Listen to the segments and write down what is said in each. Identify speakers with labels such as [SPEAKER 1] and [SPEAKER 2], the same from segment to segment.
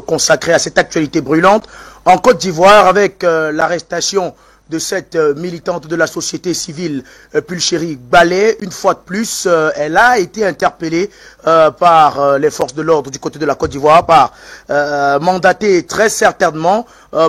[SPEAKER 1] consacré à cette actualité brûlante en Côte d'Ivoire avec l'arrestation de cette militante de la société civile, Pulchérie Balé. Une fois de plus, elle a été interpellée par les forces de l'ordre du côté de la Côte d'Ivoire, mandatée très certainement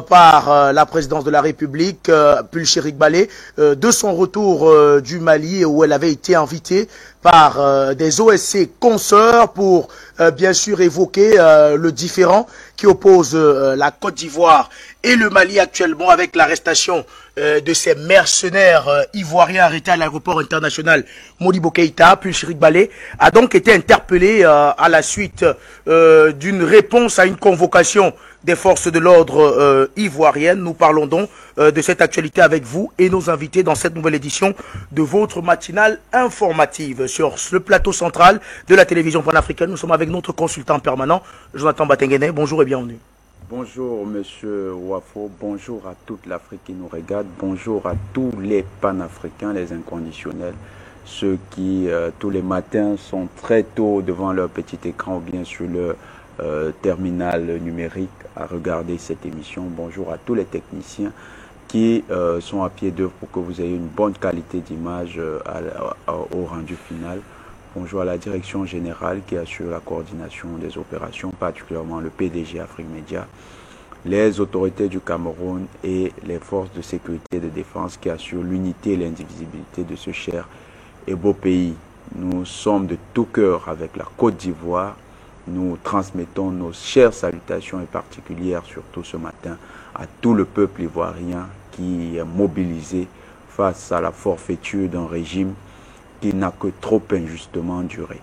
[SPEAKER 1] par la présidence de la République, Pulchérie Balé, de son retour du Mali où elle avait été invitée par des OSC consoeurs pour bien sûr évoquer le différend qui oppose la Côte d'Ivoire et le Mali actuellement avec l'arrestation de ces mercenaires ivoiriens arrêtés à l'aéroport international Modibo Keïta. Pulchérie Balé a donc été interpellé à la suite d'une réponse à une convocation des forces de l'ordre ivoiriennes. Nous parlons donc de cette actualité avec vous et nos invités dans cette nouvelle édition de votre matinale informative. Sur le plateau central de la télévision panafricaine, nous sommes avec notre consultant permanent, Jonathan Batengene. Bonjour et bienvenue.
[SPEAKER 2] Bonjour Monsieur Wafo, bonjour à toute l'Afrique qui nous regarde, bonjour à tous les panafricains, les inconditionnels, ceux qui tous les matins sont très tôt devant leur petit écran ou bien sur le terminal numérique à regarder cette émission. Bonjour à tous les techniciens qui sont à pied d'œuvre pour que vous ayez une bonne qualité d'image au rendu final. Bonjour à la direction générale qui assure la coordination des opérations, particulièrement le PDG Afrique Média, les autorités du Cameroun et les forces de sécurité et de défense qui assurent l'unité et l'indivisibilité de ce cher et beau pays. Nous sommes de tout cœur avec la Côte d'Ivoire. Nous transmettons nos chères salutations et particulières, surtout ce matin, à tout le peuple ivoirien qui est mobilisé face à la forfaiture d'un régime qui n'a que trop injustement duré.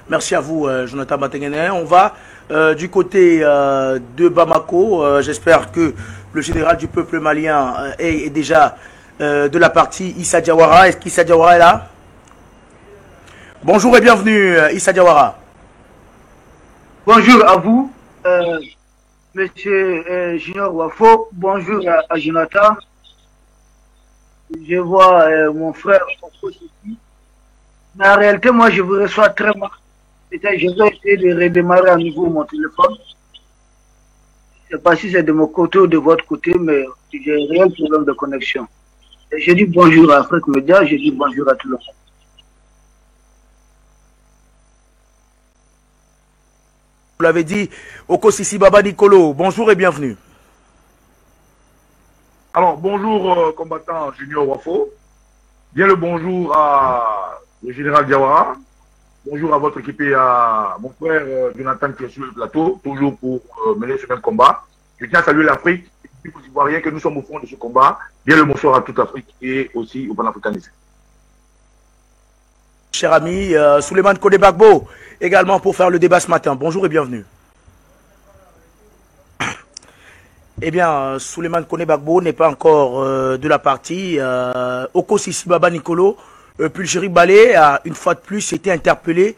[SPEAKER 1] Merci à vous, Jonathan Batengene. On va du côté de Bamako. J'espère que le général du peuple malien est déjà de la partie Issa Diawara. Est-ce qu'Issa Diawara est là? Bonjour et bienvenue, Issa Diawara.
[SPEAKER 3] Bonjour à vous, Monsieur Junior Wafo. Bonjour à Jonathan. Je vois mon frère ici. Mais en réalité, moi, je vous reçois très mal. Peut-être je vais essayer de redémarrer à nouveau mon téléphone. Je ne sais pas si c'est de mon côté ou de votre côté, mais j'ai un réel problème de connexion. Et je dis bonjour à Afrique Média, je dis bonjour à tout le monde.
[SPEAKER 1] Vous l'avez dit, Okosisi Baba Nicolo, bonjour et bienvenue.
[SPEAKER 4] Alors, bonjour combattant Junior Wafo. Bien le bonjour à le général Diawara. Bonjour à votre équipe et à mon frère Jonathan qui est sur le plateau, toujours pour mener ce même combat. Je tiens à saluer l'Afrique et les Ivoiriens que nous sommes au fond de ce combat. Bien le bonsoir à toute l'Afrique et aussi au panafricanisme.
[SPEAKER 1] Cher ami, Souleymane Kodebagbo, également pour faire le débat ce matin. Bonjour et bienvenue. Eh bien, Souleymane Kodebagbo n'est pas encore de la partie. Okosisi Baba Nicolo, Pulchérie Balé a une fois de plus été interpellé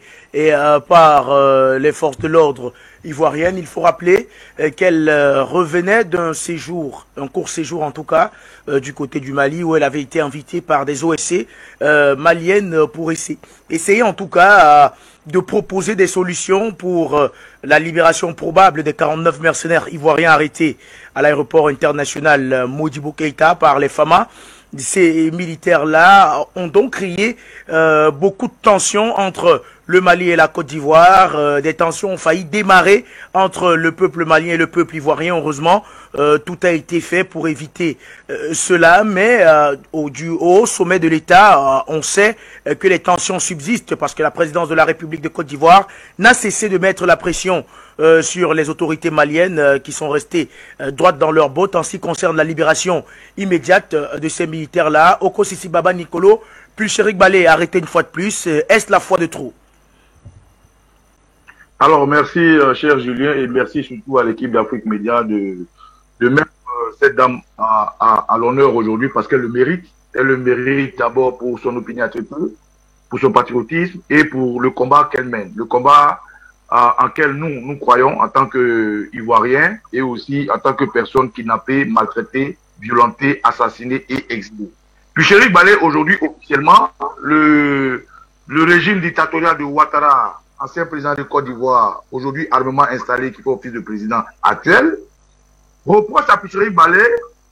[SPEAKER 1] par les forces de l'ordre ivoiriennes. Il faut rappeler qu'elle revenait d'un séjour, un court séjour en tout cas, du côté du Mali où elle avait été invitée par des OSC maliennes pour essayer en tout cas de proposer des solutions pour la libération probable des 49 mercenaires ivoiriens arrêtés à l'aéroport international Modibo Keïta par les FAMA. Ces militaires-là ont donc créé beaucoup de tensions entre le Mali et la Côte d'Ivoire. Des tensions ont failli démarrer entre le peuple malien et le peuple ivoirien. Heureusement, tout a été fait pour éviter cela. Mais au sommet de l'État, on sait que les tensions subsistent parce que la présidence de la République de Côte d'Ivoire n'a cessé de mettre la pression sur les autorités maliennes qui sont restées droites dans leurs bottes en ce qui concerne la libération immédiate de ces militaires-là. Okosisi Baba Nicolo, Pulchérie Balé arrêté une fois de plus. Est-ce la fois de trop?
[SPEAKER 4] Alors, merci, cher Julien, et merci surtout à l'équipe d'Afrique Média de mettre cette dame à l'honneur aujourd'hui parce qu'elle le mérite. Elle le mérite d'abord pour son opiniâtreté, pour son patriotisme et pour le combat qu'elle mène. Le combat en lequel nous croyons en tant qu'Ivoiriens et aussi en tant que personnes kidnappées, maltraitées, violentées, assassinées et exilées. Pulchérie Balé, aujourd'hui, officiellement, le régime dictatorial de Ouattara ancien président de Côte d'Ivoire, aujourd'hui armement installé, qui fait office de président actuel, reproche à Picheri Balé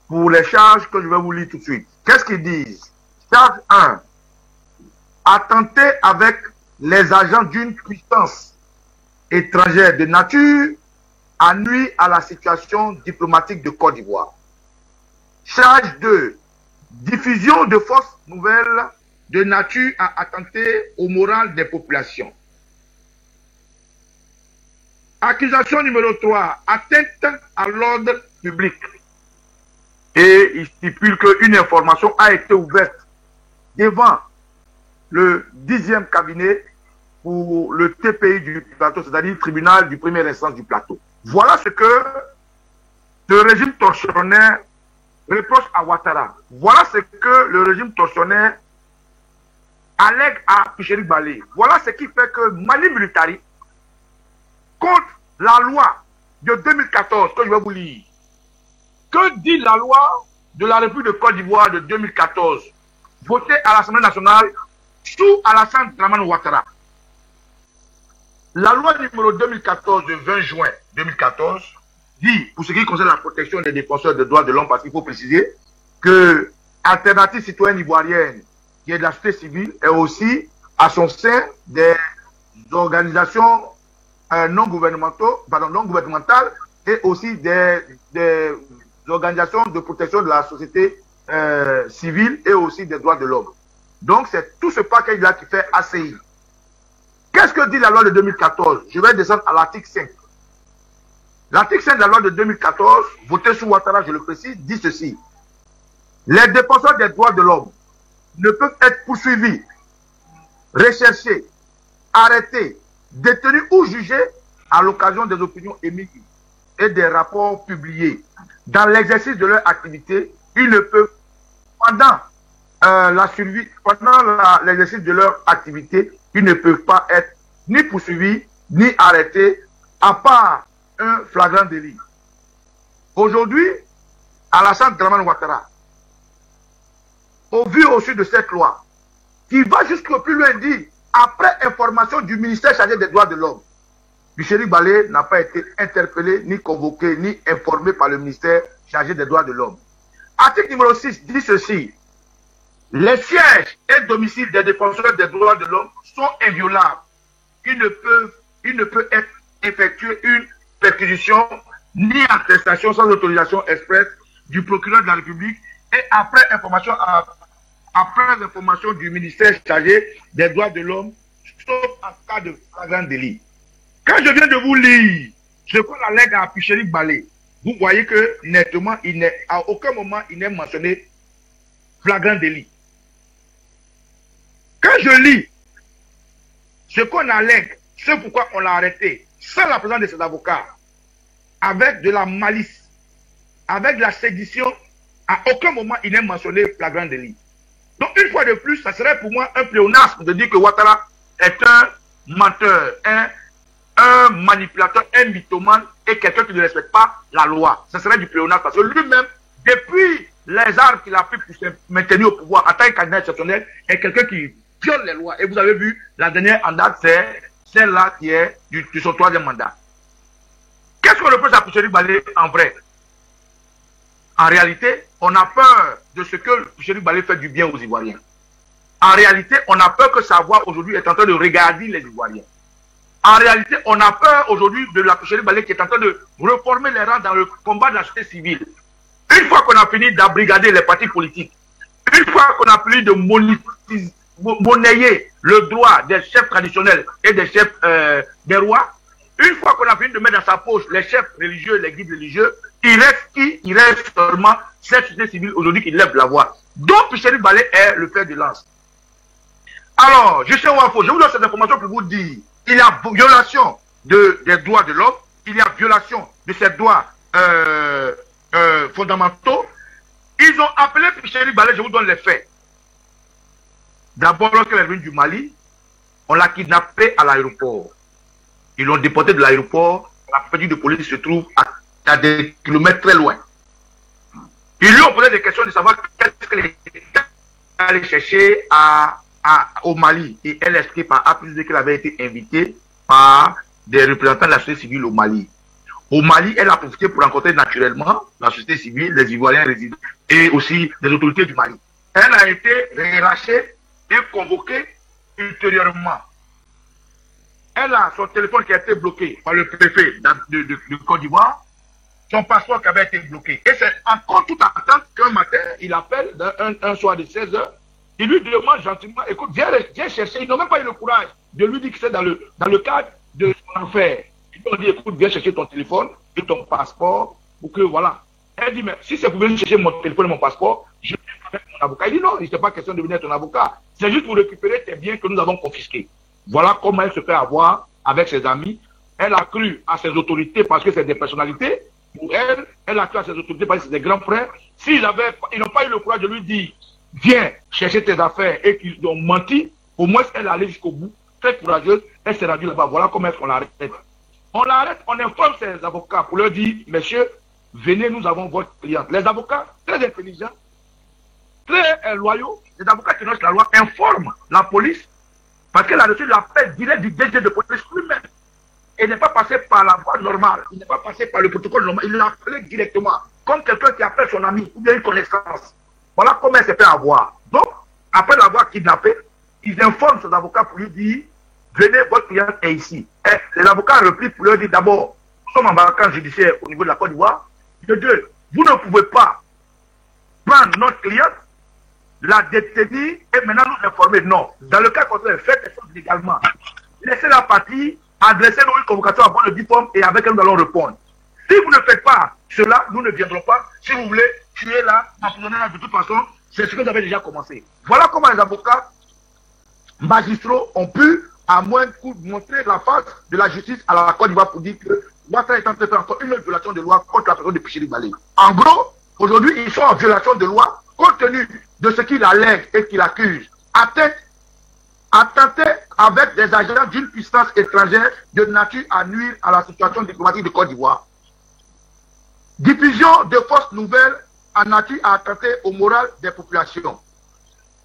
[SPEAKER 4] pour les charges que je vais vous lire tout de suite. Qu'est-ce qu'ils disent? Charge 1. Attenter avec les agents d'une puissance étrangère de nature à nuire à la situation diplomatique de Côte d'Ivoire. Charge 2. Diffusion de fausses nouvelles de nature à attenter au moral des populations. Accusation numéro 3. Atteinte à l'ordre public. Et il stipule qu'une information a été ouverte devant le 10e cabinet pour le TPI du plateau, c'est-à-dire le tribunal du première instance du plateau. Voilà ce que le régime tortionnaire reproche à Ouattara. Voilà ce que le régime tortionnaire allègue à Picheri Balé. Voilà ce qui fait que Mali Militari, contre la loi de 2014, que je vais vous lire. Que dit la loi de la République de Côte d'Ivoire de 2014, votée à l'Assemblée nationale sous Alassane Dramane Ouattara? La loi numéro 2014 de 20 juin 2014 dit, pour ce qui concerne la protection des défenseurs des droits de l'homme, parce qu'il faut préciser que Alternative citoyenne ivoirienne, qui est de la société civile, est aussi à son sein des organisations non gouvernementales et aussi des organisations de protection de la société civile et aussi des droits de l'homme. Donc c'est tout ce package-là qui fait ACI. Qu'est-ce que dit la loi de 2014? Je vais descendre à l'article 5. L'article 5 de la loi de 2014, votée sous Ouattara, je le précise, dit ceci. Les défenseurs des droits de l'homme ne peuvent être poursuivis, recherchés, arrêtés, détenus ou jugés à l'occasion des opinions émises et des rapports publiés. Dans l'exercice de leur activité, ils ne peuvent, pendant l'exercice de leur activité, ils ne peuvent pas être ni poursuivis, ni arrêtés, à part un flagrant délit. Aujourd'hui, Alassane Dramane Ouattara, au vu aussi de cette loi, qui va jusqu'au plus loin, dit, après information du ministère chargé des droits de l'homme, Picheri Balé n'a pas été interpellé, ni convoqué, ni informé par le ministère chargé des droits de l'homme. Article numéro 6 dit ceci. Les sièges et domiciles des défenseurs des droits de l'homme sont inviolables. Il ne peut être effectué une perquisition ni attestation sans autorisation expresse du procureur de la République et après information du ministère chargé des droits de l'homme, sauf en cas de flagrant délit. Quand je viens de vous lire ce qu'on allègue à Picheri Balé, vous voyez que nettement, à aucun moment il n'est mentionné flagrant délit. Quand je lis ce qu'on allègue, ce pourquoi on l'a arrêté, sans la présence de ses avocats, avec de la malice, avec de la sédition, à aucun moment il n'est mentionné flagrant délit. Donc une fois de plus, ça serait pour moi un pléonasme de dire que Ouattara est un menteur, un manipulateur, un mythomane et quelqu'un qui ne respecte pas la loi. Ce serait du pléonasme parce que lui-même, depuis les armes qu'il a pris pour se maintenir au pouvoir en tant que candidat exceptionnel, est quelqu'un qui viole les lois. Et vous avez vu, la dernière en date, c'est celle-là qui est de son troisième mandat. Qu'est-ce qu'on reproche à Picheri Balé en vrai? En réalité, on a peur de ce que Picheri Balé fait du bien aux Ivoiriens. En réalité, on a peur que sa voix aujourd'hui est en train de regarder les Ivoiriens. En réalité, on a peur aujourd'hui de la Picheri Balé qui est en train de reformer les rangs dans le combat de la société civile. Une fois qu'on a fini d'abrigader les partis politiques, une fois qu'on a fini de monnayer le droit des chefs traditionnels et des chefs des rois, une fois qu'on a fini de mettre dans sa poche les chefs religieux, les guides religieux, il reste qui? Il reste seulement cette société civile aujourd'hui qui lève la voix. Donc Picheri Balé est le fer de lance. Alors, je sais où il faut. Je vous donne cette information pour vous dire il y a violation des droits de l'homme, il y a violation de ces droits fondamentaux. Ils ont appelé Picheri Balé, je vous donne les faits. D'abord, lorsqu'elle est venue du Mali, on l'a kidnappée à l'aéroport. Ils l'ont déportée de l'aéroport. La préfecture de police se trouve à des kilomètres très loin. Ils lui ont posé des questions de savoir qu'est-ce qu'elle allait chercher au Mali. Et elle explique par A plus B qu'elle avait été invitée par des représentants de la société civile au Mali. Au Mali, elle a profité pour rencontrer naturellement la société civile, les Ivoiriens résidents et aussi les autorités du Mali. Elle a été relâchée et convoquée ultérieurement. Elle a son téléphone qui a été bloqué par le préfet de Côte d'Ivoire, son passeport qui avait été bloqué. Et c'est encore tout à attendre qu'un matin, il appelle un soir de 16 h. Il lui demande gentiment, écoute, viens chercher. Ils n'ont même pas eu le courage de lui dire que c'est dans le cadre de son affaire. Ils lui ont dit, écoute, viens chercher ton téléphone et ton passeport pour que, voilà. Elle dit, mais si c'est pour venir chercher mon téléphone et mon passeport, je viens avec mon avocat. Il dit, non, il n'est pas question de venir ton avocat. C'est juste pour récupérer tes biens que nous avons confisqués. Voilà comment elle se fait avoir avec ses amis. Elle a cru à ses autorités parce que c'est des personnalités. Pour elle, elle a cru à ses autorités parce que c'est des grands frères. Ils n'ont pas eu le courage de lui dire, viens chercher tes affaires et qu'ils ont menti, au moins elle est allée jusqu'au bout, très courageuse, elle s'est rendue là-bas. Voilà comment est-ce qu'on l'arrête. On l'arrête, on informe ses avocats pour leur dire, messieurs, venez, nous avons votre cliente. Les avocats, très intelligents, très loyaux, les avocats qui connaissent la loi informent la police parce qu'elle a reçu l'appel direct du DG de police lui-même. Il n'est pas passé par la voie normale, il n'est pas passé par le protocole normal, il l'a appelé directement, comme quelqu'un qui appelle son ami ou bien une connaissance. Voilà comment elle s'est fait avoir. Donc, après l'avoir kidnappé, ils informent ses avocats pour lui dire, venez, votre cliente est ici. Et les avocats replient pour lui dire, d'abord, nous sommes en vacances judiciaires au niveau de la Côte d'Ivoire. De deux, vous ne pouvez pas prendre notre cliente, la détenir et maintenant nous informer. Non. Dans le cas contraire, faites les choses légalement. Laissez-la partir, adressez-nous une convocation avant le diplôme et avec elle nous allons répondre. Si vous ne faites pas cela, nous ne viendrons pas. Si vous voulez tuer là, emprisonner là, de toute façon, c'est ce que vous avez déjà commencé. Voilà comment les avocats magistraux ont pu, à moins de montrer la face de la justice à la Côte d'Ivoire pour dire que Ouattara est en train de faire encore une violation de loi contre la personne de Pichiri Balé. En gros, aujourd'hui, ils sont en violation de loi compte tenu de ce qu'il allègue et qu'il accuse. Attenter avec des agents d'une puissance étrangère de nature à nuire à la situation diplomatique de Côte d'Ivoire. Diffusion de fausses nouvelles en nature à attenter au moral des populations.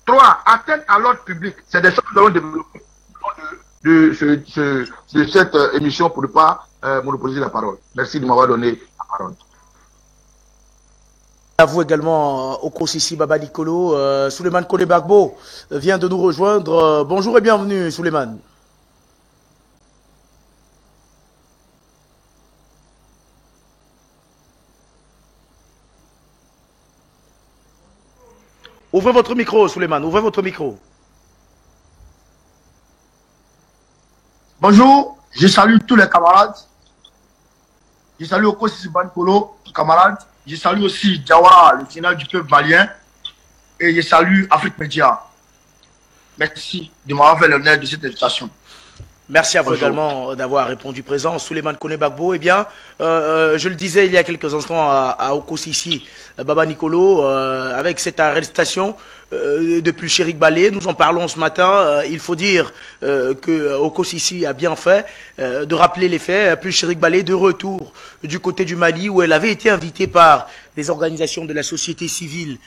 [SPEAKER 4] 3. Atteinte à l'ordre public. C'est des choses que nous allons développer de cette émission pour ne pas monopoliser la parole. Merci de m'avoir donné la parole.
[SPEAKER 1] À vous également, Okosisi Baba Nicolo. Souleymane Kone Gbagbo vient de nous rejoindre. Bonjour et bienvenue, Souleymane. Ouvrez votre micro, Souleymane, ouvrez votre micro.
[SPEAKER 5] Bonjour, je salue tous les camarades. Je salue Okosisi Baba Nicolo, camarades. Je salue aussi Diawara, le sénat du peuple malien. Et je salue Afrique Média. Merci de m'avoir fait l'honneur de cette invitation.
[SPEAKER 1] Merci à vous également d'avoir répondu présent. Souleymane Kone Gbagbo, eh bien, je le disais il y a quelques instants à Okosisi Baba Nicolo, avec cette arrestation de Pulchérik Balé, nous en parlons ce matin. Il faut dire que Okosisi a bien fait de rappeler les faits. Pulchérik Balé de retour du côté du Mali, où elle avait été invitée par des organisations de la société civile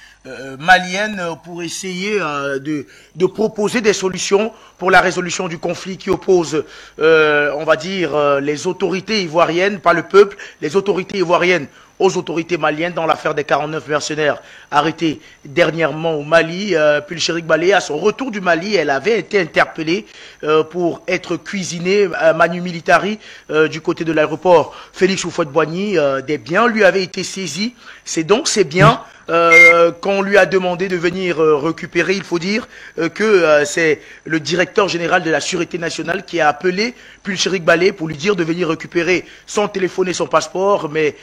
[SPEAKER 1] malienne pour essayer de proposer des solutions pour la résolution du conflit qui oppose, on va dire, les autorités ivoiriennes, pas le peuple, les autorités ivoiriennes aux autorités maliennes dans l'affaire des 49 mercenaires arrêtés dernièrement au Mali. Pulchérik Balé, à son retour du Mali, elle avait été interpellée pour être cuisinée manu militari du côté de l'aéroport Félix Houphouët-Boigny. Des biens lui avaient été saisis. C'est donc ces biens qu'on lui a demandé de venir récupérer. Il faut dire que c'est le directeur général de la Sûreté nationale qui a appelé Pulchérik Balé pour lui dire de venir récupérer son téléphone et son passeport. Mais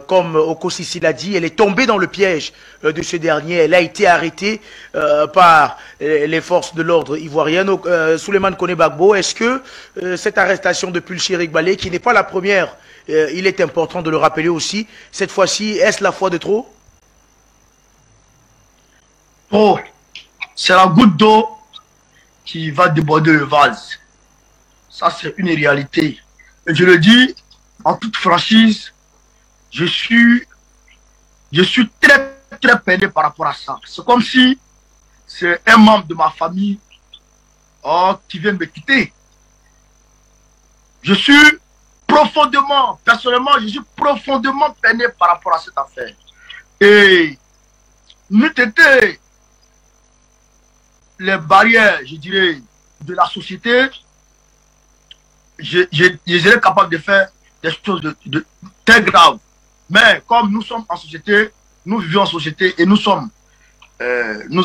[SPEAKER 1] comme Okosisi l'a dit, elle est tombée dans le piège de ce dernier. Elle a été arrêtée par les forces de l'ordre ivoiriennes. Souleymane Kone Gbagbo, est-ce que cette arrestation de Pulchérik Balé, qui n'est pas la première, il est important de le rappeler aussi, cette fois-ci, est-ce la fois de trop?
[SPEAKER 5] Oh, c'est la goutte d'eau qui va déborder le vase. Ça, c'est une réalité. Et je le dis en toute franchise, je suis très, très peiné par rapport à ça. C'est comme si c'est un membre de ma famille qui vient me quitter. Je suis profondément, personnellement, je suis profondément peiné par rapport à cette affaire. Et n'eût été les barrières, je dirais, de la société, je serais capable de faire des choses de très graves. Mais comme nous sommes en société, nous vivons en société et nous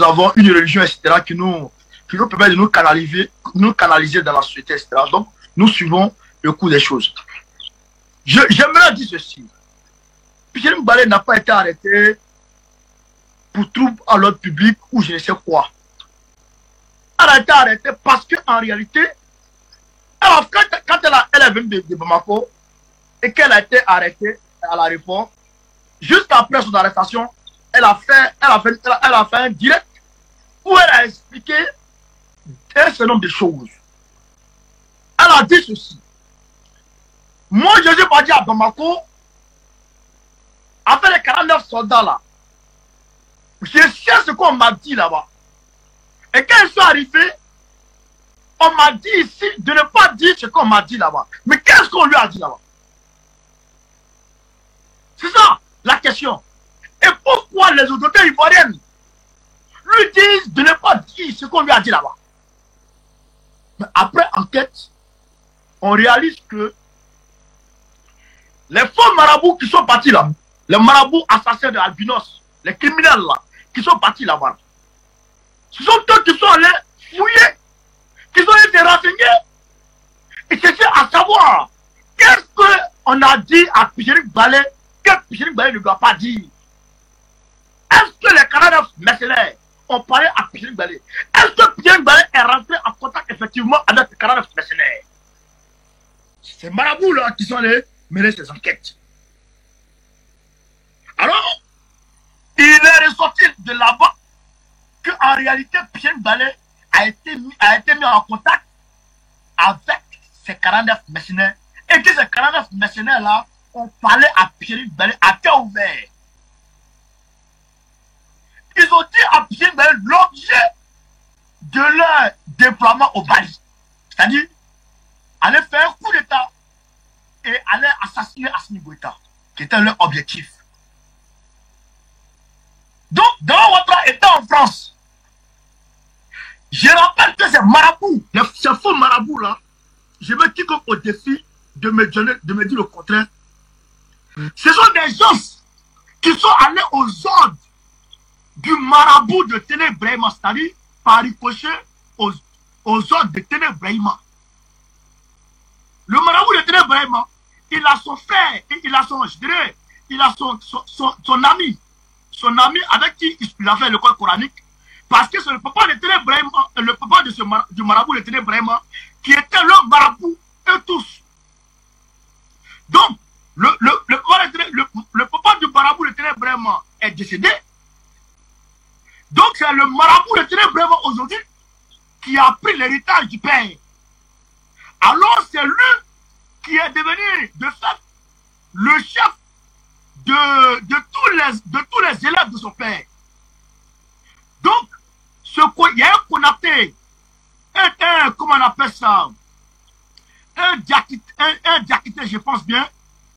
[SPEAKER 5] avons une religion, etc., qui nous permet de nous canaliser dans la société, etc. Donc, nous suivons le cours des choses. J'aimerais dire ceci. Pierre Mbalé n'a pas été arrêté pour trouble à l'ordre public ou je ne sais quoi. Elle a été arrêtée parce qu'en réalité, quand elle est venue de Bamako et qu'elle a été arrêtée à l'aéroport, juste après son arrestation, elle a fait un direct où elle a expliqué un certain nombre de choses. Elle a dit ceci. Moi, je suis parti à Bamako avec les 49 soldats là. Je sais ce qu'on m'a dit là-bas. Et quand ils sont arrivés, on m'a dit ici de ne pas dire ce qu'on m'a dit là-bas. Mais qu'est-ce qu'on lui a dit là-bas? C'est ça la question. Et pourquoi les autorités ivoiriennes lui disent de ne pas dire ce qu'on lui a dit là-bas? Mais après enquête, on réalise que les faux marabouts qui sont partis là, les marabouts assassins de Albinos, les criminels là, qui sont partis là-bas, ce sont eux qui sont allés fouiller, qui ont été renseignés et chercher à savoir qu'est-ce qu'on a dit à Pierre Balé que Pierre Balé ne doit pas dire. Est-ce que les Canadiens mercenaires ont parlé à Pierre Balé? Est-ce que Pierre Balé est rentré en contact effectivement avec les Canadiens mercenaires? Ces marabouts là qui sont allés mener ces enquêtes. Alors, il est ressorti de là-bas qu'en réalité, Pierre Balé a été mis en contact avec ces 49 mercenaires et que ces 49 mercenaires-là ont parlé à Pierre Balé à cœur ouvert. Ils ont dit à Pierre Balé l'objet de leur déploiement au Mali. C'est-à-dire, aller faire un coup d'État et aller assassiner Assimi Goïta, qui était leur objectif. Donc, dans votre état en France, je rappelle que ces marabouts, ces faux marabouts-là, je me dis au défi de me dire le contraire. Ce sont des gens qui sont allés aux ordres du marabout de Téné Brahima, c'est-à-dire par ricochet aux ordres de Téné Brahima. Le marabout de Téné Brahima, il a son frère, il a son, je dirais, il a son ami avec qui il a fait l'école coranique. Parce que c'est le papa de Téné Brahima, le papa du marabout de Téné Brahima, qui était le marabout, eux tous. Donc, le papa du marabout de Téné Brahima est décédé. Donc, c'est le marabout de Téné Brahima aujourd'hui qui a pris l'héritage du père. Alors, c'est lui qui est devenu, de fait, le chef de tous les élèves de son père. Donc, il y a un Konaté, comment on appelle ça, un diakité, je pense bien,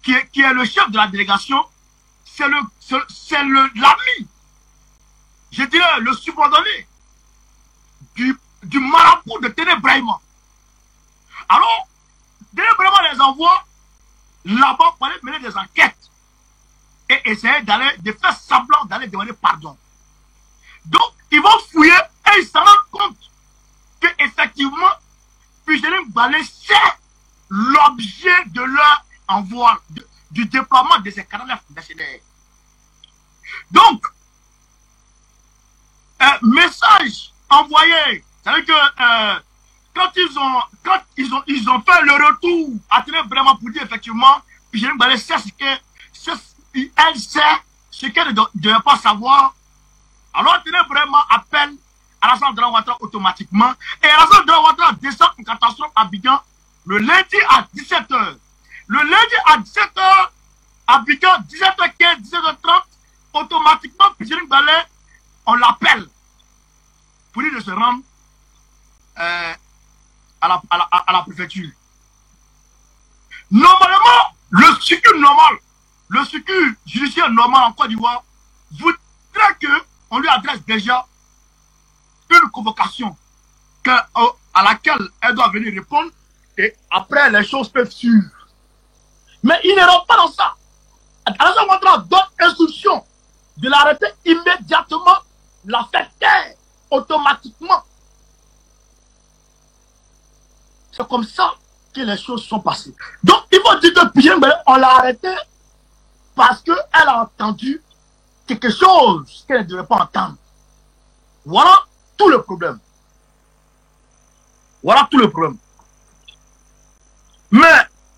[SPEAKER 5] qui est le chef de la délégation, c'est l'ami, je dirais le subordonné du marabout de Téné Brahima. Alors, Téné Brahima les envoie là-bas pour aller mener des enquêtes et essayer de faire semblant d'aller demander pardon. Donc, ils vont fouiller et ils se rendent compte qu'effectivement, Pierre Balé, c'est l'objet de leur envoi, du déploiement de ces 49 mercenaires. Donc, message envoyé, c'est-à-dire que quand ils ont fait le retour à Téné Brahima pour dire effectivement, Pierre Balé sait elle sait ce qu'elle ne devait pas savoir. Alors, Téné Brahima appelle Alassane Dramane Ouattara automatiquement. Et Alassane Dramane Ouattara descend en catastrophe à Abidjan le lundi à 17h. Le lundi à 17h, Abidjan, 17h15, 17h30, automatiquement, Pierre Balé, on l'appelle pour lui de se rendre à la préfecture. Normalement, le circuit normal, le circuit judiciaire normal en Côte d'Ivoire voudrait qu'on lui adresse déjà une convocation à laquelle elle doit venir répondre et après les choses peuvent suivre. Mais il ne rentre pas dans ça. Alors ça montre d'autres instructions de l'arrêter immédiatement, la faire taire automatiquement. C'est comme ça que les choses sont passées. Donc il faut dire que Pierre Mbele, on l'a arrêté parce qu'elle a entendu quelque chose qu'elle ne devait pas entendre. Voilà tout le problème. Voilà tout le problème. Mais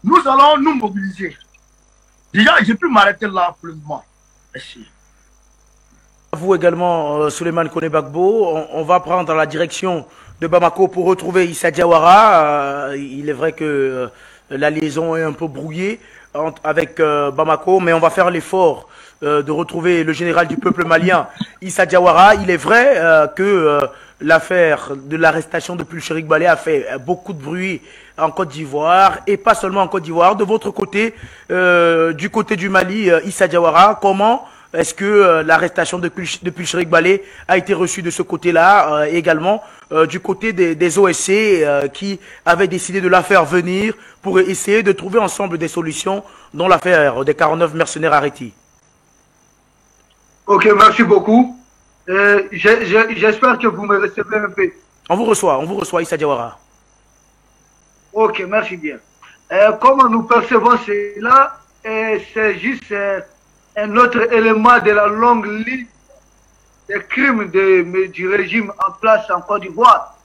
[SPEAKER 5] nous allons nous mobiliser. Déjà, j'ai pu m'arrêter là pour le moment. Merci.
[SPEAKER 1] À vous également, Souleymane Kone Gbagbo. On va prendre la direction de Bamako pour retrouver Issa Diawara. Il est vrai que la liaison est un peu brouillée avec Bamako, mais on va faire l'effort de retrouver le général du peuple malien, Issa Diawara. Il est vrai que l'affaire de l'arrestation de Pulcherik Balé a fait beaucoup de bruit en Côte d'Ivoire, et pas seulement en Côte d'Ivoire. De votre côté, du côté du Mali, Issa Diawara, comment est-ce que l'arrestation de Pulcherik Balé a été reçue de ce côté-là, également du côté des OSC qui avaient décidé de la faire venir pour essayer de trouver ensemble des solutions dans l'affaire des 49 mercenaires arrêtés?
[SPEAKER 3] Ok, merci beaucoup. J'espère que vous me recevez un peu.
[SPEAKER 1] On vous reçoit, Issa Diawara.
[SPEAKER 3] Ok, merci bien. Comment nous percevons cela, c'est juste un autre élément de la longue liste des crimes du régime en place en Côte d'Ivoire.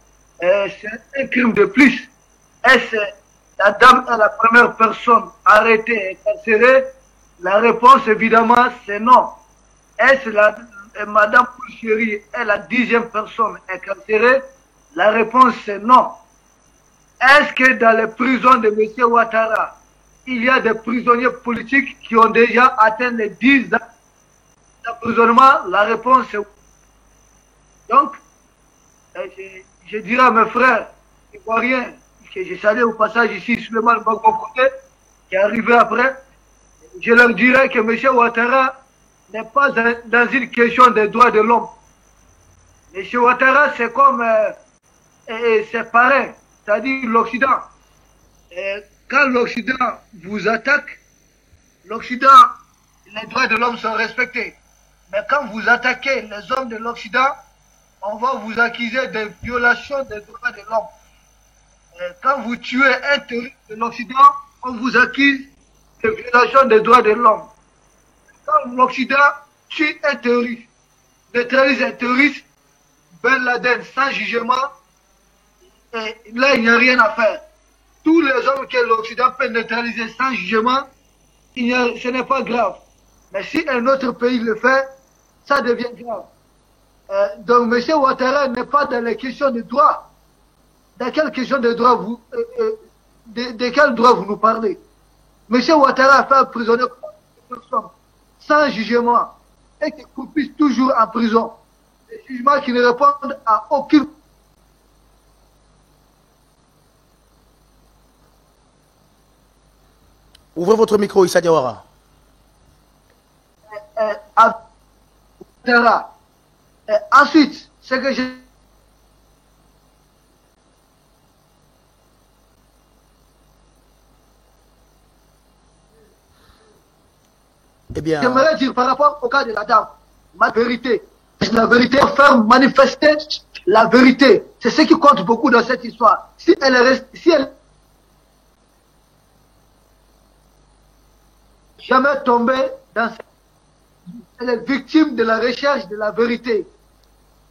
[SPEAKER 3] C'est un crime de plus. Est-ce la dame est la première personne arrêtée et incarcérée? La réponse, évidemment, c'est non. Est-ce Madame Pulcherik est la 10e personne incarcérée? La réponse, c'est non. Est-ce que dans les prisons de M. Ouattara, il y a des prisonniers politiques qui ont déjà atteint les 10 ans d'emprisonnement? La réponse est oui. Donc, je dirais à mes frères ivoiriens, que je salue au passage ici, Souleymane Gbagbo qui est arrivé après, je leur dirais que M. Ouattara n'est pas dans une question des droits de l'homme. M. Ouattara, c'est comme ses parrains, c'est-à-dire l'Occident. Quand l'Occident vous attaque, l'Occident, les droits de l'homme sont respectés. Mais quand vous attaquez les hommes de l'Occident, on va vous accuser de violation des droits de l'homme. Quand vous tuez un terroriste de l'Occident, on vous accuse de violation des droits de l'homme. Quand l'Occident tue un terroriste, neutralise un terroriste, Ben Laden sans jugement, et là il n'y a rien à faire. Tous les hommes que l'Occident peut neutraliser sans jugement, ce n'est pas grave. Mais si un autre pays le fait, ça devient grave. Donc M. Ouattara n'est pas dans les questions de droit. Dans quelle question de droit de quel droit vous nous parlez? M. Ouattara a fait un prisonnier sans jugement et qui croupissent toujours en prison. Des jugements qui ne répondent à aucune.
[SPEAKER 1] Ouvrez votre micro, Issa Diawara.
[SPEAKER 3] Ensuite, ce que j'ai.
[SPEAKER 1] Eh bien.
[SPEAKER 3] J'aimerais dire par rapport au cas de la dame, ma vérité. La vérité, faire manifester la vérité. C'est ce qui compte beaucoup dans cette histoire. Si elle est jamais tombée dans cette... Elle est victime de la recherche de la vérité.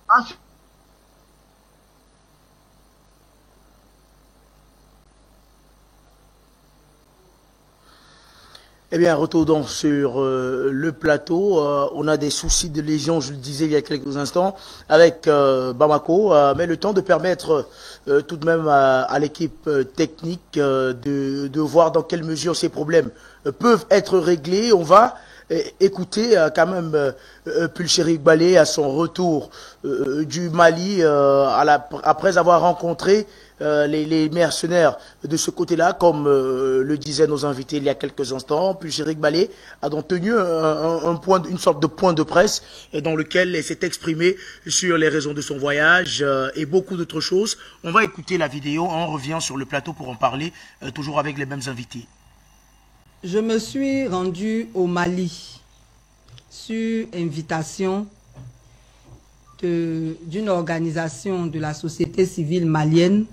[SPEAKER 3] Ensuite,
[SPEAKER 1] eh bien, retour donc sur le plateau. On a des soucis de lésion, je le disais il y a quelques instants, avec Bamako, mais le temps de permettre tout de même à l'équipe technique de voir dans quelle mesure ces problèmes peuvent être réglés. On va écouter quand même Pulchéri Balé à son retour du Mali après avoir rencontré les mercenaires de ce côté-là, comme le disaient nos invités il y a quelques instants. Pulchéri Balé a donc tenu une sorte de point de presse dans lequel il s'est exprimé sur les raisons de son voyage et beaucoup d'autres choses. On va écouter la vidéo, on revient sur le plateau pour en parler, toujours avec les mêmes invités.
[SPEAKER 6] Je me suis rendu au Mali sur invitation d'une organisation de la société civile malienne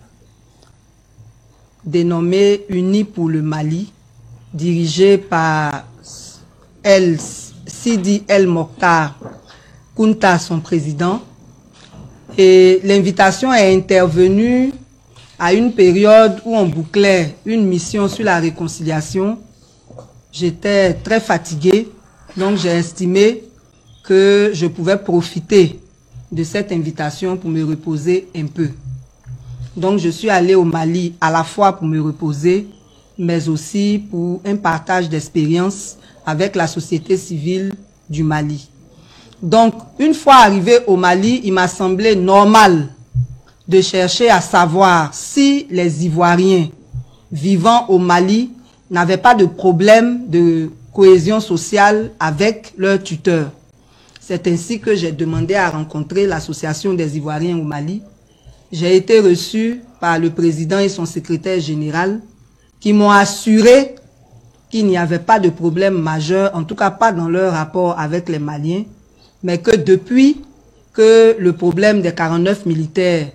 [SPEAKER 6] dénommée Unis pour le Mali, dirigée par Sidi El Mokhtar Kounta, son président. Et l'invitation est intervenue à une période où on bouclait une mission sur la réconciliation. J'étais très fatiguée, donc j'ai estimé que je pouvais profiter de cette invitation pour me reposer un peu. Donc je suis allée au Mali à la fois pour me reposer, mais aussi pour un partage d'expérience avec la société civile du Mali. Donc une fois arrivé au Mali, il m'a semblé normal de chercher à savoir si les Ivoiriens vivant au Mali n'avaient pas de problème de cohésion sociale avec leur tuteur. C'est ainsi que j'ai demandé à rencontrer l'association des Ivoiriens au Mali. J'ai été reçu par le président et son secrétaire général qui m'ont assuré qu'il n'y avait pas de problème majeur, en tout cas pas dans leur rapport avec les Maliens, mais que depuis que le problème des 49 militaires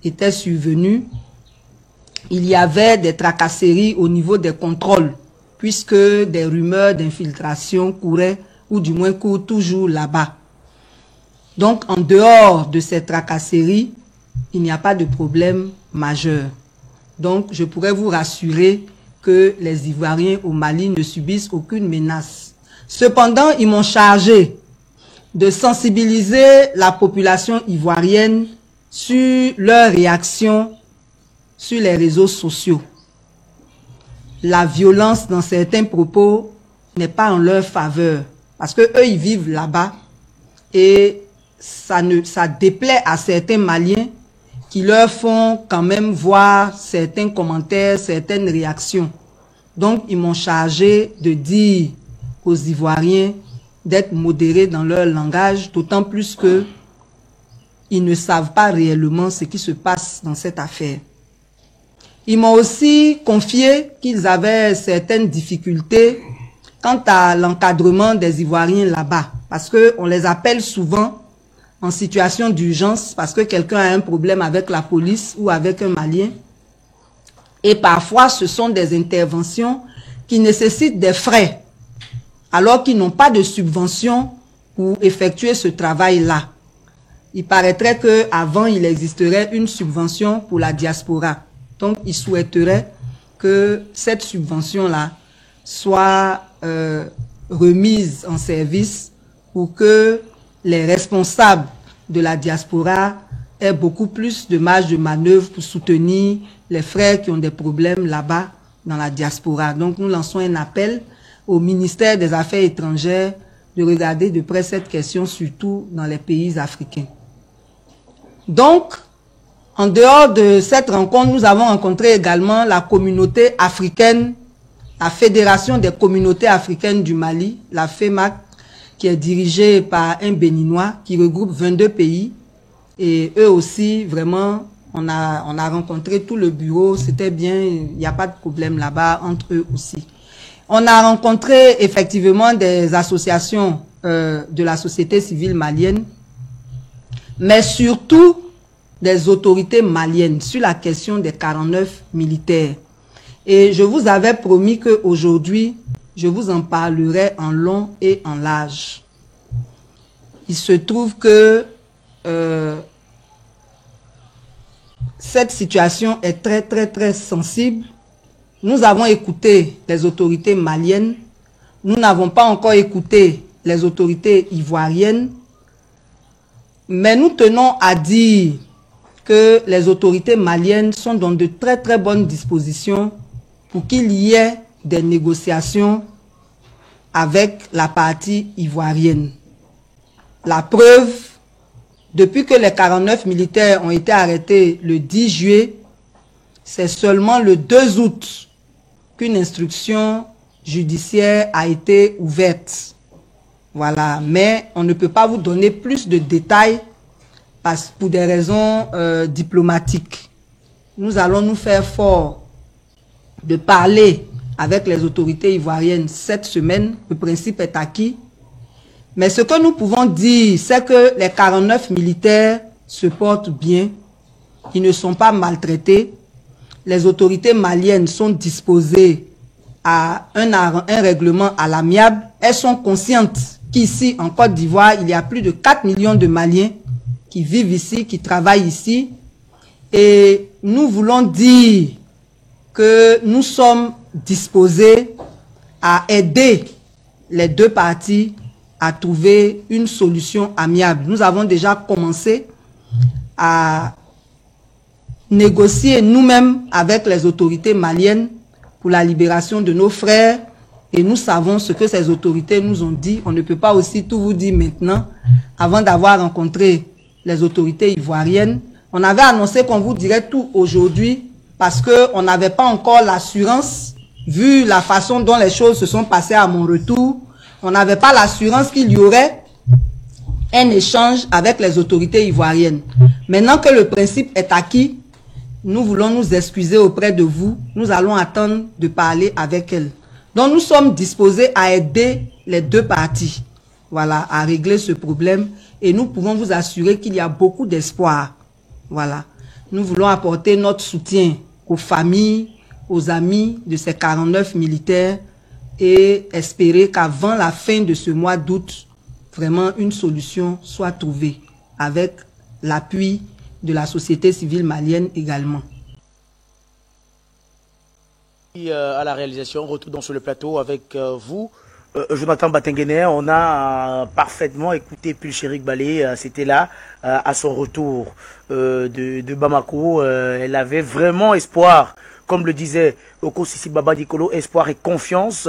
[SPEAKER 6] était survenu, il y avait des tracasseries au niveau des contrôles, puisque des rumeurs d'infiltration couraient, ou du moins courent toujours là-bas. Donc, en dehors de ces tracasseries, il n'y a pas de problème majeur. Donc, je pourrais vous rassurer que les Ivoiriens au Mali ne subissent aucune menace. Cependant, ils m'ont chargé de sensibiliser la population ivoirienne sur leur réaction sur les réseaux sociaux. La violence dans certains propos n'est pas en leur faveur parce que eux ils vivent là-bas et ça déplaît à certains Maliens qui leur font quand même voir certains commentaires, certaines réactions. Donc ils m'ont chargé de dire aux Ivoiriens d'être modérés dans leur langage, d'autant plus que ils ne savent pas réellement ce qui se passe dans cette affaire. Ils m'ont aussi confié qu'ils avaient certaines difficultés quant à l'encadrement des Ivoiriens là-bas. Parce qu'on les appelle souvent en situation d'urgence parce que quelqu'un a un problème avec la police ou avec un Malien. Et parfois, ce sont des interventions qui nécessitent des frais, alors qu'ils n'ont pas de subvention pour effectuer ce travail-là. Il paraîtrait qu'avant, il existerait une subvention pour la diaspora. Donc, ils souhaiteraient que cette subvention-là soit remise en service pour que les responsables de la diaspora aient beaucoup plus de marge de manœuvre pour soutenir les frères qui ont des problèmes là-bas dans la diaspora. Donc, nous lançons un appel au ministère des Affaires étrangères de regarder de près cette question, surtout dans les pays africains. Donc, en dehors de cette rencontre, nous avons rencontré également la communauté africaine, la Fédération des communautés africaines du Mali, la FEMAC, qui est dirigée par un Béninois qui regroupe 22 pays. Et eux aussi, vraiment, on a rencontré tout le bureau, c'était bien, il n'y a pas de problème là-bas entre eux aussi. On a rencontré effectivement des associations de la société civile malienne, mais surtout des autorités maliennes sur la question des 49 militaires. Et je vous avais promis qu'aujourd'hui, je vous en parlerai en long et en large. Il se trouve que cette situation est très, très, très sensible. Nous avons écouté les autorités maliennes. Nous n'avons pas encore écouté les autorités ivoiriennes. Mais nous tenons à dire que les autorités maliennes sont dans de très très bonnes dispositions pour qu'il y ait des négociations avec la partie ivoirienne. La preuve, depuis que les 49 militaires ont été arrêtés le 10 juillet, c'est seulement le 2 août qu'une instruction judiciaire a été ouverte. Voilà, mais on ne peut pas vous donner plus de détails pour des raisons diplomatiques. Nous allons nous faire fort de parler avec les autorités ivoiriennes cette semaine. Le principe est acquis. Mais ce que nous pouvons dire, c'est que les 49 militaires se portent bien. Ils ne sont pas maltraités. Les autorités maliennes sont disposées à un règlement à l'amiable. Elles sont conscientes qu'ici, en Côte d'Ivoire, il y a plus de 4 millions de Maliens qui vivent ici, qui travaillent ici. Et nous voulons dire que nous sommes disposés à aider les deux parties à trouver une solution amiable. Nous avons déjà commencé à négocier nous-mêmes avec les autorités maliennes pour la libération de nos frères. Et nous savons ce que ces autorités nous ont dit. On ne peut pas aussi tout vous dire maintenant, avant d'avoir rencontré les autorités ivoiriennes. On avait annoncé qu'on vous dirait tout aujourd'hui parce qu'on n'avait pas encore l'assurance, vu la façon dont les choses se sont passées à mon retour, on n'avait pas l'assurance qu'il y aurait un échange avec les autorités ivoiriennes. Maintenant que le principe est acquis, nous voulons nous excuser auprès de vous. Nous allons attendre de parler avec elles. Donc nous sommes disposés à aider les deux parties, voilà, à régler ce problème. Et nous pouvons vous assurer qu'il y a beaucoup d'espoir. Voilà. Nous voulons apporter notre soutien aux familles, aux amis de ces 49 militaires et espérer qu'avant la fin de ce mois d'août, vraiment une solution soit trouvée avec l'appui de la société civile malienne également.
[SPEAKER 1] À la réalisation, retour sur le plateau avec vous. Jonathan Batengene, on a parfaitement écouté Pulchérik Balé, c'était là, à son retour de Bamako. Elle avait vraiment espoir, comme le disait Oko Sisi Baba Nicolo, espoir et confiance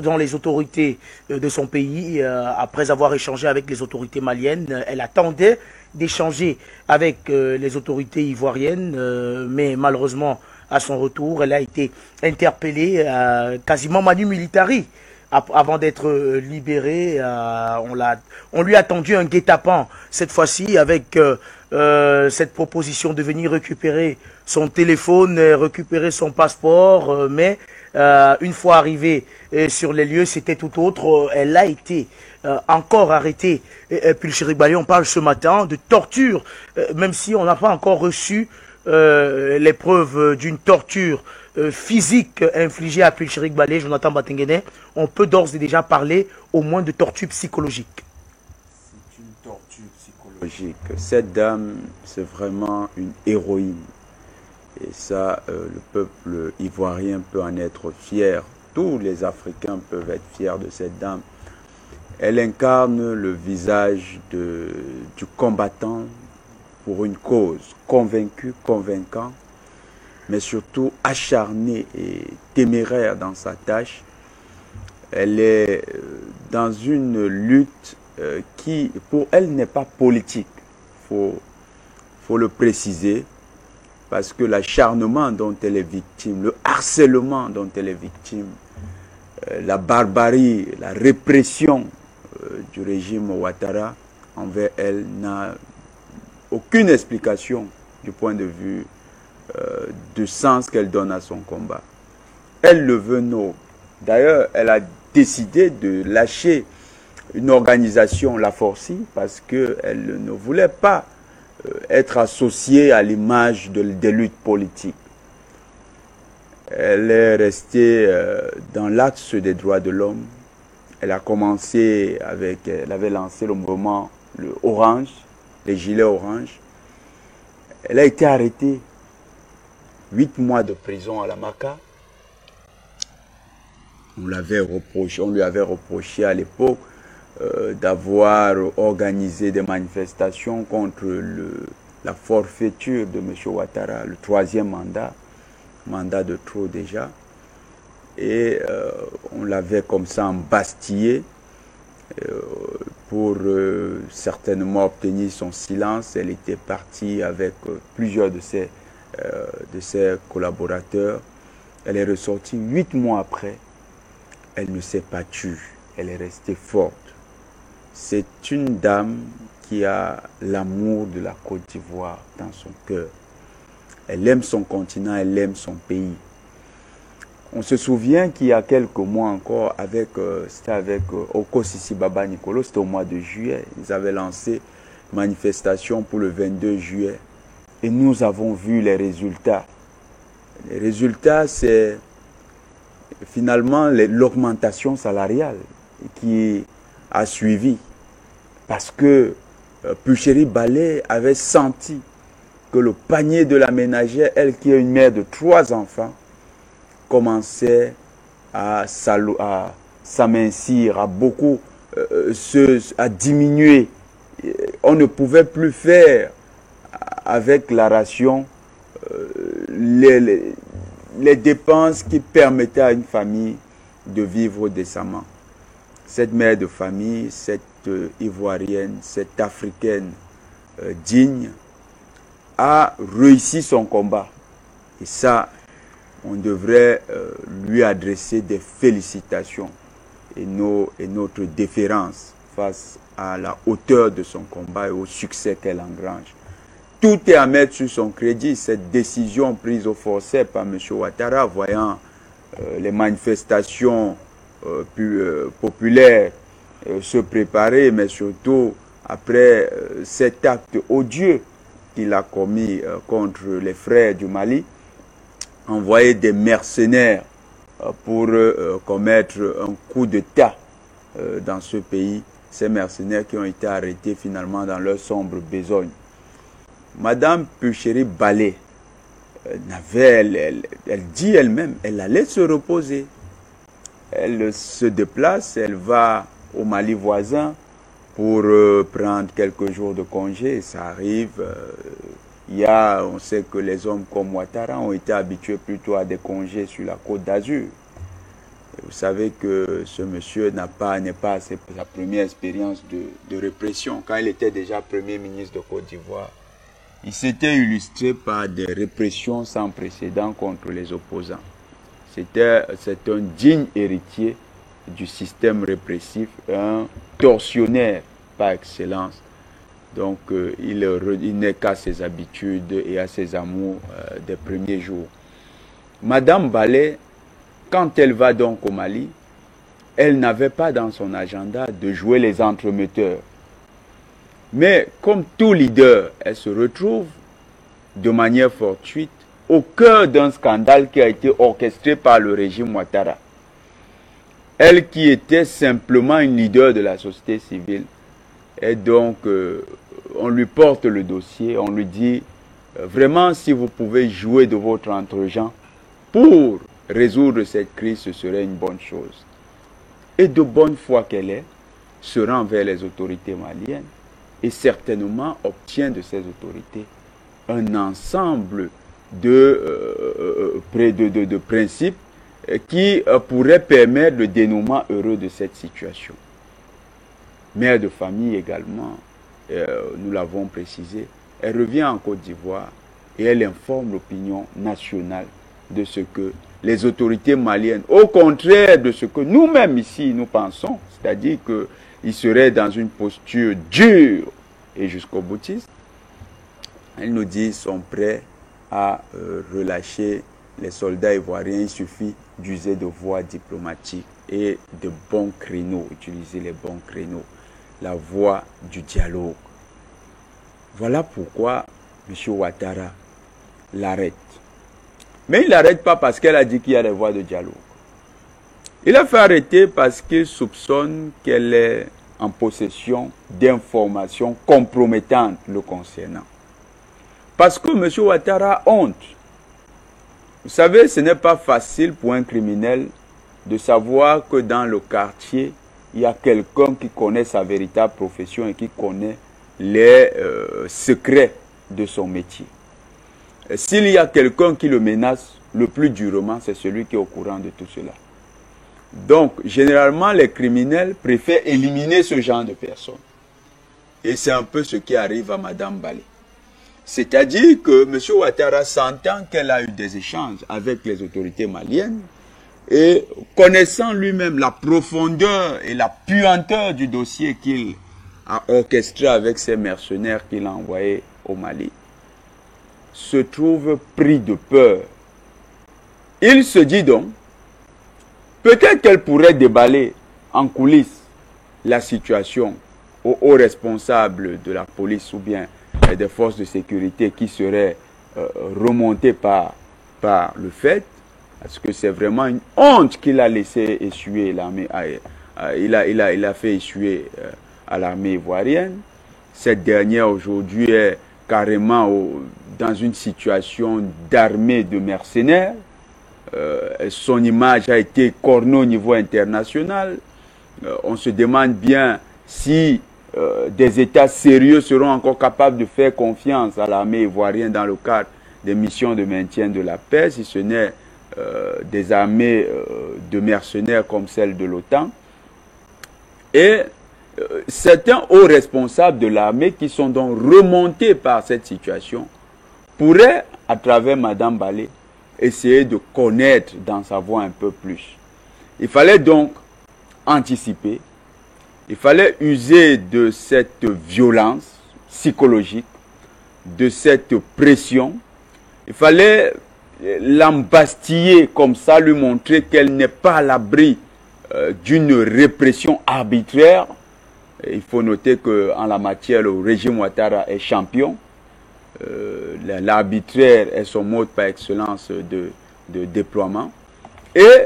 [SPEAKER 1] dans les autorités de son pays. Après avoir échangé avec les autorités maliennes, elle attendait d'échanger avec les autorités ivoiriennes, mais malheureusement, à son retour, elle a été interpellée quasiment manu militari. Avant d'être libérée, on lui a tendu un guet-apens, cette fois-ci avec cette proposition de venir récupérer son téléphone, récupérer son passeport, mais une fois arrivée sur les lieux, c'était tout autre. Elle a été encore arrêtée. Pulchérik Balé, on parle ce matin de torture, même si on n'a pas encore reçu les preuves d'une torture physique infligée à Pulchérik Balé, Jonathan Batengene, on peut d'ores et déjà parler au moins de torture psychologique.
[SPEAKER 2] C'est une torture psychologique. Cette dame, c'est vraiment une héroïne. Et ça, le peuple ivoirien peut en être fier. Tous les Africains peuvent être fiers de cette dame. Elle incarne le visage du combattant pour une cause, convaincu, convaincant, mais surtout acharné et téméraire dans sa tâche. Elle est dans une lutte qui, pour elle, n'est pas politique. Faut le préciser, parce que l'acharnement dont elle est victime, le harcèlement dont elle est victime, la barbarie, la répression du régime Ouattara envers elle n'a aucune explication du point de vue du sens qu'elle donne à son combat. Elle le veut non. D'ailleurs, elle a décidé de lâcher une organisation, la Forci, parce qu'elle ne voulait pas être associée à l'image des luttes politiques. Elle est restée dans l'axe des droits de l'homme. Elle a commencé elle avait lancé le mouvement le Orange, les gilets orange. Elle a été arrêtée. 8 mois de prison à la Maka. On lui avait reproché à l'époque d'avoir organisé des manifestations contre la forfaiture de M. Ouattara, le 3e mandat de trop déjà. et on l'avait comme ça embastillée pour certainement obtenir son silence. Elle était partie avec plusieurs de ses collaborateurs. Elle est ressortie 8 mois après. Elle ne s'est pas tue. Elle est restée forte. C'est une dame qui a l'amour de la Côte d'Ivoire dans son cœur. Elle aime son continent, elle aime son pays. On se souvient qu'il y a quelques mois encore, c'était avec Oko Sisi Baba Nicolo, c'était au mois de juillet. Ils avaient lancé une manifestation pour le 22 juillet. Et nous avons vu les résultats. Les résultats, c'est finalement l'augmentation salariale qui a suivi. Parce que Pulchérie Balé avait senti que le panier de la ménagère, elle qui est une mère de 3 enfants, commençait à s'amincir, à diminuer. On ne pouvait plus faire avec la ration les dépenses qui permettaient à une famille de vivre décemment. Cette mère de famille, cette Ivoirienne, cette Africaine digne, a réussi son combat. Et ça, on devrait lui adresser des félicitations et notre déférence face à la hauteur de son combat et au succès qu'elle engrange. Tout est à mettre sur son crédit. Cette décision prise au forceps par M. Ouattara, voyant les manifestations populaires se préparer, mais surtout après cet acte odieux qu'il a commis contre les frères du Mali, envoyer des mercenaires pour commettre un coup d'État dans ce pays. Ces mercenaires qui ont été arrêtés finalement dans leur sombre besogne. Madame Pulchérie Balé, elle dit elle-même, elle allait se reposer. Elle se déplace, elle va au Mali voisin pour prendre quelques jours de congé. Et ça arrive. On sait que les hommes comme Ouattara ont été habitués plutôt à des congés sur la Côte d'Azur. Vous savez que ce monsieur n'est pas sa première expérience de répression. Quand il était déjà Premier ministre de Côte d'Ivoire, il s'était illustré par des répressions sans précédent contre les opposants. C'est un digne héritier du système répressif, un tortionnaire par excellence. Donc, il n'est qu'à ses habitudes et à ses amours des premiers jours. Madame Balé, quand elle va donc au Mali, elle n'avait pas dans son agenda de jouer les entremetteurs. Mais comme tout leader, elle se retrouve de manière fortuite au cœur d'un scandale qui a été orchestré par le régime Ouattara. Elle qui était simplement une leader de la société civile. Et donc, on lui porte le dossier, on lui dit, vraiment, si vous pouvez jouer de votre entre-gens pour résoudre cette crise, ce serait une bonne chose. Et de bonne foi qu'elle est, se rend vers les autorités maliennes et certainement obtient de ces autorités un ensemble de principes qui pourraient permettre le dénouement heureux de cette situation. Mère de famille également, nous l'avons précisé, elle revient en Côte d'Ivoire et elle informe l'opinion nationale de ce que les autorités maliennes, au contraire de ce que nous-mêmes ici nous pensons, c'est-à-dire qu'ils seraient dans une posture dure et jusqu'au boutiste, elles nous disent sont prêts à relâcher les soldats ivoiriens. Il suffit d'user de voies diplomatiques et de bons créneaux, utiliser les bons créneaux, la voie du dialogue. Voilà pourquoi M. Ouattara l'arrête. Mais il ne l'arrête pas parce qu'elle a dit qu'il y a des voies de dialogue. Il a fait arrêter parce qu'il soupçonne qu'elle est en possession d'informations compromettantes le concernant. Parce que M. Ouattara a honte. Vous savez, ce n'est pas facile pour un criminel de savoir que dans le quartier, il y a quelqu'un qui connaît sa véritable profession et qui connaît les secrets de son métier. S'il y a quelqu'un qui le menace le plus durement, c'est celui qui est au courant de tout cela. Donc, généralement, les criminels préfèrent éliminer ce genre de personnes. Et c'est un peu ce qui arrive à Madame Balé. C'est-à-dire que M. Ouattara s'entend qu'elle a eu des échanges avec les autorités maliennes et connaissant lui-même la profondeur et la puanteur du dossier qu'il a orchestré avec ces mercenaires qu'il a envoyés au Mali, se trouve pris de peur. Il se dit donc, peut-être qu'elle pourrait déballer en coulisses la situation aux hauts responsables de la police ou bien des forces de sécurité qui seraient remontées par le fait, parce que c'est vraiment une honte qu'il a laissé essuyer l'armée, il a fait essuyer à l'armée ivoirienne. Cette dernière aujourd'hui est carrément dans une situation d'armée de mercenaires. Son image a été cornée au niveau international. On se demande bien si des États sérieux seront encore capables de faire confiance à l'armée ivoirienne dans le cadre des missions de maintien de la paix, si ce n'est des armées de mercenaires comme celle de l'OTAN. Et certains hauts responsables de l'armée qui sont donc remontés par cette situation pourraient, à travers Madame Balé, essayer de connaître, d'en savoir un peu plus. Il fallait donc anticiper. Il fallait user de cette violence psychologique, de cette pression. Il fallait l'embastiller comme ça, lui montrer qu'elle n'est pas à l'abri d'une répression arbitraire. Et il faut noter qu'en la matière, le régime Ouattara est champion. L'arbitraire est son mode par excellence de déploiement. Et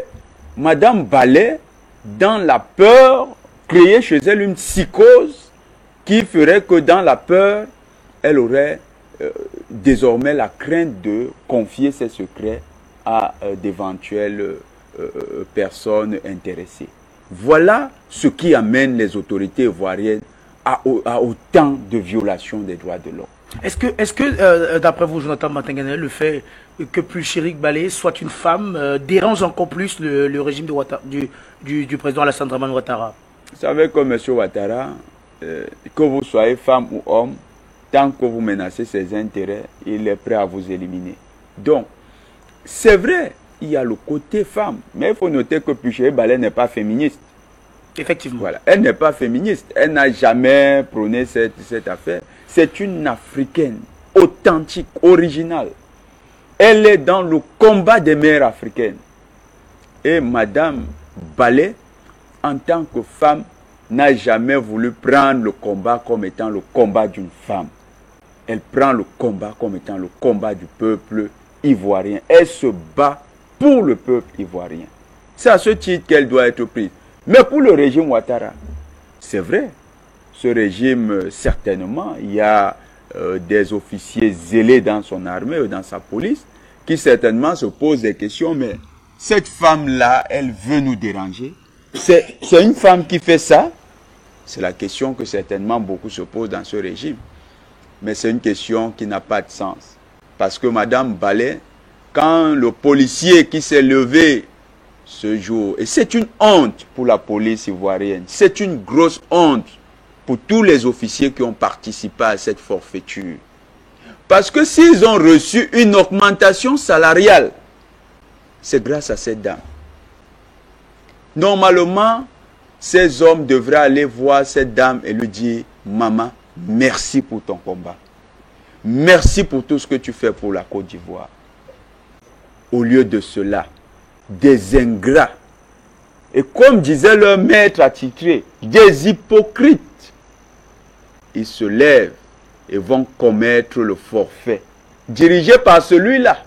[SPEAKER 2] Madame Balé, dans la peur, créer chez elle une psychose qui ferait que dans la peur, elle aurait désormais la crainte de confier ses secrets à d'éventuelles personnes intéressées. Voilà ce qui amène les autorités ivoiriennes à autant de violations des droits de l'homme.
[SPEAKER 1] Est-ce que d'après vous, Jonathan Matanganel, le fait que Pulchérik Balé soit une femme dérange encore plus le régime du président Alassane Dramane Ouattara?
[SPEAKER 2] Vous savez que M. Ouattara, que vous soyez femme ou homme, tant que vous menacez ses intérêts, il est prêt à vous éliminer. Donc, c'est vrai, il y a le côté femme, mais il faut noter que Pulchérik Balé n'est pas féministe.
[SPEAKER 1] Effectivement.
[SPEAKER 2] Voilà. Elle n'est pas féministe. Elle n'a jamais prôné cette affaire. C'est une Africaine authentique, originale. Elle est dans le combat des mères africaines. Et Madame Balé, en tant que femme, n'a jamais voulu prendre le combat comme étant le combat d'une femme. Elle prend le combat comme étant le combat du peuple ivoirien. Elle se bat pour le peuple ivoirien. C'est à ce titre qu'elle doit être prise. Mais pour le régime Ouattara, c'est vrai, ce régime, certainement, il y a des officiers zélés dans son armée ou dans sa police qui certainement se posent des questions, mais cette femme-là, elle veut nous déranger. C'est une femme qui fait ça? C'est la question que certainement beaucoup se posent dans ce régime. Mais c'est une question qui n'a pas de sens. Parce que Madame Balé, quand le policier qui s'est levé ce jour, et c'est une honte pour la police ivoirienne, c'est une grosse honte pour tous les officiers qui ont participé à cette forfaiture. Parce que s'ils ont reçu une augmentation salariale, c'est grâce à cette dame. Normalement, ces hommes devraient aller voir cette dame et lui dire: maman, merci pour ton combat. Merci pour tout ce que tu fais pour la Côte d'Ivoire. Au lieu de cela, des ingrats, et comme disait leur maître attitré, des hypocrites, ils se lèvent et vont commettre le forfait, dirigé par celui-là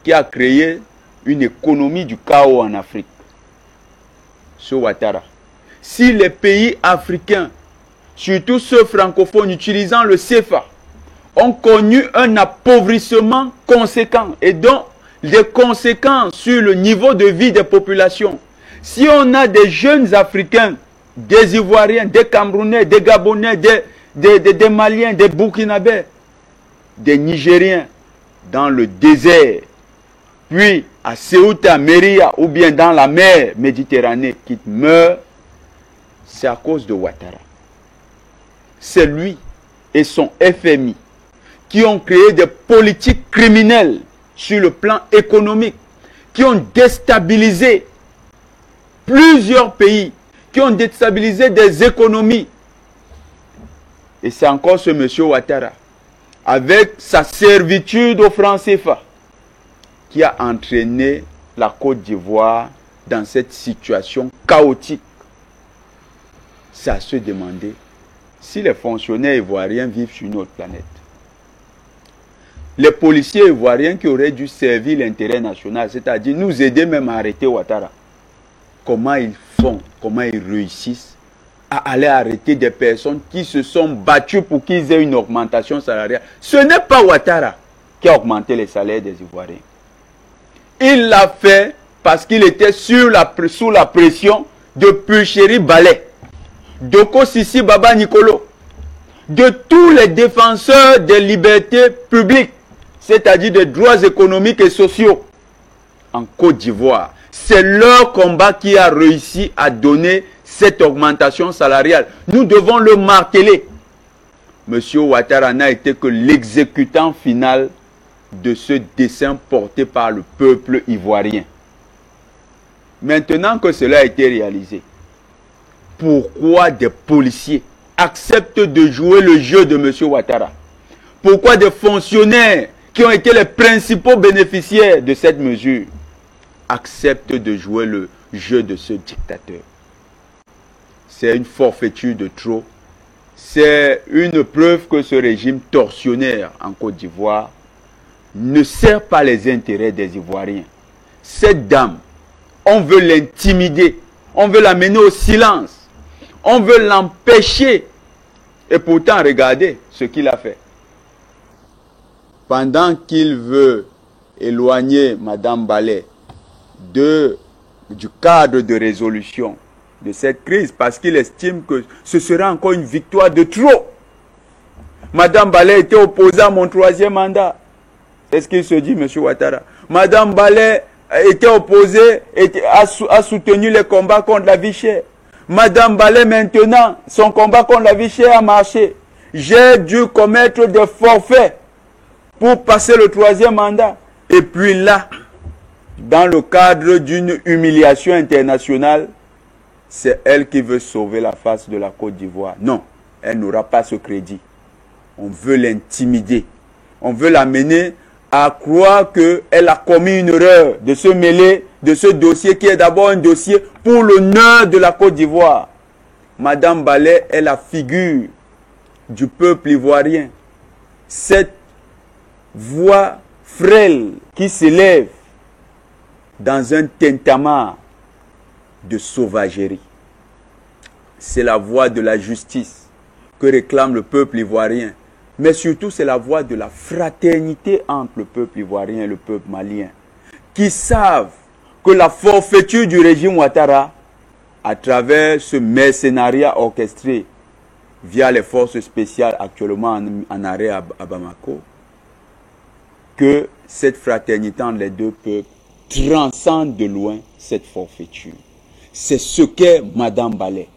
[SPEAKER 2] qui a créé une économie du chaos en Afrique, ce Ouattara. Si les pays africains, surtout ceux francophones utilisant le CFA, ont connu un appauvrissement conséquent et donc des conséquences sur le niveau de vie des populations, si on a des jeunes Africains, des Ivoiriens, des Camerounais, des Gabonais, des Maliens, des Burkinabés, des Nigériens dans le désert, puis à Ceuta, Mérida ou bien dans la mer Méditerranée qui meurent, c'est à cause de Ouattara. C'est lui et son FMI qui ont créé des politiques criminelles sur le plan économique, qui ont déstabilisé plusieurs pays, qui ont déstabilisé des économies. Et c'est encore ce monsieur Ouattara, avec sa servitude au franc CFA, qui a entraîné la Côte d'Ivoire dans cette situation chaotique. C'est à se demander si les fonctionnaires ivoiriens vivent sur une autre planète. Les policiers ivoiriens qui auraient dû servir l'intérêt national, c'est-à-dire nous aider même à arrêter Ouattara, comment ils font, comment ils réussissent à aller arrêter des personnes qui se sont battues pour qu'ils aient une augmentation salariale. Ce n'est pas Ouattara qui a augmenté les salaires des Ivoiriens. Il l'a fait parce qu'il était sous la pression de Pulchéri Ballet, d'Oko Sissi Baba Nicolo, de tous les défenseurs des libertés publiques, c'est-à-dire des droits économiques et sociaux en Côte d'Ivoire. C'est leur combat qui a réussi à donner cette augmentation salariale. Nous devons le marteler. Monsieur Ouattara n'a été que l'exécutant final de ce dessein porté par le peuple ivoirien. Maintenant que cela a été réalisé, pourquoi des policiers acceptent de jouer le jeu de M. Ouattara? Pourquoi des fonctionnaires qui ont été les principaux bénéficiaires de cette mesure acceptent de jouer le jeu de ce dictateur? C'est une forfaiture de trop. C'est une preuve que ce régime tortionnaire en Côte d'Ivoire ne sert pas les intérêts des Ivoiriens. Cette dame, on veut l'intimider, on veut la mener au silence, on veut l'empêcher. Et pourtant, regardez ce qu'il a fait. Pendant qu'il veut éloigner Mme Ballet du cadre de résolution de cette crise, parce qu'il estime que ce sera encore une victoire de trop. Mme Ballet était opposée à mon 3e mandat. C'est ce qu'il se dit, M. Ouattara. Mme Ballet était opposée, a soutenu les combats contre la vie chère. Mme Ballet, maintenant, son combat contre la vie chère a marché. J'ai dû commettre des forfaits pour passer le 3e mandat. Et puis là, dans le cadre d'une humiliation internationale, c'est elle qui veut sauver la face de la Côte d'Ivoire. Non, elle n'aura pas ce crédit. On veut l'intimider. On veut l'amener à croire qu'elle a commis une erreur de se mêler de ce dossier qui est d'abord un dossier pour l'honneur de la Côte d'Ivoire. Madame Ballet est la figure du peuple ivoirien. Cette voix frêle qui s'élève dans un tintamarre de sauvagerie. C'est la voix de la justice que réclame le peuple ivoirien. Mais surtout, c'est la voix de la fraternité entre le peuple ivoirien et le peuple malien, qui savent que la forfaiture du régime Ouattara, à travers ce mercenariat orchestré via les forces spéciales actuellement en arrêt à Bamako, que cette fraternité entre les deux peuples transcende de loin cette forfaiture. C'est ce qu'est Mme Ballet.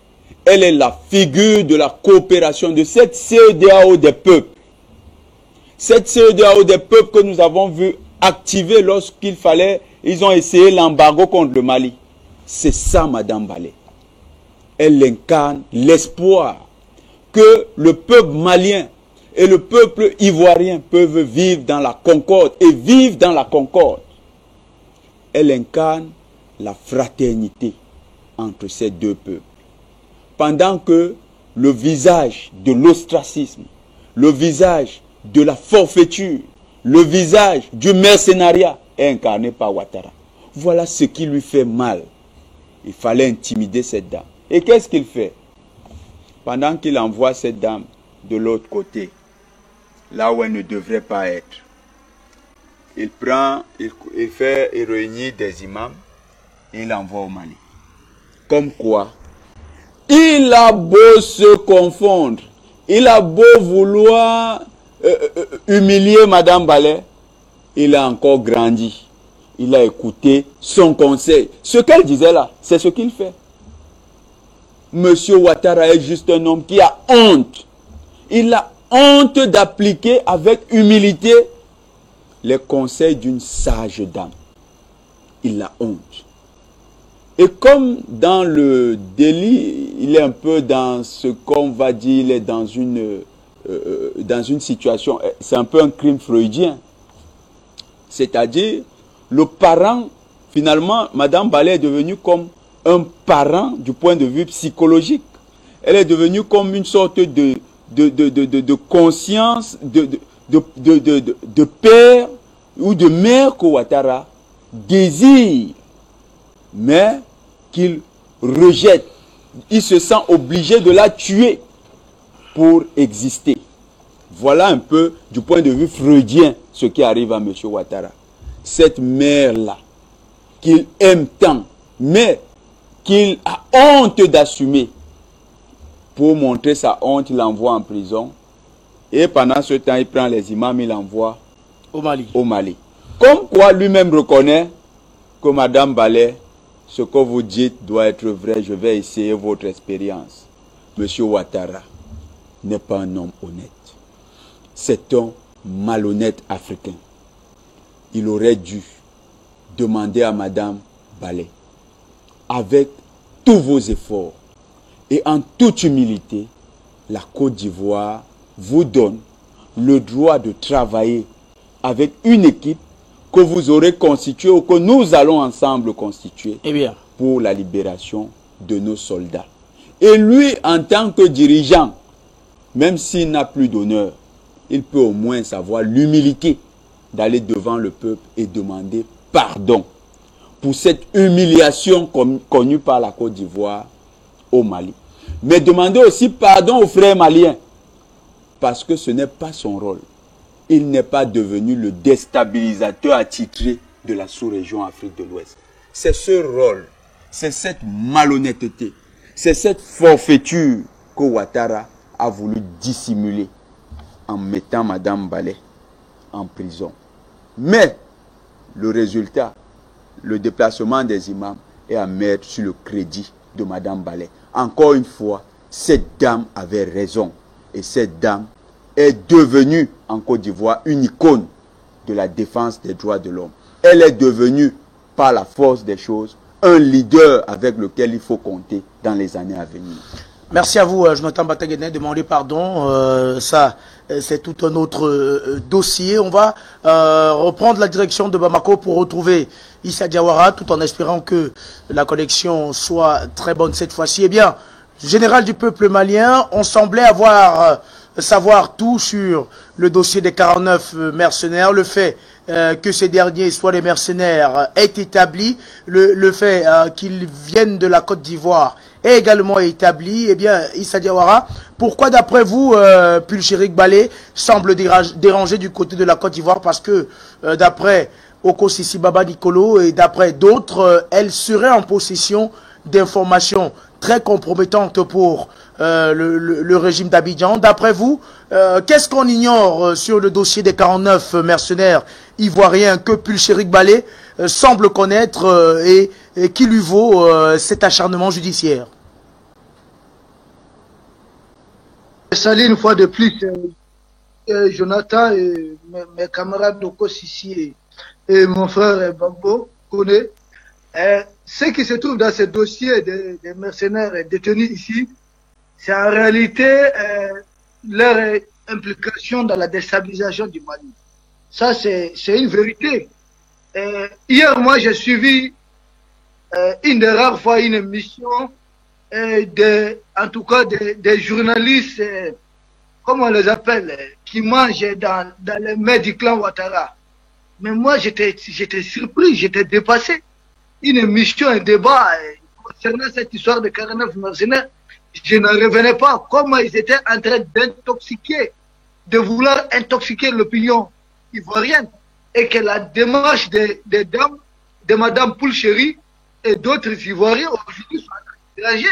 [SPEAKER 2] Elle est la figure de la coopération de cette CEDEAO des peuples. Cette CEDEAO des peuples que nous avons vu activer lorsqu'il fallait, ils ont essayé l'embargo contre le Mali. C'est ça, Mme Ballet. Elle incarne l'espoir que le peuple malien et le peuple ivoirien peuvent vivre dans la concorde et vivent dans la concorde. Elle incarne la fraternité entre ces deux peuples. Pendant que le visage de l'ostracisme, le visage de la forfaiture, le visage du mercenariat est incarné par Ouattara. Voilà ce qui lui fait mal. Il fallait intimider cette dame. Et qu'est-ce qu'il fait? Pendant qu'il envoie cette dame de l'autre côté, là où elle ne devrait pas être, il réunit des imams et il l'envoie au Mali. Comme quoi, il a beau se confondre, il a beau vouloir humilier Mme Ballet, il a encore grandi. il a écouté son conseil. Ce qu'elle disait là, c'est ce qu'il fait. Monsieur Ouattara est juste un homme qui a honte. Il a honte d'appliquer avec humilité les conseils d'une sage dame. Il a honte. Et comme dans le délit, il est un peu dans ce qu'on va dire, il est dans une situation, c'est un peu un crime freudien. C'est-à-dire, le parent, finalement, Madame Ballet est devenue comme un parent du point de vue psychologique. Elle est devenue comme une sorte de conscience, de père ou de mère que Ouattara désire, mais qu'il rejette. Il se sent obligé de la tuer pour exister. Voilà un peu, du point de vue freudien, ce qui arrive à M. Ouattara. Cette mère-là, qu'il aime tant, mais qu'il a honte d'assumer. Pour montrer sa honte, il l'envoie en prison. Et pendant ce temps, il prend les imams, il l'envoie au Mali. Comme quoi lui-même reconnaît que Madame Ballet, ce que vous dites doit être vrai, je vais essayer votre expérience. Monsieur Ouattara n'est pas un homme honnête. C'est un malhonnête africain. Il aurait dû demander à Madame Ballet, avec tous vos efforts et en toute humilité, la Côte d'Ivoire vous donne le droit de travailler avec une équipe que vous aurez constituée ou que nous allons ensemble constituer pour la libération de nos soldats. Et lui, en tant que dirigeant, même s'il n'a plus d'honneur, il peut au moins savoir l'humilité d'aller devant le peuple et demander pardon pour cette humiliation connue par la Côte d'Ivoire au Mali. Mais demander aussi pardon aux frères maliens, parce que ce n'est pas son rôle. Il n'est pas devenu le déstabilisateur attitré de la sous-région Afrique de l'Ouest. C'est ce rôle, c'est cette malhonnêteté, c'est cette forfaiture que Ouattara a voulu dissimuler en mettant Madame Ballet en prison. Mais le résultat, le déplacement des imams est à mettre sur le crédit de Madame Ballet. Encore une fois, cette dame avait raison. Et cette dame est devenue en Côte d'Ivoire une icône de la défense des droits de l'homme. Elle est devenue, par la force des choses, un leader avec lequel il faut compter dans les années à venir.
[SPEAKER 1] Merci à vous, Jonathan Bataguenet, demander pardon. Ça, c'est tout un autre dossier. On va reprendre la direction de Bamako pour retrouver Issa Diawara, tout en espérant que la connexion soit très bonne cette fois-ci. Eh bien, général du peuple malien, on semblait savoir tout sur le dossier des 49 mercenaires, le fait que ces derniers soient des mercenaires est établi, le fait qu'ils viennent de la Côte d'Ivoire est également établi. Eh bien, Issa Diawara, pourquoi d'après vous, Pulchérik Balé semble déranger du côté de la Côte d'Ivoire? Parce que d'après Oko Sisi Baba Nicolo et d'après d'autres, elle serait en possession d'informations très compromettantes pour le régime d'Abidjan. D'après vous, qu'est-ce qu'on ignore sur le dossier des 49 mercenaires ivoiriens que Pulchérik Balé semble connaître et qui lui vaut cet acharnement judiciaire?
[SPEAKER 3] Je salue une fois de plus Jonathan et mes camarades Oko Sisi et mon frère Bambo Kone. Ce qui se trouve dans ce dossier des mercenaires détenus ici, c'est en réalité leur implication dans la déstabilisation du Mali. Ça, c'est une vérité. Hier, moi, j'ai suivi une des rares fois une émission, en tout cas des journalistes, comment on les appelle, qui mangent dans les mets du clan Ouattara. Mais moi, j'étais surpris, j'étais dépassé. Une émission, un débat concernant cette histoire de 49 mercenaires, je ne revenais pas comment ils étaient en train d'intoxiquer, de vouloir intoxiquer l'opinion ivoirienne, et que la démarche des dames, de Madame Pulchéry et d'autres Ivoiriens aujourd'hui sont en train de réagir.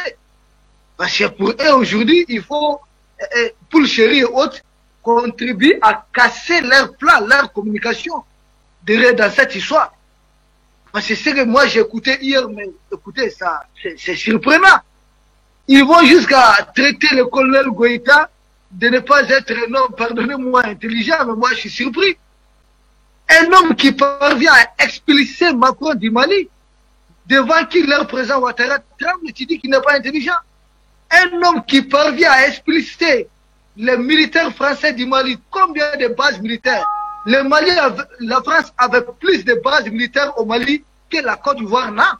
[SPEAKER 3] Parce que pour eux aujourd'hui, il faut, Pulchéry et autres, contribuer à casser leur plan, leur communication dans cette histoire. Parce que c'est que moi j'ai écouté hier, mais écoutez, ça, c'est surprenant. Ils vont jusqu'à traiter le colonel Goïta de ne pas être un homme, pardonnez-moi, intelligent, mais moi je suis surpris. Un homme qui parvient à expulser Macron du Mali, devant qui leur président Ouattara tremble, tu dis qu'il n'est pas intelligent. Un homme qui parvient à expulser les militaires français du Mali, combien de bases militaires? Le Mali, la France avait plus de bases militaires au Mali que la Côte d'Ivoire n'a.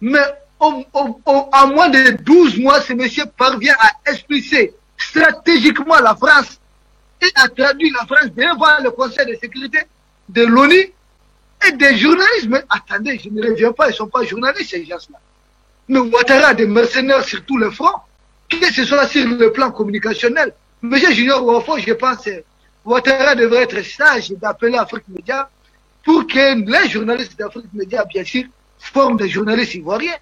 [SPEAKER 3] Mais en moins de 12 mois, ce monsieur parvient à expulser stratégiquement la France et a traduit la France devant le Conseil de sécurité de l'ONU et des journalistes. Mais attendez, je ne reviens pas, ils ne sont pas journalistes ces gens-là. Mais Ouattara a des mercenaires sur tous les fronts, que ce soit sur le plan communicationnel. Monsieur Junior Ouafo, je pense que Ouattara devrait être sage d'appeler Afrique Média pour que les journalistes d'Afrique Média, bien sûr, forment des journalistes ivoiriens.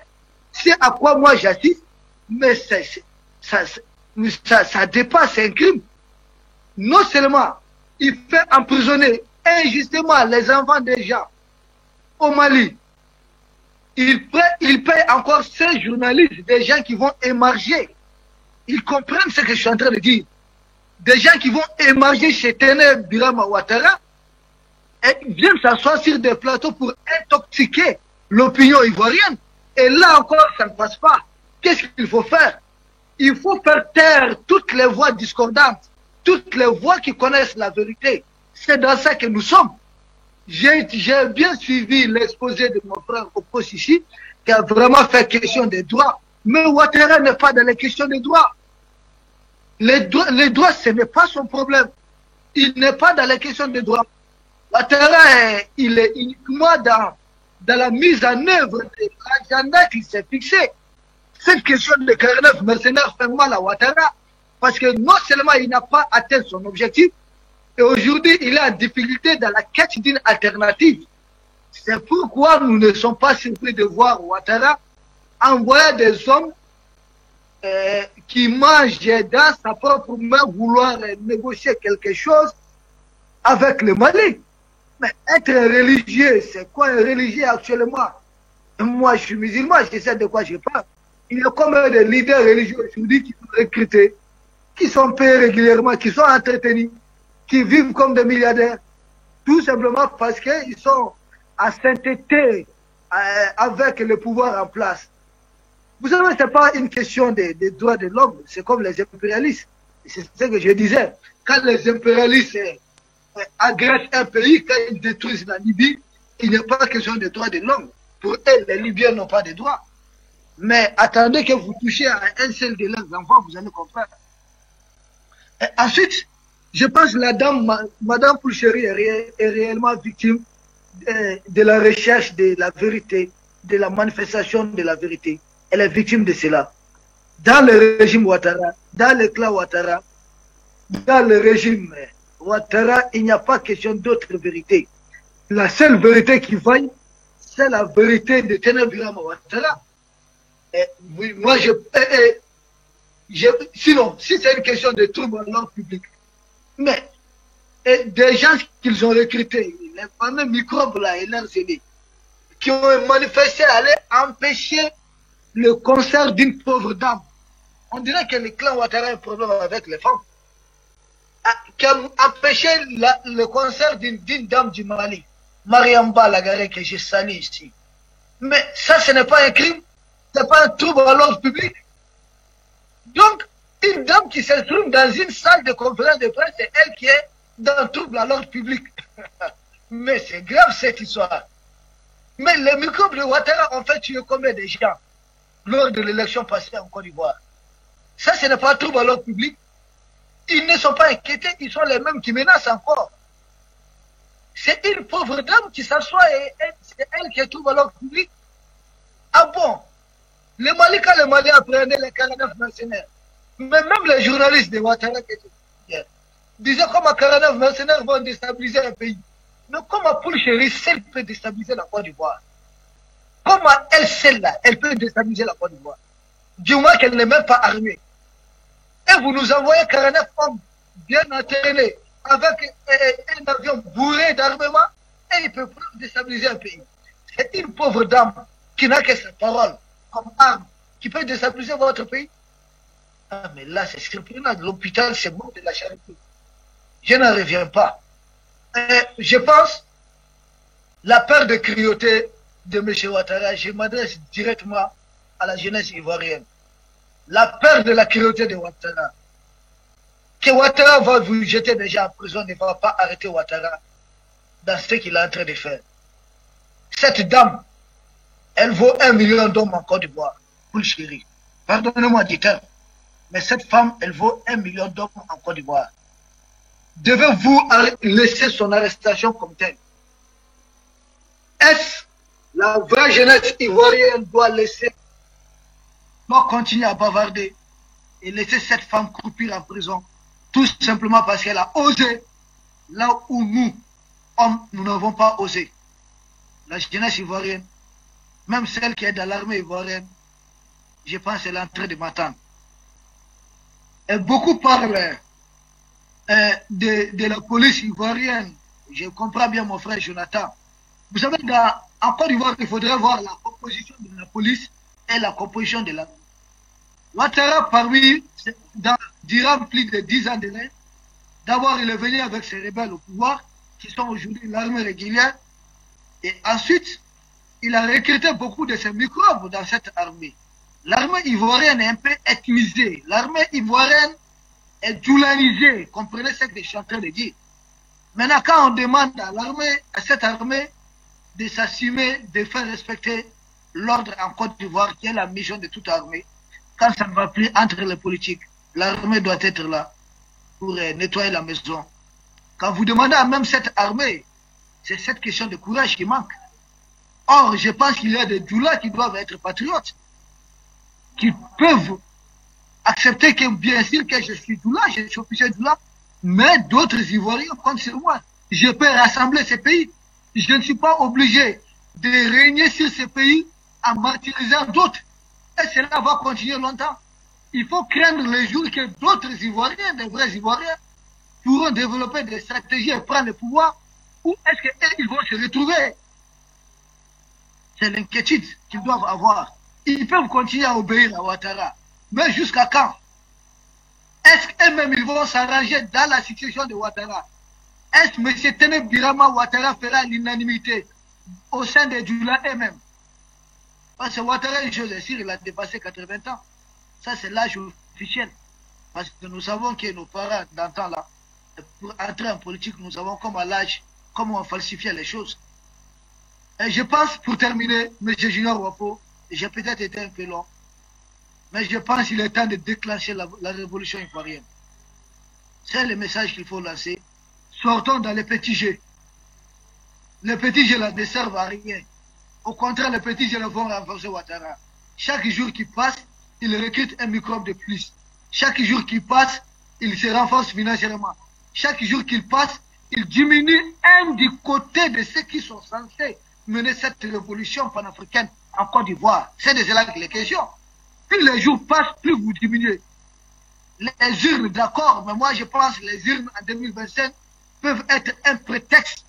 [SPEAKER 3] C'est à quoi moi j'assiste, mais ça dépasse un crime. Non seulement il fait emprisonner injustement les enfants des gens au Mali, il paye encore ces journalistes, des gens qui vont émarger. Ils comprennent ce que je suis en train de dire. Des gens qui vont émarger chez Téné Birama Ouattara et viennent s'asseoir sur des plateaux pour intoxiquer l'opinion ivoirienne. Et là encore, ça ne passe pas. Qu'est-ce qu'il faut faire? Il faut faire taire toutes les voix discordantes, toutes les voix qui connaissent la vérité. C'est dans ça que nous sommes. J'ai bien suivi l'exposé de mon frère Okos ici, qui a vraiment fait question des droits. Mais Ouattara n'est pas dans les questions des droits. Les droits, ce n'est pas son problème. Il n'est pas dans les questions des droits. Ouattara, il est uniquement dans la mise en œuvre de l'agenda qui s'est fixé. Cette question de 49 mercenaires fait mal à Ouattara, parce que non seulement il n'a pas atteint son objectif, et aujourd'hui il est en difficulté dans la quête d'une alternative. C'est pourquoi nous ne sommes pas surpris de voir Ouattara envoyer des hommes qui mangent dans sa propre main vouloir négocier quelque chose avec le Mali. Mais être un religieux, c'est quoi un religieux actuellement? Moi, je suis musulman, je sais de quoi je parle. Il y a combien de leaders religieux aujourd'hui qui sont recrutés, qui sont payés régulièrement, qui sont entretenus, qui vivent comme des milliardaires, tout simplement parce qu'ils sont à s'entêter avec le pouvoir en place. Vous savez, ce n'est pas une question des droits de l'homme, c'est comme les impérialistes. C'est ce que je disais. Quand les impérialistes agressent un pays, quand ils détruisent la Libye, il n'y a pas question des droits de l'homme. Pour eux, les Libyens n'ont pas de droits. Mais attendez que vous touchiez à un seul de leurs enfants, vous allez comprendre. Et ensuite, je pense que la dame, Madame Pouchéry est réellement victime de la recherche de la vérité, de la manifestation de la vérité. Elle est victime de cela. Dans le régime Ouattara, dans le clan Ouattara, dans le régime Ouattara, il n'y a pas question d'autre vérité. La seule vérité qui vaille, c'est la vérité de Téné Birama Ouattara. Oui, moi, sinon, si c'est une question de trouble à l'ordre public, mais des gens qu'ils ont recrutés, les fameux microbes là et leurs aînés, qui ont manifesté à aller empêcher le concert d'une pauvre dame. On dirait que le clan Ouattara a un problème avec les femmes. Qui a empêché le concert d'une dame du Mali, Mariamba Lagaré, que je salue ici. Mais ça, ce n'est pas un crime. Ce n'est pas un trouble à l'ordre public. Donc, une dame qui se trouve dans une salle de conférence de presse, c'est elle qui est dans un trouble à l'ordre public. Mais c'est grave cette histoire. Mais les microbes de Ouattara ont fait tuer combien de gens lors de l'élection passée en Côte d'Ivoire? Ça, ce n'est pas un trouble à l'ordre public. Ils ne sont pas inquiétés, ils sont les mêmes qui menacent encore. C'est une pauvre dame qui s'assoit et c'est elle qui est trouble à l'ordre public. Ah bon? Le Mali, quand le Mali apprenait les 49 mercenaires, mais même les journalistes de Ouattara qui étaient hier, disaient comment 49 mercenaires vont déstabiliser un pays. Mais comment Pouchéry seule peut déstabiliser la Côte d'Ivoire? Comment elle, celle-là, elle peut déstabiliser la Côte d'Ivoire? Du moins qu'elle n'est même pas armée. Et vous nous envoyez 49 hommes bien entraînés avec un avion bourré d'armement et ils peuvent déstabiliser un pays. C'est une pauvre dame qui n'a que sa parole comme arme, qui peut déstabiliser votre pays. Ah, mais là, c'est surprenant. L'hôpital, c'est bon de la charité. Je n'en reviens pas. Je pense, la peur de cruauté de M. Ouattara, je m'adresse directement à la jeunesse ivoirienne. La peur de la cruauté de Ouattara. Que Ouattara va vous jeter déjà en prison ne va pas arrêter Ouattara dans ce qu'il est en train de faire. Cette dame, elle vaut 1 million d'hommes en Côte d'Ivoire, pour le chéri. Pardonnez-moi du terme. Mais cette femme, elle vaut 1 million d'hommes en Côte d'Ivoire. Devez-vous laisser son arrestation comme telle? Est-ce la vraie jeunesse ivoirienne doit continuer à bavarder et laisser cette femme croupir en prison, tout simplement parce qu'elle a osé là où nous, hommes, nous n'avons pas osé. La jeunesse ivoirienne, même celle qui est dans l'armée ivoirienne, je pense qu'elle est en train de m'attendre. Et beaucoup parlent de la police ivoirienne. Je comprends bien mon frère Jonathan. Vous savez, en Côte d'Ivoire, il faudrait voir la composition de la police et la composition de l'armée. Ouattara, durant plus de 10 ans de l'air, d'abord il est venu avec ses rebelles au pouvoir, qui sont aujourd'hui l'armée régulière, et ensuite, il a recruté beaucoup de ses microbes dans cette armée. L'armée ivoirienne est un peu ethnisée. L'armée ivoirienne est djoulanisée. Comprenez ce que je suis en train de dire. Maintenant, quand on demande à cette armée de s'assumer, de faire respecter l'ordre en Côte d'Ivoire, qui est la mission de toute armée, quand ça ne va plus entre les politiques, l'armée doit être là pour nettoyer la maison. Quand vous demandez à même cette armée, c'est cette question de courage qui manque. Or, je pense qu'il y a des djoulas qui doivent être patriotes, qui peuvent accepter que, bien sûr, que je suis djoula, je suis officier djoula, mais d'autres Ivoiriens comptent sur moi. Je peux rassembler ces pays. Je ne suis pas obligé de régner sur ces pays en martyrisant d'autres. Et cela va continuer longtemps. Il faut craindre le jour que d'autres Ivoiriens, des vrais Ivoiriens, pourront développer des stratégies et prendre le pouvoir. Ou est-ce qu'ils vont se retrouver? C'est l'inquiétude qu'ils doivent avoir. Ils peuvent continuer à obéir à Ouattara. Mais jusqu'à quand? Est-ce qu'eux-mêmes ils vont s'arranger dans la situation de Ouattara? Est-ce que M. Teneb Birama Ouattara fera l'unanimité au sein des djoulas eux-mêmes? Parce que Ouattara, une chose est sûre, il a dépassé 80 ans. Ça, c'est l'âge officiel. Parce que nous savons que nos parents d'antan là, pour entrer en politique, nous savons comment à l'âge, comment on falsifiait les choses. Et je pense, pour terminer, M. Junior Wafo, j'ai peut-être été un peu long, mais je pense qu'il est temps de déclencher la révolution ivoirienne. C'est le message qu'il faut lancer. Sortons dans les petits jeux. Les petits jeux là ne servent à rien. Au contraire, les petits jeux vont renforcer Ouattara. Chaque jour qui passe, il recrute un microbe de plus. Chaque jour qui passe, il se renforce financièrement. Chaque jour qu'il passe, il diminue un du côté de ceux qui sont censés mener cette révolution panafricaine en Côte d'Ivoire. C'est de cela qu'il est question. Plus les jours passent, plus vous diminuez. Les urnes, d'accord, mais moi je pense que les urnes en 2025 peuvent être un prétexte.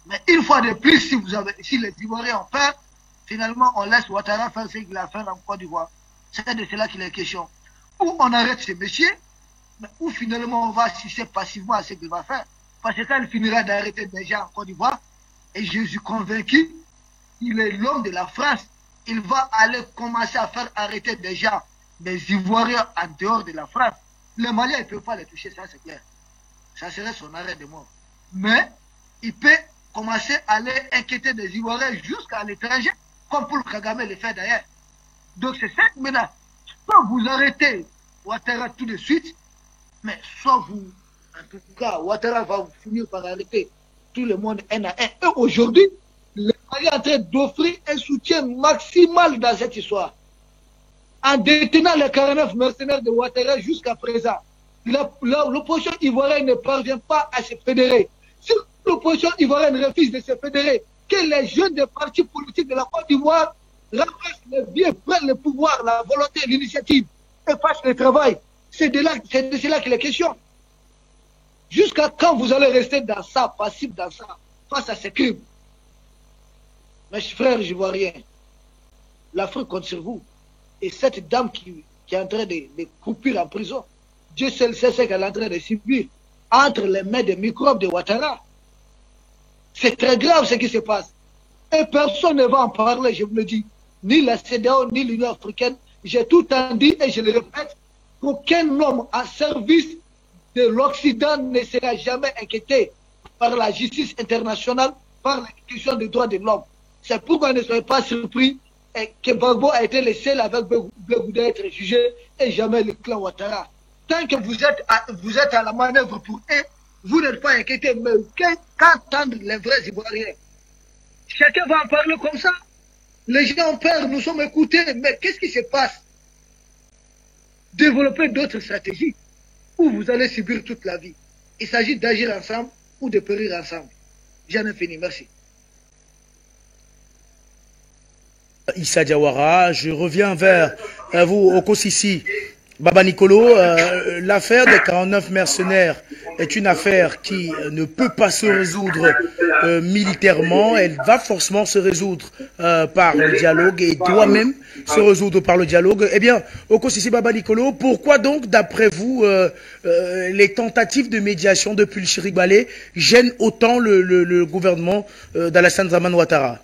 [SPEAKER 3] Mais une fois de plus, si les Ivoiriens ont peur, finalement on laisse Ouattara faire ce qu'il a fait en Côte d'Ivoire. C'est de cela qu'il est question. Ou on arrête ce monsieur, mais ou finalement on va assister passivement à ce qu'il va faire. Parce que quand il finira d'arrêter déjà en Côte d'Ivoire, et je suis convaincu qu'il est l'homme de la France, il va aller commencer à faire arrêter déjà des Ivoiriens en dehors de la France. Les Maliens, ils ne peuvent pas les toucher, ça c'est clair. Ça serait son arrêt de mort. Mais il peut commencer à aller inquiéter des Ivoiriens jusqu'à l'étranger, comme pour Kagame le fait d'ailleurs. Donc c'est cette menace. Soit vous arrêtez Ouattara tout de suite, mais soit vous, en tout cas, Ouattara va finir par arrêter tout le monde un à un. Et aujourd'hui, le Mali est en train d'offrir un soutien maximal dans cette histoire. En détenant les 49 mercenaires de Ouattara jusqu'à présent, l'opposition ivoirienne ne parvient pas à se fédérer. Si l'opposition ivoirienne refuse de se fédérer, que les jeunes des partis politiques de la Côte d'Ivoire remplacent les vieux, prennent le pouvoir, la volonté, l'initiative et fassent le travail. C'est de cela qu'il est question. Jusqu'à quand vous allez rester dans ça, passif dans ça, face à ces crimes? Mes frères ivoiriens, l'Afrique compte sur vous. Et cette dame qui est en train de croupir en prison, Dieu seul sait ce qu'elle est en train de subir entre les mains des microbes de Ouattara. C'est très grave ce qui se passe. Et personne ne va en parler, je vous le dis. Ni la CEDEAO, ni l'Union africaine. J'ai tout en dit et je le répète. Qu'aucun homme en service de l'Occident ne sera jamais inquiété par la justice internationale, par la question des droits de l'homme. C'est pourquoi ne soyez pas surpris que Gbagbo a été le seul avec Blé à être jugé et jamais le clan Ouattara. Tant que vous êtes à la manœuvre pour eux, vous n'êtes pas inquiétés. Mais qu'attendent les vrais Ivoiriens? Chacun va en parler comme ça. Les gens ont peur, nous sommes écoutés. Mais qu'est-ce qui se passe? Développer d'autres stratégies où vous allez subir toute la vie. Il s'agit d'agir ensemble ou de périr ensemble. J'en ai fini, merci.
[SPEAKER 1] Issa Diawara, je reviens vers vous, Okosisi. Baba Nicolo, l'affaire des 49 mercenaires est une affaire qui ne peut pas se résoudre militairement. Elle va forcément se résoudre par le dialogue et doit même se résoudre par le dialogue. Eh bien, Okosisi Baba Nicolo, pourquoi donc, d'après vous, les tentatives de médiation depuis le Chéric Balé gênent autant le gouvernement d'Alassane Dramane Ouattara?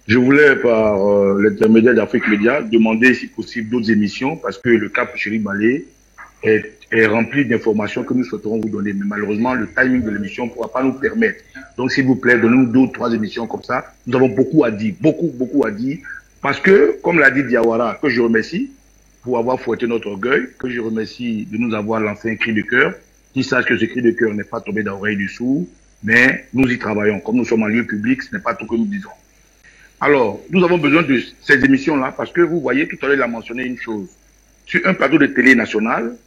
[SPEAKER 4] Je voulais, par l'intermédiaire d'Afrique Média, demander si possible d'autres émissions parce que le cas Chéric Balé est rempli d'informations que nous souhaiterons vous donner. Mais malheureusement, le timing de l'émission ne pourra pas nous permettre. Donc, s'il vous plaît, donnez-nous 2 ou 3 émissions comme ça. Nous avons beaucoup à dire, beaucoup à dire. Parce que, comme l'a dit Diawara, que je remercie pour avoir fouetté notre orgueil, que je remercie de nous avoir lancé un cri de cœur, qui sache que ce cri de cœur n'est pas tombé dans l'oreille du sourd, mais nous y travaillons. Comme nous sommes en lieu public, ce n'est pas tout que nous disons. Alors, nous avons besoin de ces émissions-là parce que vous voyez, tout à l'heure, il a mentionné une chose. Sur un plateau de télé national,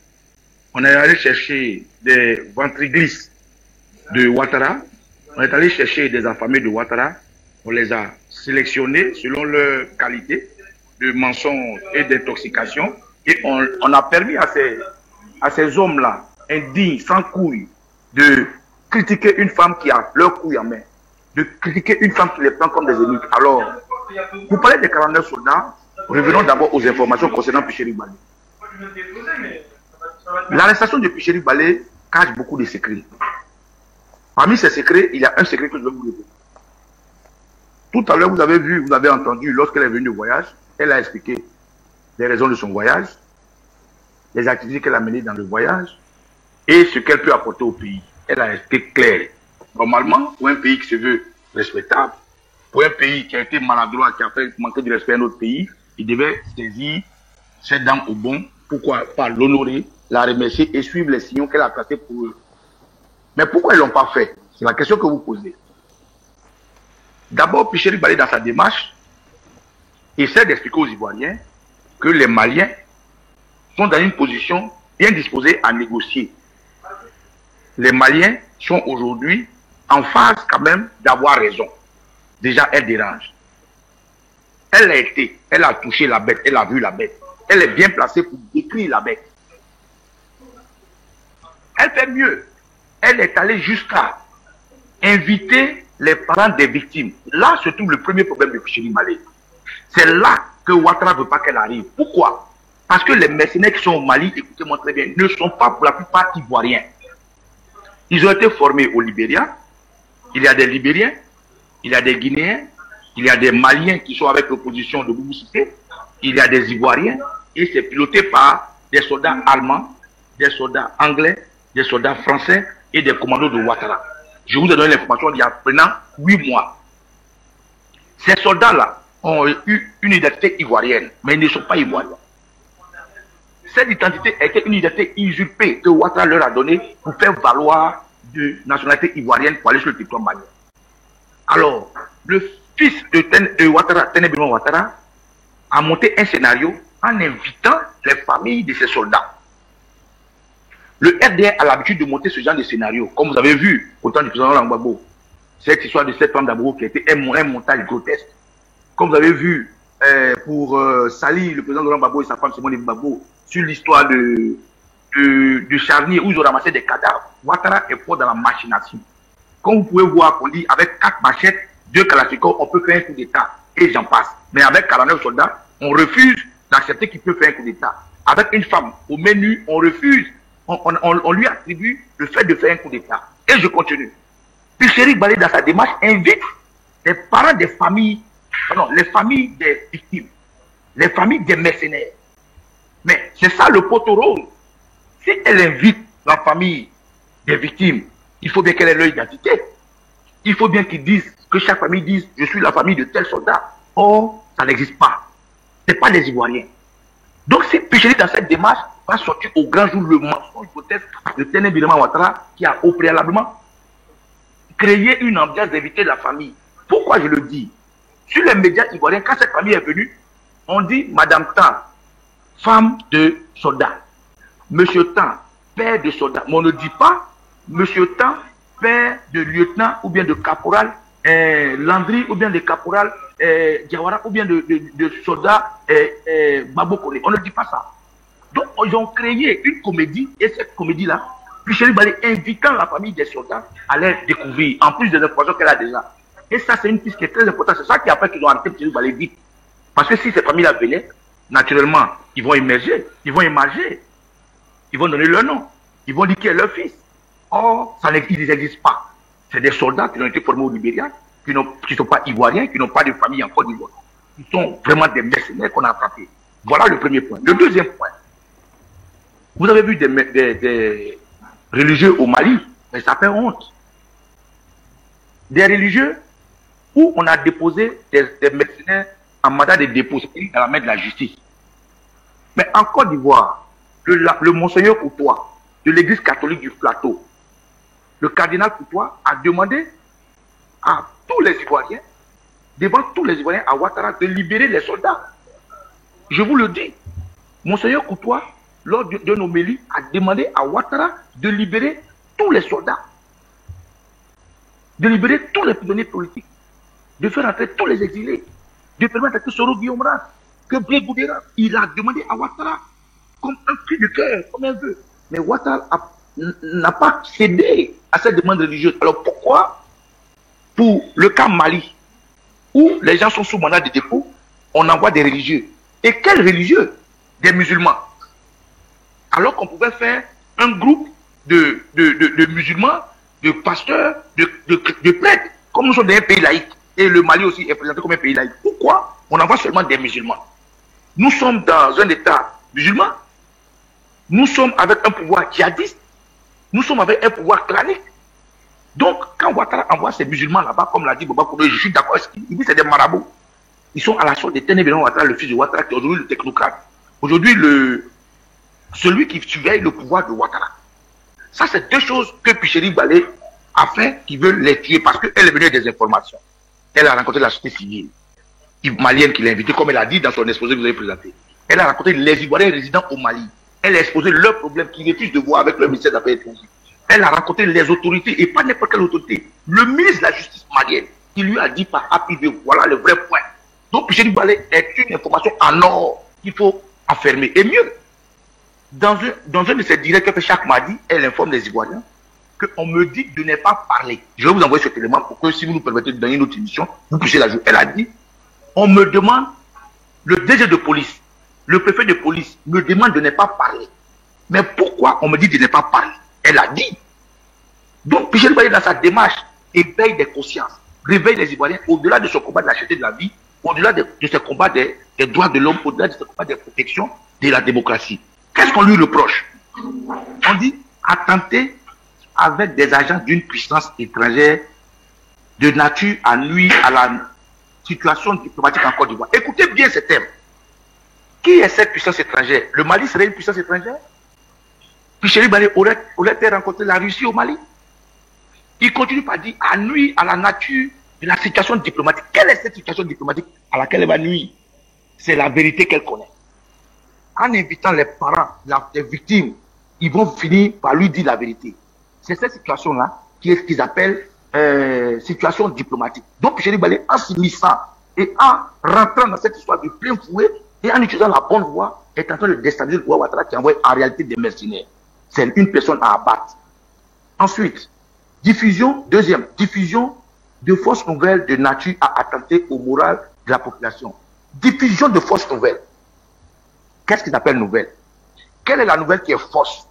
[SPEAKER 4] on est allé chercher des ventriglisses de Ouattara, on est allé chercher des affamés de Ouattara, on les a sélectionnés selon leur qualité de mensonge et d'intoxication et on a permis à ces hommes-là, indignes, sans couilles, de critiquer une femme qui a leurs couilles en main, de critiquer une femme qui les prend comme des ennemis. Alors, pour parler des 49 soldats, revenons d'abord aux informations concernant Chéric Balé. L'arrestation de Chéric Balé cache beaucoup de secrets. Parmi ces secrets, il y a un secret que je vais vous révéler. Tout à l'heure, vous avez vu, vous avez entendu, lorsqu'elle est venue de voyage, elle a expliqué les raisons de son voyage, les activités qu'elle a menées dans le voyage et ce qu'elle peut apporter au pays. Elle a été claire. Normalement, pour un pays qui se veut respectable, pour un pays qui a été maladroit, qui a fait manquer de respect à notre pays, il devait saisir cette dame au bon. Pourquoi pas l'honorer, la remercier et suivre les signaux qu'elle a tracés pour eux. Mais pourquoi ils ne l'ont pas fait? C'est la question que vous posez. D'abord, Chéric Balé, dans sa démarche, essaie d'expliquer aux Ivoiriens que les Maliens sont dans une position bien disposée à négocier. Les Maliens sont aujourd'hui en phase quand même d'avoir raison. Déjà, elle dérange. Elle a touché la bête, elle a vu la bête. Elle est bien placée pour décrire la bête. Elle fait mieux. Elle est allée jusqu'à inviter les parents des victimes. Là se trouve le premier problème de Chéric Balé. C'est là que Ouattara ne veut pas qu'elle arrive. Pourquoi? Parce que les mercenaires qui sont au Mali, écoutez-moi très bien, ne sont pas pour la plupart ivoiriens. Ils ont été formés au Libéria. Il y a des Libériens, il y a des Guinéens, il y a des Maliens qui sont avec l'opposition de Boubou Cissé, il y a des Ivoiriens, et c'est piloté par des soldats allemands, des soldats anglais, des soldats français et des commandos de Ouattara. Je vous ai donné l'information il y a maintenant 8 mois. Ces soldats-là ont eu une identité ivoirienne, mais ils ne sont pas ivoiriens. Cette identité était une identité usurpée que Ouattara leur a donnée pour faire valoir de nationalité ivoirienne pour aller sur le territoire malien. Alors, le fils de Ouattara, Téné Ouattara, a monté un scénario en invitant les familles de ces soldats. Le RDR a l'habitude de monter ce genre de scénario, comme vous avez vu au temps du président Laurent Gbagbo. Cette histoire de cette femme d'Abou qui a été un montage grotesque. Comme vous avez vu pour salir le président Laurent Gbagbo et sa femme Simone Gbagbo sur l'histoire du charnier où ils ont ramassé des cadavres. Ouattara est fort dans la machination. Comme vous pouvez voir qu'on dit avec 4 machettes, 2 kalachnikovs, on peut faire un coup d'État. Et j'en passe. Mais avec 49 soldats, on refuse d'accepter qu'il peut faire un coup d'État. Avec une femme au menu, on refuse. On lui attribue le fait de faire un coup d'État. Et je continue. Puis Chéric Balé, dans sa démarche, invite les parents des familles, non, les familles des victimes, les familles des mercenaires. Mais c'est ça le poteau rose. Si elle invite la famille des victimes, il faut bien qu'elle ait leur identité. Il faut bien qu'ils disent, que chaque famille dise, je suis la famille de tel soldat. Or, ça n'existe pas. Ce n'est pas les Ivoiriens. Donc, si Picheri, dans cette démarche, va sortir au grand jour le mensonge grotesque de Téné Birama Ouattara, qui a au préalablement créé une ambiance d'inviter la famille. Pourquoi je le dis? Sur les médias ivoiriens, quand cette famille est venue, on dit Madame Tan, femme de soldat. Monsieur Tan, père de soldat. Mais on ne dit pas Monsieur Tan, père de lieutenant ou bien de caporal Landry ou bien de caporal Diawara ou bien de soldat Babo Kone. On ne dit pas ça. Donc, ils ont créé une comédie, et cette comédie-là, Picheri Balé invitant la famille des soldats à les découvrir, en plus des informations qu'elle a déjà. Et ça, c'est une piste qui est très importante. C'est ça qui a fait qu'ils ont arrêté Picheri Balé vite. Parce que si ces familles-là venaient, naturellement, ils vont émerger, ils vont émerger, ils vont donner leur nom, ils vont dire qui est leur fils. Or, ça n'existe pas. C'est des soldats qui ont été formés au Libéria, qui ne sont pas ivoiriens, qui n'ont pas de famille en Côte d'Ivoire. Ils sont vraiment des mercenaires qu'on a attrapés. Voilà le premier point. Le deuxième point. Vous avez vu des religieux au Mali, mais ça fait honte. Des religieux où on a déposé des mercenaires en mandat de dépôt dans la main de la justice. Mais en Côte d'Ivoire, le monseigneur Coutois de l'église catholique du Plateau, le cardinal Coutois a demandé à tous les Ivoiriens, devant tous les Ivoiriens à Ouattara, de libérer les soldats. Je vous le dis, monseigneur Coutois, lors d'une homélie, a demandé à Ouattara de libérer tous les soldats, de libérer tous les prisonniers politiques, de faire entrer tous les exilés, de permettre que Soro Guillaume Rane, que Blé Boudéra, il a demandé à Ouattara, comme un cri de cœur, comme un vœu. Mais Ouattara n'a pas cédé à cette demande religieuse. Alors pourquoi, pour le cas Mali, où les gens sont sous mandat de dépôt, on envoie des religieux? Et quels religieux? Des musulmans. Alors qu'on pouvait faire un groupe de musulmans, de pasteurs, de prêtres, comme nous sommes dans un pays laïque. Et le Mali aussi est présenté comme un pays laïque. Pourquoi on envoie seulement des musulmans? Nous sommes dans un état musulman. Nous sommes avec un pouvoir djihadiste. Nous sommes avec un pouvoir clanique. Donc, quand Ouattara envoie ces musulmans là-bas, comme l'a dit Baba Kouré, je suis d'accord, il dit que c'est des marabouts. Ils sont à la sorte de Téné Birama Ouattara, le fils de Ouattara, qui est aujourd'hui le technocrate. Aujourd'hui, celui qui surveille le pouvoir de Ouattara. Ça, c'est deux choses que Picheri Balé a fait, qui veut les tuer, parce qu'elle est venue avec des informations. Elle a rencontré la société civile malienne qui l'a invitée, comme elle a dit dans son exposé que vous avez présenté. Elle a rencontré les Ivoiriens résidents au Mali. Elle a exposé leurs problèmes qu'ils refusent de voir avec le ministère des Affaires étrangères. Elle a rencontré les autorités, et pas n'importe quelle autorité. Le ministre de la Justice malienne, qui lui a dit par APV, voilà le vrai point. Donc, Picheri Balé est une information en or qu'il faut affermer. Et mieux, dans un de ses directs qu'elle fait chaque mardi, elle informe les Ivoiriens qu'on me dit de ne pas parler. Je vais vous envoyer cet élément pour que, si vous nous permettez de donner une autre émission, vous puissiez la jouer. Elle a dit, on me demande, le DG de police, le préfet de police me demande de ne pas parler. Mais pourquoi on me dit de ne pas parler? Elle a dit. Donc, Picheri Balé, dans sa démarche, éveille des consciences, réveille les Ivoiriens au-delà de ce combat de la cherté de la vie, au-delà de ce combat des droits de l'homme, au-delà de ce combat des protections de la démocratie. Qu'est-ce qu'on lui reproche? On dit attenter avec des agents d'une puissance étrangère de nature à nuire à la situation diplomatique en Côte d'Ivoire. Écoutez bien ce thème. Qui est cette puissance étrangère? Le Mali serait une puissance étrangère? Picheri Balé aurait-il rencontré la Russie au Mali? Il continue par dire à nuire à la nature de la situation diplomatique. Quelle est cette situation diplomatique à laquelle elle va nuire? C'est la vérité qu'elle connaît. En invitant les parents des victimes, ils vont finir par lui dire la vérité. C'est cette situation-là qu'ils appellent situation diplomatique. Donc, Picheri Balé, en s'immisçant et en rentrant dans cette histoire de plein fouet et en utilisant la bonne voie, est en train de déstabiliser le pouvoir Ouattara qui envoie en réalité des mercenaires. C'est une personne à abattre. Ensuite, Diffusion, deuxième, diffusion de fausses nouvelles de nature à attenter au moral de la population. Diffusion de fausses nouvelles. Qu'est-ce qu'ils appellent nouvelle? Quelle est la nouvelle qui est fausse?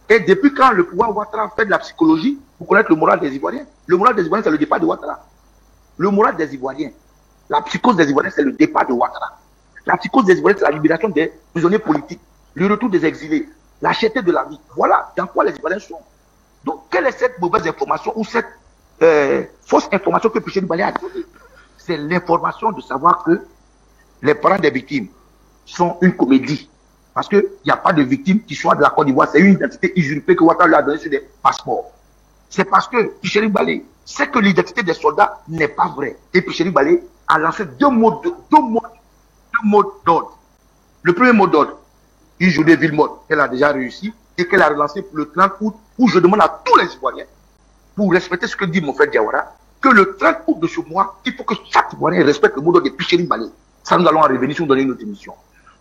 [SPEAKER 4] Et depuis quand le pouvoir Ouattara fait de la psychologie pour connaître le moral des Ivoiriens? Le moral des Ivoiriens, c'est le départ de Ouattara. Le moral des Ivoiriens, la psychose des Ivoiriens, c'est le départ de Ouattara. La psychose des Ivoiriens, c'est la libération des prisonniers politiques, le retour des exilés, la cherté de la vie. Voilà dans quoi les Ivoiriens sont. Donc, quelle est cette mauvaise information ou cette fausse information que Pichel Balé a donnée? C'est l'information de savoir que les parents des victimes sont une comédie. Parce qu'il n'y a pas de victimes qui soient de la Côte d'Ivoire. C'est une identité usurpée que Ouattara lui a donnée sur des passeports. C'est parce que Pichel Balé sait que l'identité des soldats n'est pas vraie. Et Pichel Balé a lancé deux mots d'ordre. Le premier mot d'ordre, une journée ville morte, qu'elle a déjà réussi et qu'elle a relancé pour le 30 août, où je demande à tous les Ivoiriens, pour respecter ce que dit mon frère Diawara, que le 30 août de ce mois, il faut que chaque Ivoirien respecte le mot d'ordre de Pichel Balé. Ça, nous allons en revenir si nous donnons une autre émission.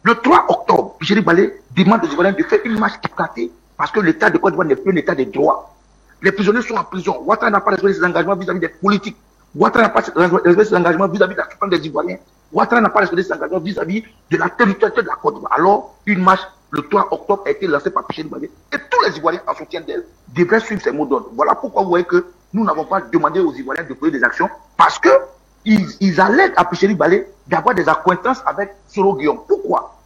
[SPEAKER 4] Le 3 octobre, Pichel Balé demande aux Ivoiriens de faire une marche éclatée parce que l'État de Côte d'Ivoire n'est plus un État de droit. Les prisonniers sont en prison. Ouattara n'a pas respecté ses engagements vis-à-vis des politiques. Ouattara n'a pas respecté ses engagements vis-à-vis de la souffrance des Ivoiriens. Ouattara n'a pas respecté ses engagements vis-à-vis de la territorialité de la Côte d'Ivoire. Alors, une marche le 3 octobre a été lancée par Pichel Balé. Et tous les Ivoiriens en soutien d'elle devraient suivre ces mots d'ordre. Voilà pourquoi vous voyez que nous n'avons pas demandé aux Ivoiriens de poser des actions parce que ils allèguent à Pichel Balé d'avoir des accointances avec Soro Guillaume. Pourquoi?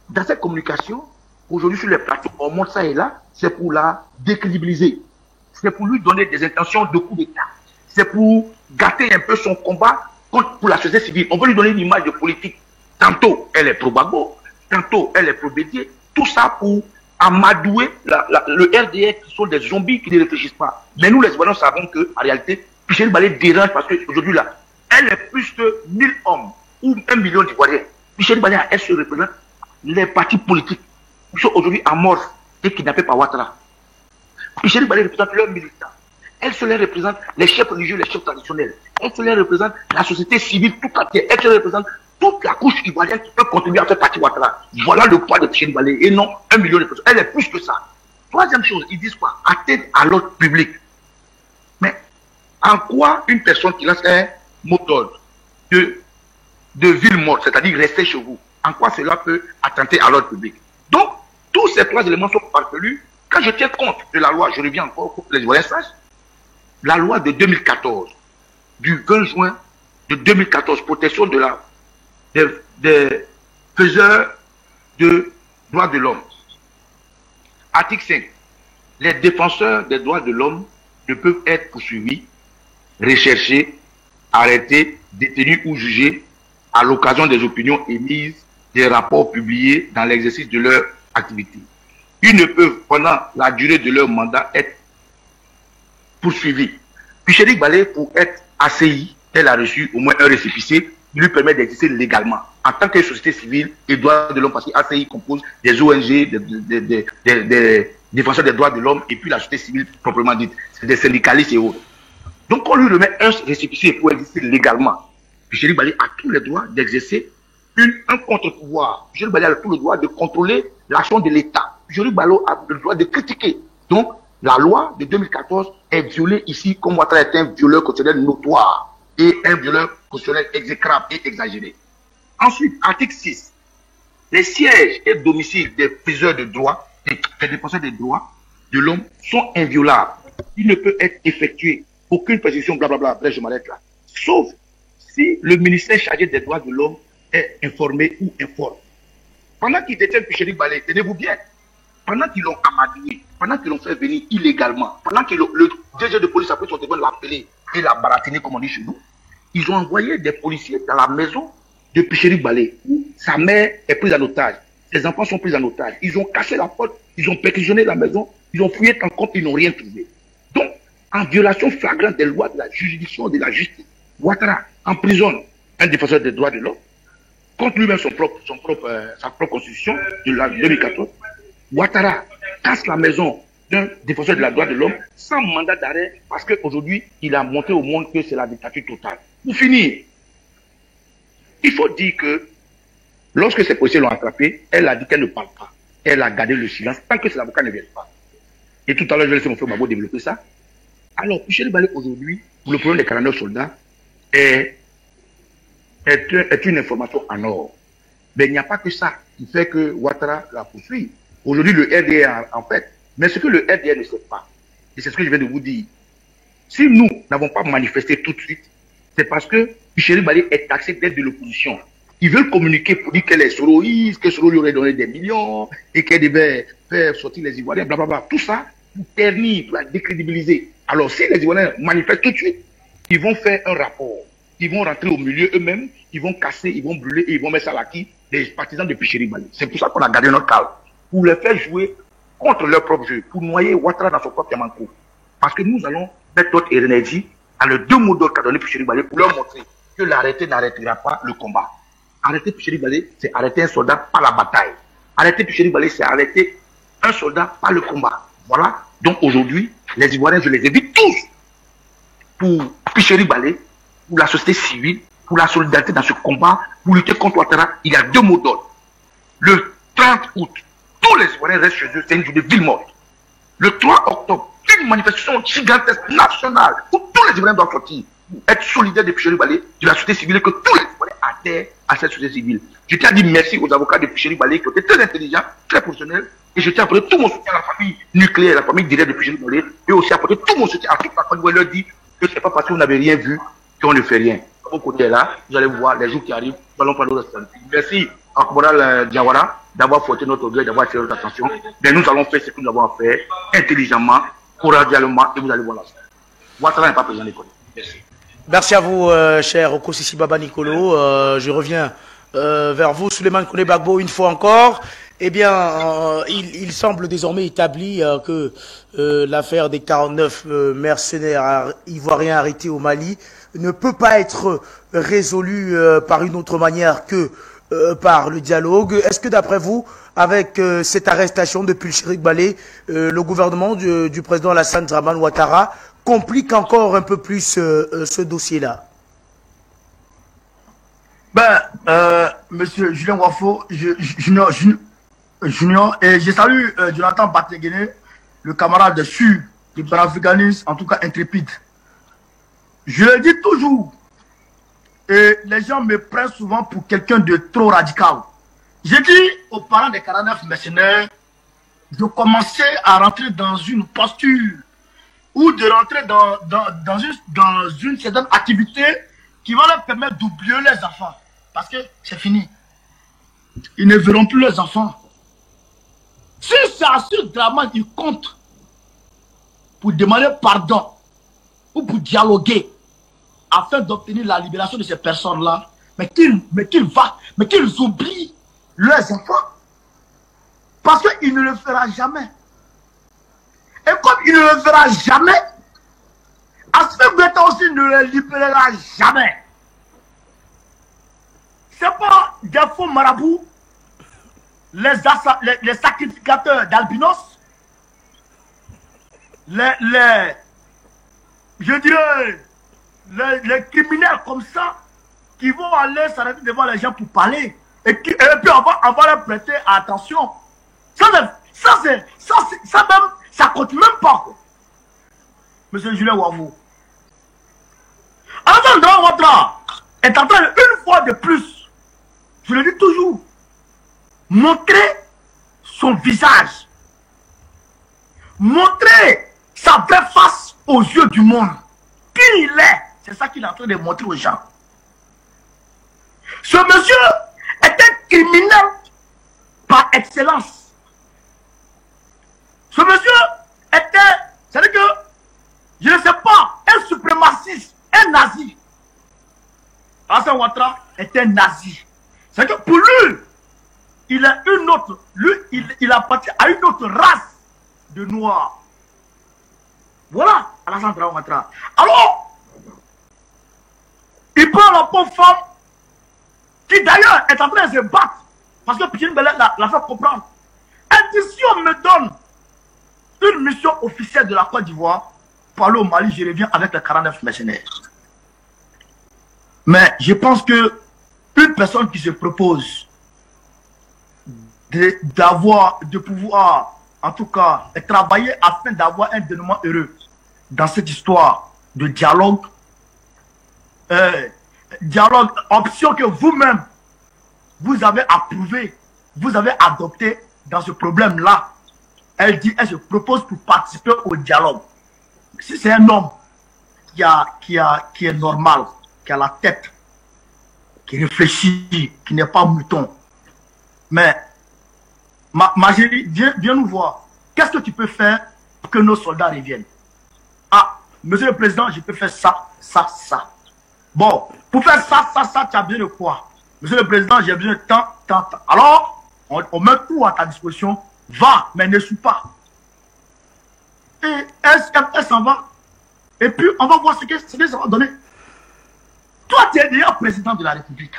[SPEAKER 4] Dans cette communication, aujourd'hui sur les plateaux, on montre ça et là, c'est pour la décrédibiliser. C'est pour lui donner des intentions de coup d'État. C'est pour gâter un peu son combat pour la société civile. On veut lui donner une image de politique. Tantôt, elle est pro-Gbagbo, tantôt, elle est pro-Bédié. Tout ça pour amadouer le RDR qui sont des zombies qui ne réfléchissent pas. Mais nous, les Ivoiriens, savons qu'en réalité, Pichel Balé dérange parce qu'aujourd'hui, là, elle est plus que 1000 hommes ou 1 million d'Ivoiriens. Pichel Balé, elle se représente les partis politiques qui sont aujourd'hui amorphes et kidnappés par Ouattara. Pichel Balé représente leurs militants. Elle se les représente les chefs religieux, les chefs traditionnels. Elle se les représente la société civile tout entière. Elle se les représente toute la couche ivoirienne qui peut contribuer à faire partie Ouattara. Voilà le poids de Pichel Balé et non 1 million de personnes. Elle est plus que ça. Troisième chose, ils disent quoi? Atteinte à l'ordre public. Mais en quoi une personne qui lance un mot d'ordre de ville morte, c'est-à-dire rester chez vous, en quoi cela peut attenter à l'ordre public? Donc, tous ces trois éléments sont parvenus. Quand je tiens compte de la loi, je reviens encore pour que les Ivoiriens sachent, la loi de 2014, du 20 juin de 2014, protection des faiseurs de droits de l'homme. Article 5. Les défenseurs des droits de l'homme ne peuvent être poursuivis, recherchés, arrêtés, détenus ou jugés à l'occasion des opinions émises, des rapports publiés dans l'exercice de leur activité. Ils ne peuvent, pendant la durée de leur mandat, être poursuivis. Pichel Balé, pour être ACI, elle a reçu au moins un récépissé qui lui permet d'exister légalement en tant que société civile et droits de l'homme, parce que ACI compose des ONG, des défenseurs des droits de l'homme et puis la société civile proprement dite, c'est des syndicalistes et autres. Donc on lui remet un récépissé pour exister légalement. Pichel Balé a tous les droits d'exercer un contre-pouvoir. Pichel Balé a tout le droit de contrôler l'action de l'État. Pichel Balé a le droit de critiquer. Donc la loi de 2014 est violée ici comme Ouattara est un violeur constitutionnel notoire et un violeur constitutionnel exécrable et exagéré. Ensuite, article 6. Les sièges et domiciles des priseurs de droit, des défenseurs des droits de l'homme sont inviolables. Il ne peut être effectué aucune précision, blablabla, bref, je m'arrête là. Sauf si le ministère chargé des droits de l'homme est informé ou informe. Pendant qu'ils détiennent Pichel Balé, tenez-vous bien, pendant qu'ils l'ont amadoué, pendant qu'ils l'ont fait venir illégalement, pendant que le DG de police a pris son téléphone, l'a appelé et l'a baratiné, comme on dit chez nous, ils ont envoyé des policiers dans la maison de Pichel Balé, où sa mère est prise en otage, ses enfants sont pris en otage. Ils ont cassé la porte, ils ont perquisitionné la maison, ils ont fouillé en compte, ils n'ont rien trouvé. Donc, en violation flagrante des lois de la juridiction, de la justice, Ouattara emprisonne un défenseur des droits de l'homme, contre lui-même sa propre constitution de la 2014. Ouattara casse la maison d'un défenseur de la droit de l'homme sans mandat d'arrêt parce qu'aujourd'hui, il a montré au monde que c'est la dictature totale. Pour finir, il faut dire que lorsque ces policiers l'ont attrapé, elle a dit qu'elle ne parle pas. Elle a gardé le silence tant que ses avocats ne viennent pas. Et tout à l'heure, je vais laisser mon frère Mabo développer ça. Alors, Picheri Balé, aujourd'hui, pour le problème des 49 soldats, est une information en or. Mais il n'y a pas que ça qui fait que Ouattara la poursuit. Aujourd'hui, le RDR, en fait, mais ce que le RDR ne sait pas, et c'est ce que je viens de vous dire, si nous n'avons pas manifesté tout de suite, c'est parce que Picheri Balé est taxé d'être de l'opposition. Ils veulent communiquer pour dire qu'elle est soroïste, que Soro lui aurait donné des millions, et qu'elle devait faire sortir les Ivoiriens, blablabla. Tout ça pour ternir, pour la décrédibiliser. Alors, si les Ivoiriens manifestent tout de suite, ils vont faire un rapport. Ils vont rentrer au milieu eux-mêmes, ils vont casser, ils vont brûler et ils vont mettre ça à l'acquis des partisans de Picheri Balé. C'est pour ça qu'on a gardé notre calme. Pour les faire jouer contre leur propre jeu, pour noyer Ouattara dans son propre Yamanko. Parce que nous allons mettre notre énergie à les deux mots d'ordre qu'a donné Picheri Balé pour leur montrer que l'arrêté n'arrêtera pas le combat. Arrêter Picheri Balé, c'est arrêter un soldat par la bataille. Arrêter Picheri Balé, c'est arrêter un soldat par le combat. Voilà. Donc aujourd'hui, les Ivoiriens, je les invite tous pour Picheri Balé, pour la société civile, pour la solidarité dans ce combat, pour lutter contre Ouattara. Il y a deux mots d'ordre. Le 30 août, tous les Ivoiriens restent chez eux, c'est une journée ville morte. Le 3 octobre, une manifestation gigantesque nationale où tous les Ivoiriens doivent sortir, être solidaires de Picheri Balé, de la société civile, et que tous les Ivoiriens adhèrent à cette société civile. Je tiens à dire merci aux avocats de Picheri Balé qui ont été très intelligents, très professionnels, et je tiens à apporter tout mon soutien à la famille nucléaire, à la famille directe de Picheri Balé, et aussi à apporter tout mon soutien à toute la famille où elle leur dit que ce n'est pas parce que vous n'avez rien vu qu'on ne fait rien. Au côté là, vous allez voir les jours qui arrivent, nous allons prendre notre responsabilité. Merci à Koumoral Diawara d'avoir porté notre orgueil, d'avoir attiré notre attention. Mais nous allons faire ce que nous avons à faire, intelligemment, cordialement, et vous allez voir la suite. Ouattara n'est pas président d'école. Merci.
[SPEAKER 1] Merci à vous, cher Okosisi Baba Nicolo. Je reviens vers vous, Souleymane Koné Gbagbo, une fois encore. Eh bien, il semble désormais établi que l'affaire des 49 mercenaires ivoiriens arrêtés au Mali ne peut pas être résolue par une autre manière que par le dialogue. Est-ce que d'après vous, avec cette arrestation de Picheri Balé, le gouvernement du président Alassane Dramane Ouattara complique encore un peu plus ce dossier-là?
[SPEAKER 5] Monsieur Julien Wafo, Junior, et je salue Jonathan Bateguene, le camarade sûr du panafricanisme, en tout cas intrépide. Je le dis toujours, et les gens me prennent souvent pour quelqu'un de trop radical. J'ai dit aux parents des 49 mercenaires de commencer à rentrer dans une posture ou de rentrer dans une certaine activité qui va leur permettre d'oublier les enfants. Parce que c'est fini. Ils ne verront plus les enfants. Si c'est à ce drama qu'ils comptent pour demander pardon ou pour dialoguer afin d'obtenir la libération de ces personnes-là, mais qu'ils oublient leurs enfants. Parce qu'il ne le fera jamais. Et comme il ne le fera jamais, Assimi Goïta aussi ne les libérera jamais. Ce n'est pas des faux marabouts, les sacrificateurs d'albinos, je dirais, les criminels comme ça, qui vont aller s'arrêter devant les gens pour parler, et puis on va leur prêter attention. Ça compte même pas, quoi. Monsieur Julien Wavou. Alassane Dramane Ouattara est en train de, une fois de plus, je le dis toujours, montrer son visage, montrer sa vraie face aux yeux du monde. Qui il est, c'est ça qu'il est en train de montrer aux gens. Ce monsieur est un criminel par excellence. Ce monsieur était, c'est-à-dire que, je ne sais pas, un suprémaciste, un nazi. Alassane Ouattara est un nazi. C'est-à-dire que pour lui, il a une autre, il appartient à une autre race de noirs. Voilà, Alassane Dramane Ouattara. Alors, il prend la pauvre femme, qui d'ailleurs est en train de se battre, parce que Picheri Balé l'a fait comprendre. Elle dit, si on me donne une mission officielle de la Côte d'Ivoire, pour aller au Mali, je reviens avec les 49 mercenaires. Mais je pense que une personne qui se propose de pouvoir, en tout cas, travailler afin d'avoir un dénouement heureux dans cette histoire de dialogue, option que vous-même, vous avez approuvé, vous avez adopté dans ce problème-là. Elle dit, elle se propose pour participer au dialogue. Si c'est un homme qui est normal, qui a la tête, qui réfléchit, qui n'est pas mouton, mais ma chérie, viens nous voir. Qu'est-ce que tu peux faire pour que nos soldats reviennent? Ah, monsieur le président, je peux faire ça, ça, ça. Bon, pour faire ça, ça, ça, tu as besoin de quoi? Monsieur le président, j'ai besoin de tant, tant, tant. Alors, on met tout à ta disposition. Va, mais ne suis pas. Et elle s'en va. Et puis, on va voir ce que ça va donner. Toi, tu es déjà président de la République.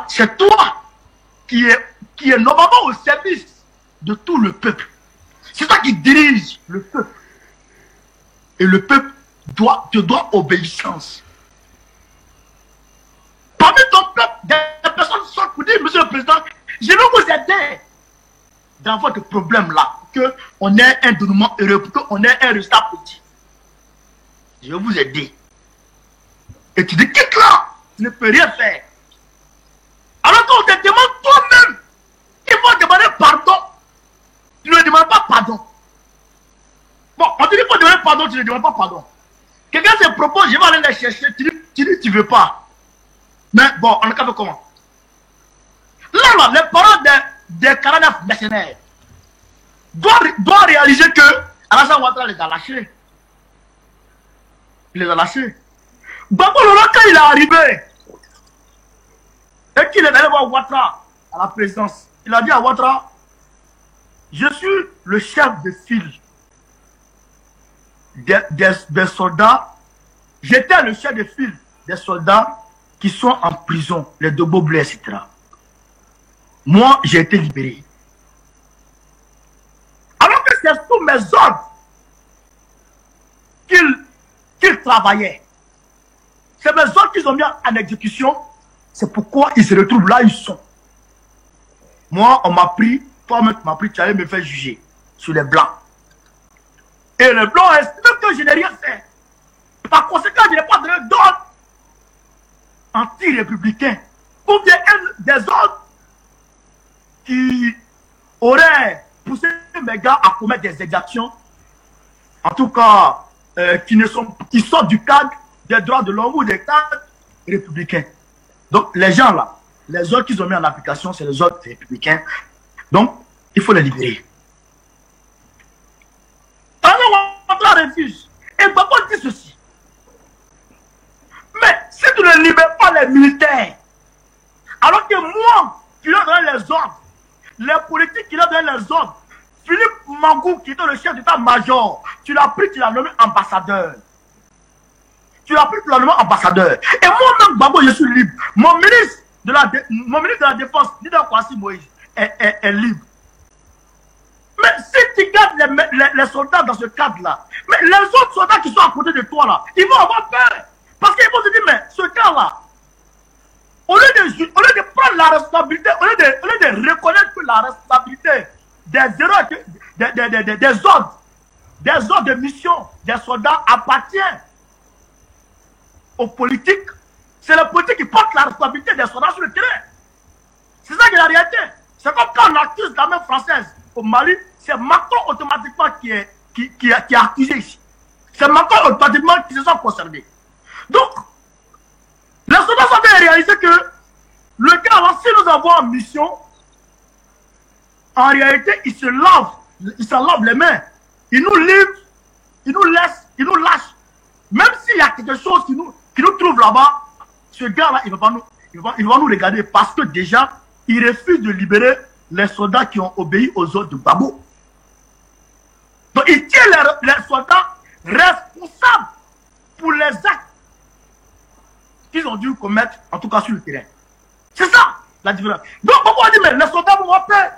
[SPEAKER 5] C'est toi qui est normalement au service de tout le peuple. C'est toi qui dirige le peuple. Et le peuple te doit obéissance. Parmi ton peuple, des personnes sont pour dire, monsieur le président, je vais vous aider dans votre problème-là, qu'on ait un dénouement heureux, qu'on ait un résultat petit. Je vais vous aider. Et tu dis, quitte là, tu ne peux rien faire. Alors qu'on te demande toi-même, il faut demander pardon. Tu ne demandes pas pardon. Bon, on te dit qu'il faut demander pardon, tu ne demandes pas pardon. Quelqu'un se propose, je vais aller les chercher, tu dis, tu ne veux pas. Mais bon, on est capable comment? Là, les parents des 49 mercenaires doivent réaliser que Alassane Ouattara les a lâchés. Il les a lâchés. Babo Lolo, quand il est arrivé, et qu'il est allé voir Ouattara à la présidence, il a dit à Ouattara, je suis le chef de file des soldats, j'étais le chef de file des soldats qui sont en prison, les Dogbo Bleu, etc. Moi, j'ai été libéré. Alors que c'est sous mes ordres qu'ils travaillaient. C'est mes ordres qu'ils ont mis en exécution. C'est pourquoi ils se retrouvent là où ils sont. Moi, on m'a pris, toi-même, tu m'as pris, tu allais me faire juger sur les blancs. Et les blancs estiment que je n'ai rien fait. Par conséquent, je n'ai pas donné d'ordre anti-républicain. Ou bien des ordres qui auraient poussé mes gars à commettre des exactions, en tout cas, qui sortent du cadre des droits de l'homme ou des cadres républicains. Donc, les gens là, les ordres qu'ils ont mis en application, c'est les ordres républicains. Donc, il faut les libérer. Alors, on refuse. Et Babo dit ceci. Mais si tu ne libères pas les militaires, alors que moi, qui leur donne les ordres, les politiques qui leur donnent les ordres, Philippe Mangou, qui était le chef d'état-major, tu l'as pris, tu l'as nommé ambassadeur. Tu l'as pris, tu l'as nommé ambassadeur. Et moi-même, Babo, je suis libre. Mon ministre de la Défense, Nida Kwasi Moïse, est libre. Mais si tu gardes les soldats dans ce cadre-là, mais les autres soldats qui sont à côté de toi là, ils vont avoir peur. Parce qu'ils vont se dire, mais ce cas-là, au lieu de prendre la responsabilité, au lieu de reconnaître que la responsabilité des ordres de mission des soldats appartient aux politiques, c'est les politiques qui portent la responsabilité des soldats sur le terrain. C'est ça qui est la réalité. C'est comme quand on accuse l'armée française au Mali, c'est Macron automatiquement qui est accusé ici. C'est Macron automatiquement qui se sont concernés. Donc, les soldats sont bien réalisés que le gars, là, si nous avons en mission, en réalité, il s'en lave les mains. Il nous livre, il nous laisse, il nous lâche. Même s'il y a quelque chose qui nous trouve là-bas, ce gars-là, il va nous regarder parce que déjà, il refuse de libérer les soldats qui ont obéi aux ordres de Babo. Donc, il tient les soldats responsables pour les actes qu'ils ont dû commettre, en tout cas sur le terrain. C'est ça la différence. Donc, pourquoi on dit, mais les soldats vont avoir peur.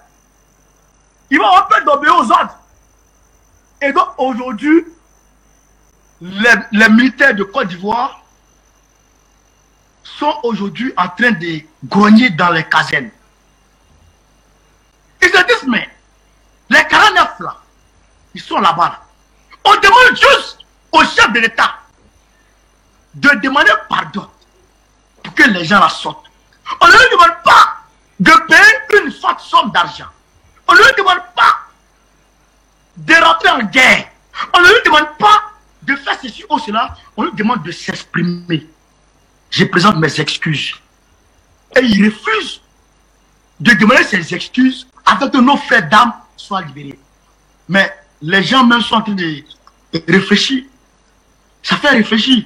[SPEAKER 5] Ils vont avoir peur d'obéir aux ordres. Et donc, aujourd'hui, les militaires de Côte d'Ivoire sont aujourd'hui en train de grogner dans les casernes. Ils se disent, mais les 49 là, ils sont là-bas. Là. On demande demande juste au chef de l'État de demander pardon pour que les gens la sortent. On ne lui demande pas de payer une forte somme d'argent. On ne lui demande pas de rentrer en guerre. On ne lui demande pas de faire ceci ou cela. On lui demande de s'exprimer. Je présente mes excuses. Et il refuse de demander ses excuses afin que nos frères d'âme soient libérés. Mais les gens même sont en train de réfléchir. Ça fait réfléchir.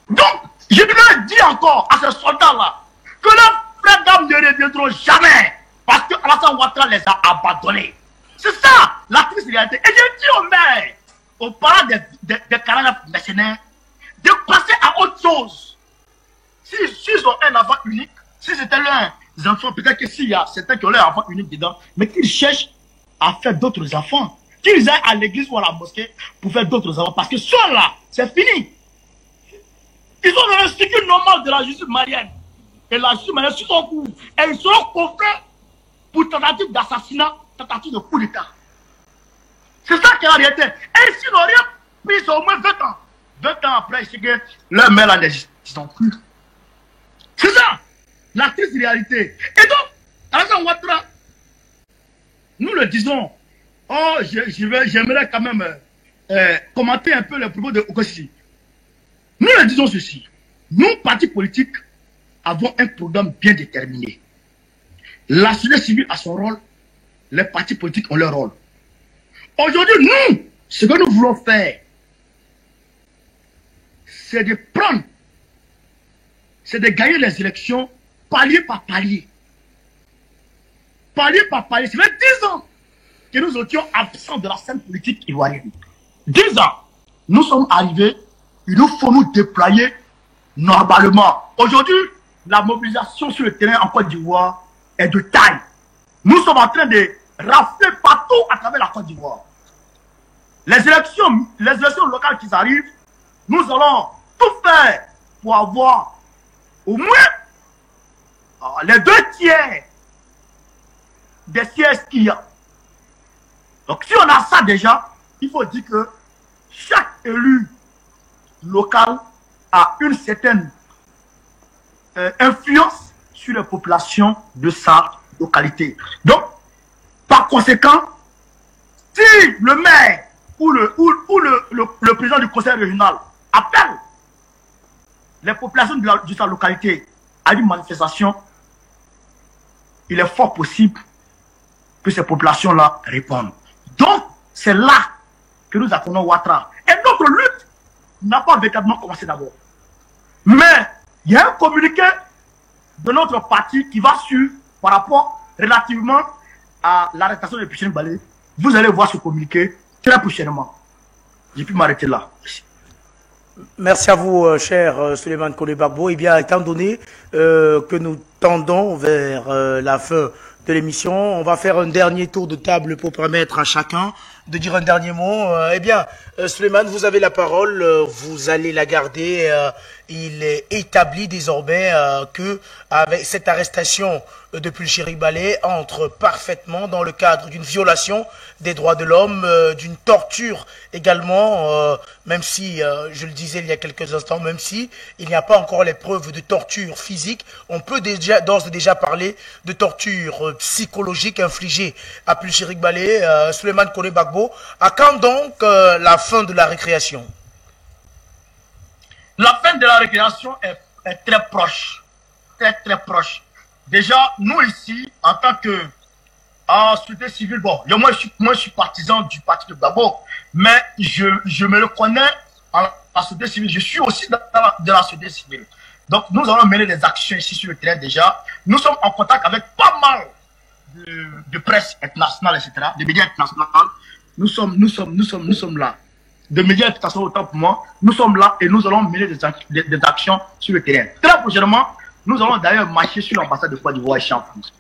[SPEAKER 5] Donc, je voulais dire encore à ces soldats-là que leurs frères d'âme ne reviendront jamais parce que Alassane Ouattara les a abandonnés. C'est ça la triste réalité. Et je dis aux maires, aux parents des caractères mercenaires, de passer à autre chose. S'ils ont un enfant unique, si c'était leurs enfants, peut-être que s'il y a certains qui ont leur enfant unique dedans, mais qu'ils cherchent à faire d'autres enfants. Qu'ils aillent à l'église ou à la mosquée pour faire d'autres enfants. Parce que ceux-là, c'est fini. Ils ont dans le cycle normal de la justice malienne. Et la justice malienne sur son coup. Et ils seront confiés pour tentative d'assassinat, tentative de coup d'État. C'est ça qui est la réalité. Et s'ils n'ont rien pris, au moins 20 ans. 20 ans après, c'est que leur mère n'existe plus. C'est ça, la triste réalité. Et donc, Alassane Ouattara, nous le disons, oh, j'aimerais quand même commenter un peu les propos de Okossi. Nous le disons ceci, nous, partis politiques, avons un programme bien déterminé. La société civile a son rôle, les partis politiques ont leur rôle. Aujourd'hui, nous, ce que nous voulons faire, c'est de prendre, c'est de gagner les élections palier par palier. Palier par palier. Ça fait 10 ans que nous étions absents de la scène politique ivoirienne. 10 ans. Nous sommes arrivés, il nous faut nous déployer normalement. Aujourd'hui, la mobilisation sur le terrain en Côte d'Ivoire est de taille. Nous sommes en train de rafler partout à travers la Côte d'Ivoire. Les élections locales qui arrivent, nous allons tout faire pour avoir au moins les 2 tiers des sièges qu'il y a. Donc si on a ça déjà, il faut dire que chaque élu local a une certaine influence sur les populations de sa localité. Donc, par conséquent, si le maire ou le président du conseil régional appelle les populations de sa localité à une manifestation, il est fort possible que ces populations-là répondent. Donc, c'est là que nous attendons Ouattara. Et notre lutte n'a pas véritablement commencé d'abord. Mais, il y a un communiqué de notre parti qui va suivre par rapport relativement à l'arrestation de Pichini Balé. Vous allez voir ce communiqué très prochainement. J'ai pu m'arrêter là. Merci.
[SPEAKER 1] Merci à vous, cher Souleymane Kone Gbagbo. Eh bien, étant donné que nous tendons vers la fin de l'émission, on va faire un dernier tour de table pour permettre à chacun de dire un dernier mot. Eh bien, Souleymane, vous avez la parole, vous allez la garder. Il est établi désormais que avec cette arrestation de Pulchéri Balé entre parfaitement dans le cadre d'une violation des droits de l'homme, d'une torture également, même si, je le disais il y a quelques instants, même si il n'y a pas encore les preuves de torture physique, on peut d'ores et déjà parler de torture psychologique infligée à Pulchéri Balé. Souleymane Kone Gbagbo, à quand donc la fin de la récréation?
[SPEAKER 5] La fin de la récréation est très proche, très proche. Déjà, nous ici, en tant que société civile, bon, moi je suis partisan du parti de Gbagbo, mais je me reconnais en la société civile, je suis aussi de la société civile. Donc nous allons mener des actions ici sur le terrain déjà. Nous sommes en contact avec pas mal de presse internationale, etc., de médias internationaux. Nous sommes là. De médias internationaux autant pour moi, nous sommes là et nous allons mener des actions sur le terrain. Très prochainement, nous allons d'ailleurs marcher sur l'ambassade de Côte d'Ivoire ici en France.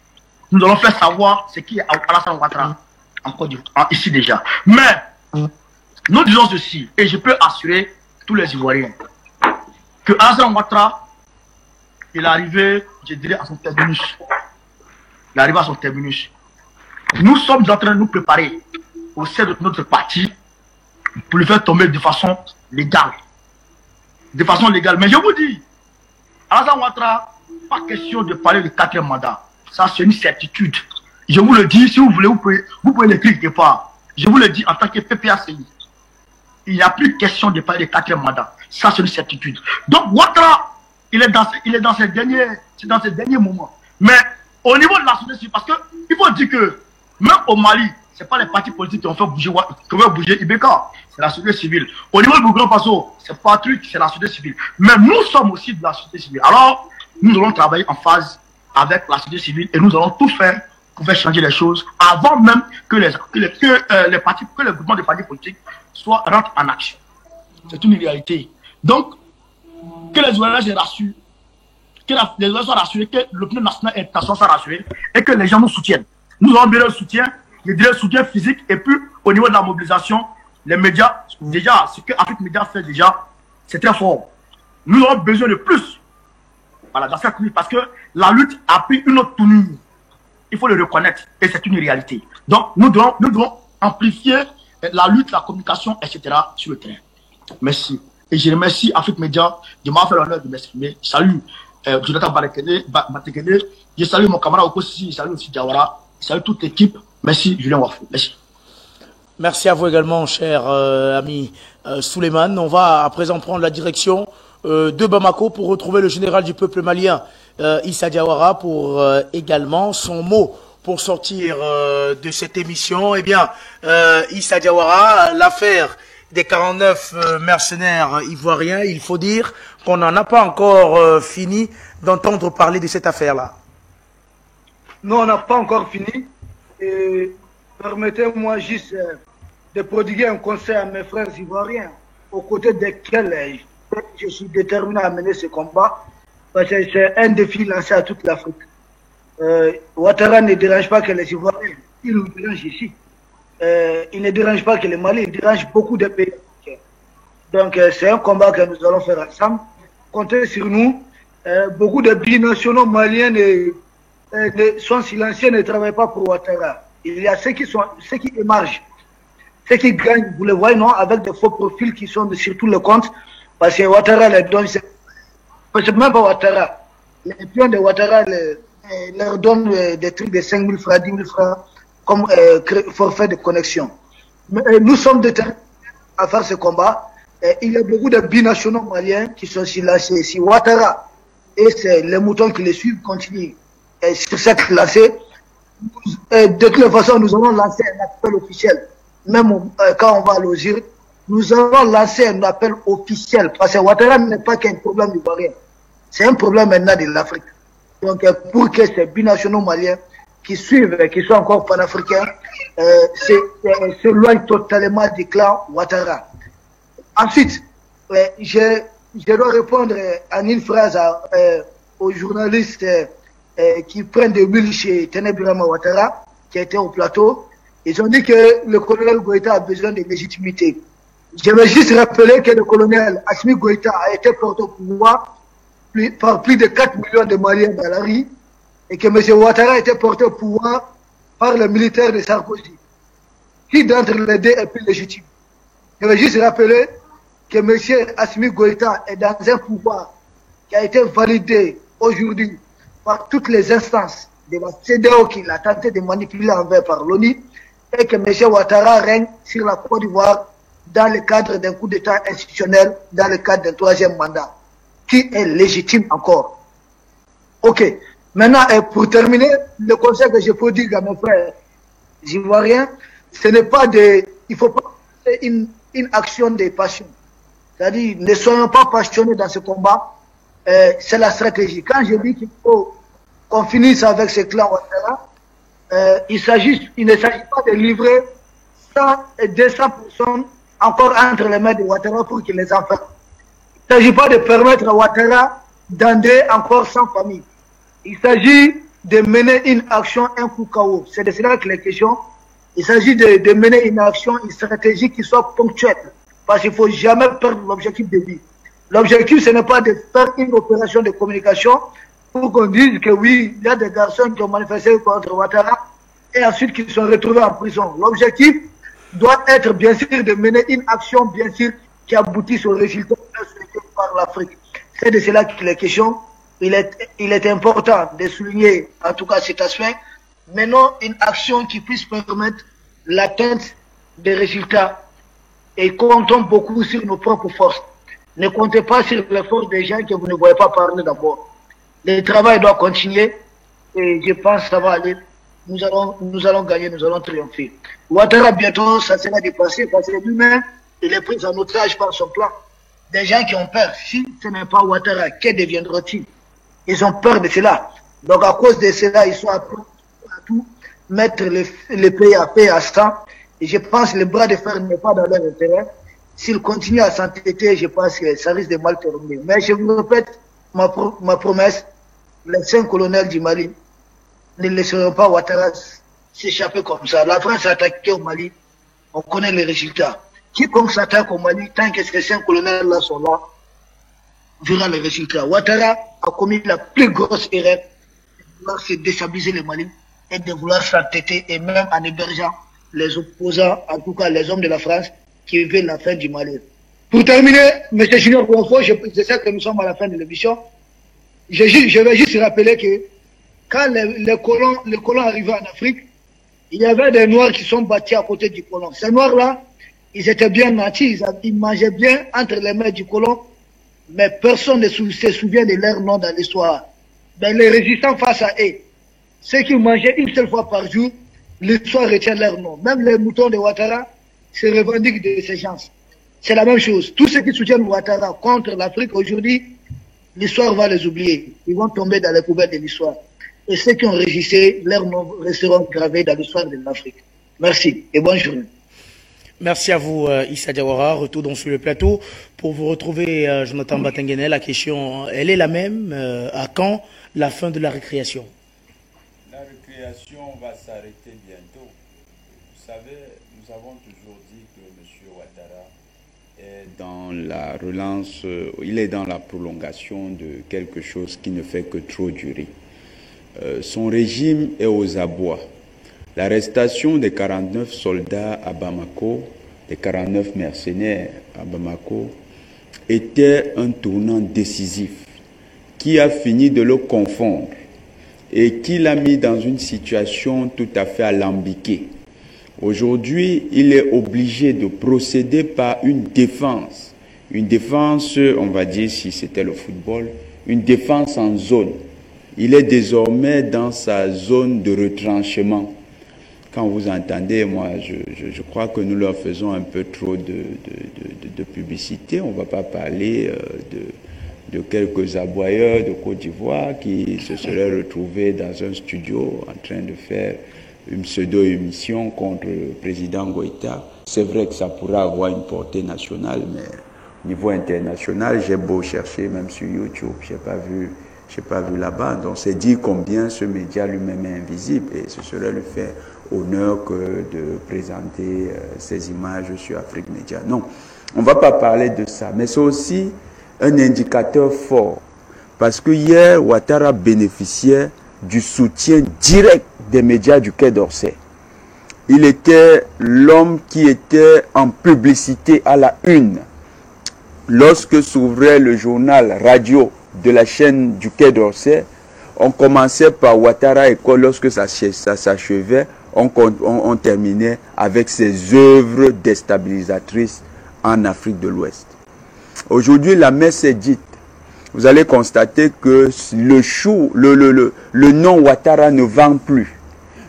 [SPEAKER 5] Nous allons faire savoir ce qui est Alassane Ouattara en Côte d'Ivoire, ici déjà. Mais, nous disons ceci, et je peux assurer tous les Ivoiriens, que Alassane Ouattara, il est arrivé, je dirais, à son terminus. Il est arrivé à son terminus. Nous sommes en train de nous préparer au sein de notre parti pour le faire tomber de façon légale. De façon légale. Mais je vous dis, Alassane Ouattara, pas question de parler de 4e mandat. Ça, c'est une certitude. Je vous le dis, si vous voulez, vous pouvez l'écrire quelque part. Je vous le dis en tant que PPACI. Il n'y a plus question de parler de 4e mandat. Ça, c'est une certitude. Donc, Ouattara, il est dans ses derniers moments. Mais au niveau de la société civile, parce qu'il faut dire que même au Mali, ce n'est pas les partis politiques qui ont fait bouger Ibeka, c'est la société civile. Au niveau du Burkina Faso, c'est pas un truc, c'est la société civile. Mais nous sommes aussi de la société civile. Alors, nous allons travailler en phase avec la société civile et nous allons tout faire pour faire changer les choses avant même que les groupements de partis politiques rentrent en action. C'est une réalité. Donc, que les ONG rassurent, que les ONG soient rassurés, que l'opinion nationale et internationale soient rassurés et que les gens nous soutiennent. Nous avons besoin de soutien, je dirais soutien physique et puis au niveau de la mobilisation, les médias, déjà, ce que Afrique Média fait déjà, c'est très fort. Nous avons besoin de plus. Voilà, dans cette commune, parce que la lutte a pris une autre tournure. Il faut le reconnaître et c'est une réalité. Donc, nous devons amplifier la lutte, la communication, etc. sur le terrain. Merci. Et je remercie Afrique Média de m'avoir fait l'honneur de m'exprimer. Salut Jonathan Batekene. Je salue mon camarade Okosisi, je salue aussi Diawara, je salue toute l'équipe. Merci Julien Wafo. Merci.
[SPEAKER 1] Merci à vous également, cher ami Souleymane. On va à présent prendre la direction de Bamako pour retrouver le général du peuple malien, Issa Diawara, pour également son mot pour sortir de cette émission. Eh bien, Issa Diawara, l'affaire des 49 mercenaires ivoiriens, il faut dire qu'on n'en a pas encore fini d'entendre parler de cette affaire-là.
[SPEAKER 3] Non, on n'a pas encore fini. Et permettez-moi juste de prodiguer un conseil à mes frères ivoiriens, aux côtés desquels je suis déterminé à mener ce combat, parce que c'est un défi lancé à toute l'Afrique. Ouattara ne dérange pas que les Ivoiriens, il nous dérange ici. Il ne dérange pas que le Mali, il dérange beaucoup de pays. Donc c'est un combat que nous allons faire ensemble. Comptez sur nous. Beaucoup de binationaux maliens sont silencieux, ne travaillent pas pour Ouattara. Il y a ceux qui émergent, ceux qui gagnent, vous le voyez, non, avec des faux profils qui sont sur tous les comptes, parce que Ouattara les donne, c'est même pas Ouattara. Les pions de Ouattara leur donnent des trucs de 5 000 francs, 10 000 francs, comme forfait de connexion. Mais, nous sommes déterminés à faire ce combat. Il y a beaucoup de binationaux maliens qui sont silencieux. Si Ouattara et les moutons qui les suivent continuent sur cette lancée, de toute façon, nous allons lancer un appel officiel. Même quand on va à l'Ozir, nous allons lancer un appel officiel. Parce que Ouattara n'est pas qu'un problème ivoirien. C'est un problème maintenant de l'Afrique. Donc, pour que ces binationaux maliens qui suivent, qui sont encore panafricains, s'éloignent totalement du clan Ouattara. Ensuite, je dois répondre en une phrase aux journalistes qui prennent de l'huile chez Ténébrama Ouattara, qui était au plateau. Ils ont dit que le colonel Goïta a besoin de légitimité. Je vais juste rappeler que le colonel Assimi Goïta a été porté au pouvoir par plus de 4 millions de Maliens dans la rue et que M. Ouattara a été porté au pouvoir par les militaires de Sarkozy. Qui d'entre les deux est plus légitime? Je vais juste rappeler que M. Assimi Goïta est dans un pouvoir qui a été validé aujourd'hui par toutes les instances de la CEDEAO qu'il a tenté de manipuler envers par l'ONU et que M. Ouattara règne sur la Côte d'Ivoire dans le cadre d'un coup d'État institutionnel, dans le cadre d'un 3e mandat, qui est légitime encore. Ok. Maintenant, pour terminer, le conseil que je peux dire à mes frères ivoiriens, ce n'est pas il faut pas faire une action de passion. C'est-à-dire, ne soyons pas passionnés dans ce combat. C'est la stratégie. Quand je dis qu'il faut qu'on finisse avec ce clan Ouattara, il ne s'agit pas de livrer 100 et 200 personnes encore entre les mains de Ouattara pour qu'il les enferme. Il ne s'agit pas de permettre à Ouattara d'ander encore sans famille. Il s'agit de mener une action, un coup KO. C'est de cela que les questions. Il s'agit de mener une action, une stratégie qui soit ponctuelle. Parce qu'il ne faut jamais perdre l'objectif de vie. L'objectif, ce n'est pas de faire une opération de communication pour qu'on dise que oui, il y a des garçons qui ont manifesté contre Ouattara et ensuite qui sont retrouvés en prison. L'objectif, doit être bien sûr de mener une action bien sûr qui aboutit au résultat souhaité par l'Afrique. C'est de cela qu'il est question. Il est important de souligner en tout cas cet aspect. Menons une action qui puisse permettre l'atteinte des résultats et comptons beaucoup sur nos propres forces. Ne comptez pas sur les forces des gens que vous ne voyez pas parler d'abord. Le travail doit continuer et je pense que ça va aller. Nous allons gagner, nous allons triompher. Ouattara, bientôt, ça sera dépassé parce que lui-même, il est pris en otage par son plan. Des gens qui ont peur. Si ce n'est pas Ouattara, que deviendra-t-il? Ils ont peur de cela. Donc, à cause de cela, ils sont à tout mettre le pays à paix à sang. Et je pense que le bras de fer n'est pas dans leur intérêt. S'ils continuent à s'entêter, je pense que ça risque de mal terminer. Mais je vous répète ma promesse, les 5 colonels du Mali ne laisseront pas Ouattara s'échapper comme ça. La France a attaqué au Mali, on connaît les résultats. Quiconque s'attaque au Mali, tant que ces 5 colonels-là sont là, verra les résultats. Ouattara a commis la plus grosse erreur de vouloir se déstabiliser le Mali et de vouloir s'entêter et même en hébergeant les opposants, en tout cas les hommes de la France, qui veulent la fin du Mali. Pour terminer, M. Junior Ouafo, je sais que nous sommes à la fin de l'émission. Je vais juste rappeler que quand les colons arrivaient en Afrique, il y avait des Noirs qui sont bâtis à côté du colon. Ces Noirs-là, ils étaient bien nantis, ils mangeaient bien entre les mains du colon, mais personne ne se souvient de leur nom dans l'histoire. Mais les résistants face à eux, ceux qui mangeaient une seule fois par jour, l'histoire retient leur nom. Même les moutons de Ouattara se revendiquent de ces gens. C'est la même chose. Tous ceux qui soutiennent Ouattara contre l'Afrique aujourd'hui, l'histoire va les oublier. Ils vont tomber dans les poubelles de l'histoire. Et ceux qui ont résisté, leurs noms resteront gravés dans l'histoire de l'Afrique. Merci et bonne journée.
[SPEAKER 1] Merci à vous, Issa Diawara. Retour donc sur le plateau. Pour vous retrouver, Jonathan Batengene, la question, elle est la même. À quand la fin de la récréation?
[SPEAKER 2] La récréation va s'arrêter bientôt. Vous savez, nous avons toujours dit que M. Ouattara est dans la relance, il est dans la prolongation de quelque chose qui ne fait que trop durer. Son régime est aux abois. L'arrestation des 49 soldats à Bamako, des 49 mercenaires à Bamako, était un tournant décisif qui a fini de le confondre et qui l'a mis dans une situation tout à fait alambiquée. Aujourd'hui, il est obligé de procéder par une défense, on va dire si c'était le football, une défense en zone. Il est désormais dans sa zone de retranchement. Quand vous entendez, moi, je crois que nous leur faisons un peu trop de publicité. On ne va pas parler de quelques aboyeurs de Côte d'Ivoire qui se seraient retrouvés dans un studio en train de faire une pseudo-émission contre le président Goïta. C'est vrai que ça pourra avoir une portée nationale, mais au niveau international, j'ai beau chercher, même sur YouTube, je n'ai pas vu là-bas. Donc c'est dire combien ce média lui-même est invisible et ce serait lui faire honneur que de présenter ces images sur Afrique Média. Non, on ne va pas parler de ça, mais c'est aussi un indicateur fort parce que hier, Ouattara bénéficiait du soutien direct des médias du Quai d'Orsay. Il était l'homme qui était en publicité à la une. Lorsque s'ouvrait le journal radio de la chaîne du Quai d'Orsay, on commençait par Ouattara et lorsque ça s'achevait, on terminait avec ses œuvres déstabilisatrices en Afrique de l'Ouest. Aujourd'hui, la messe est dite. Vous allez constater que le nom Ouattara ne vend plus.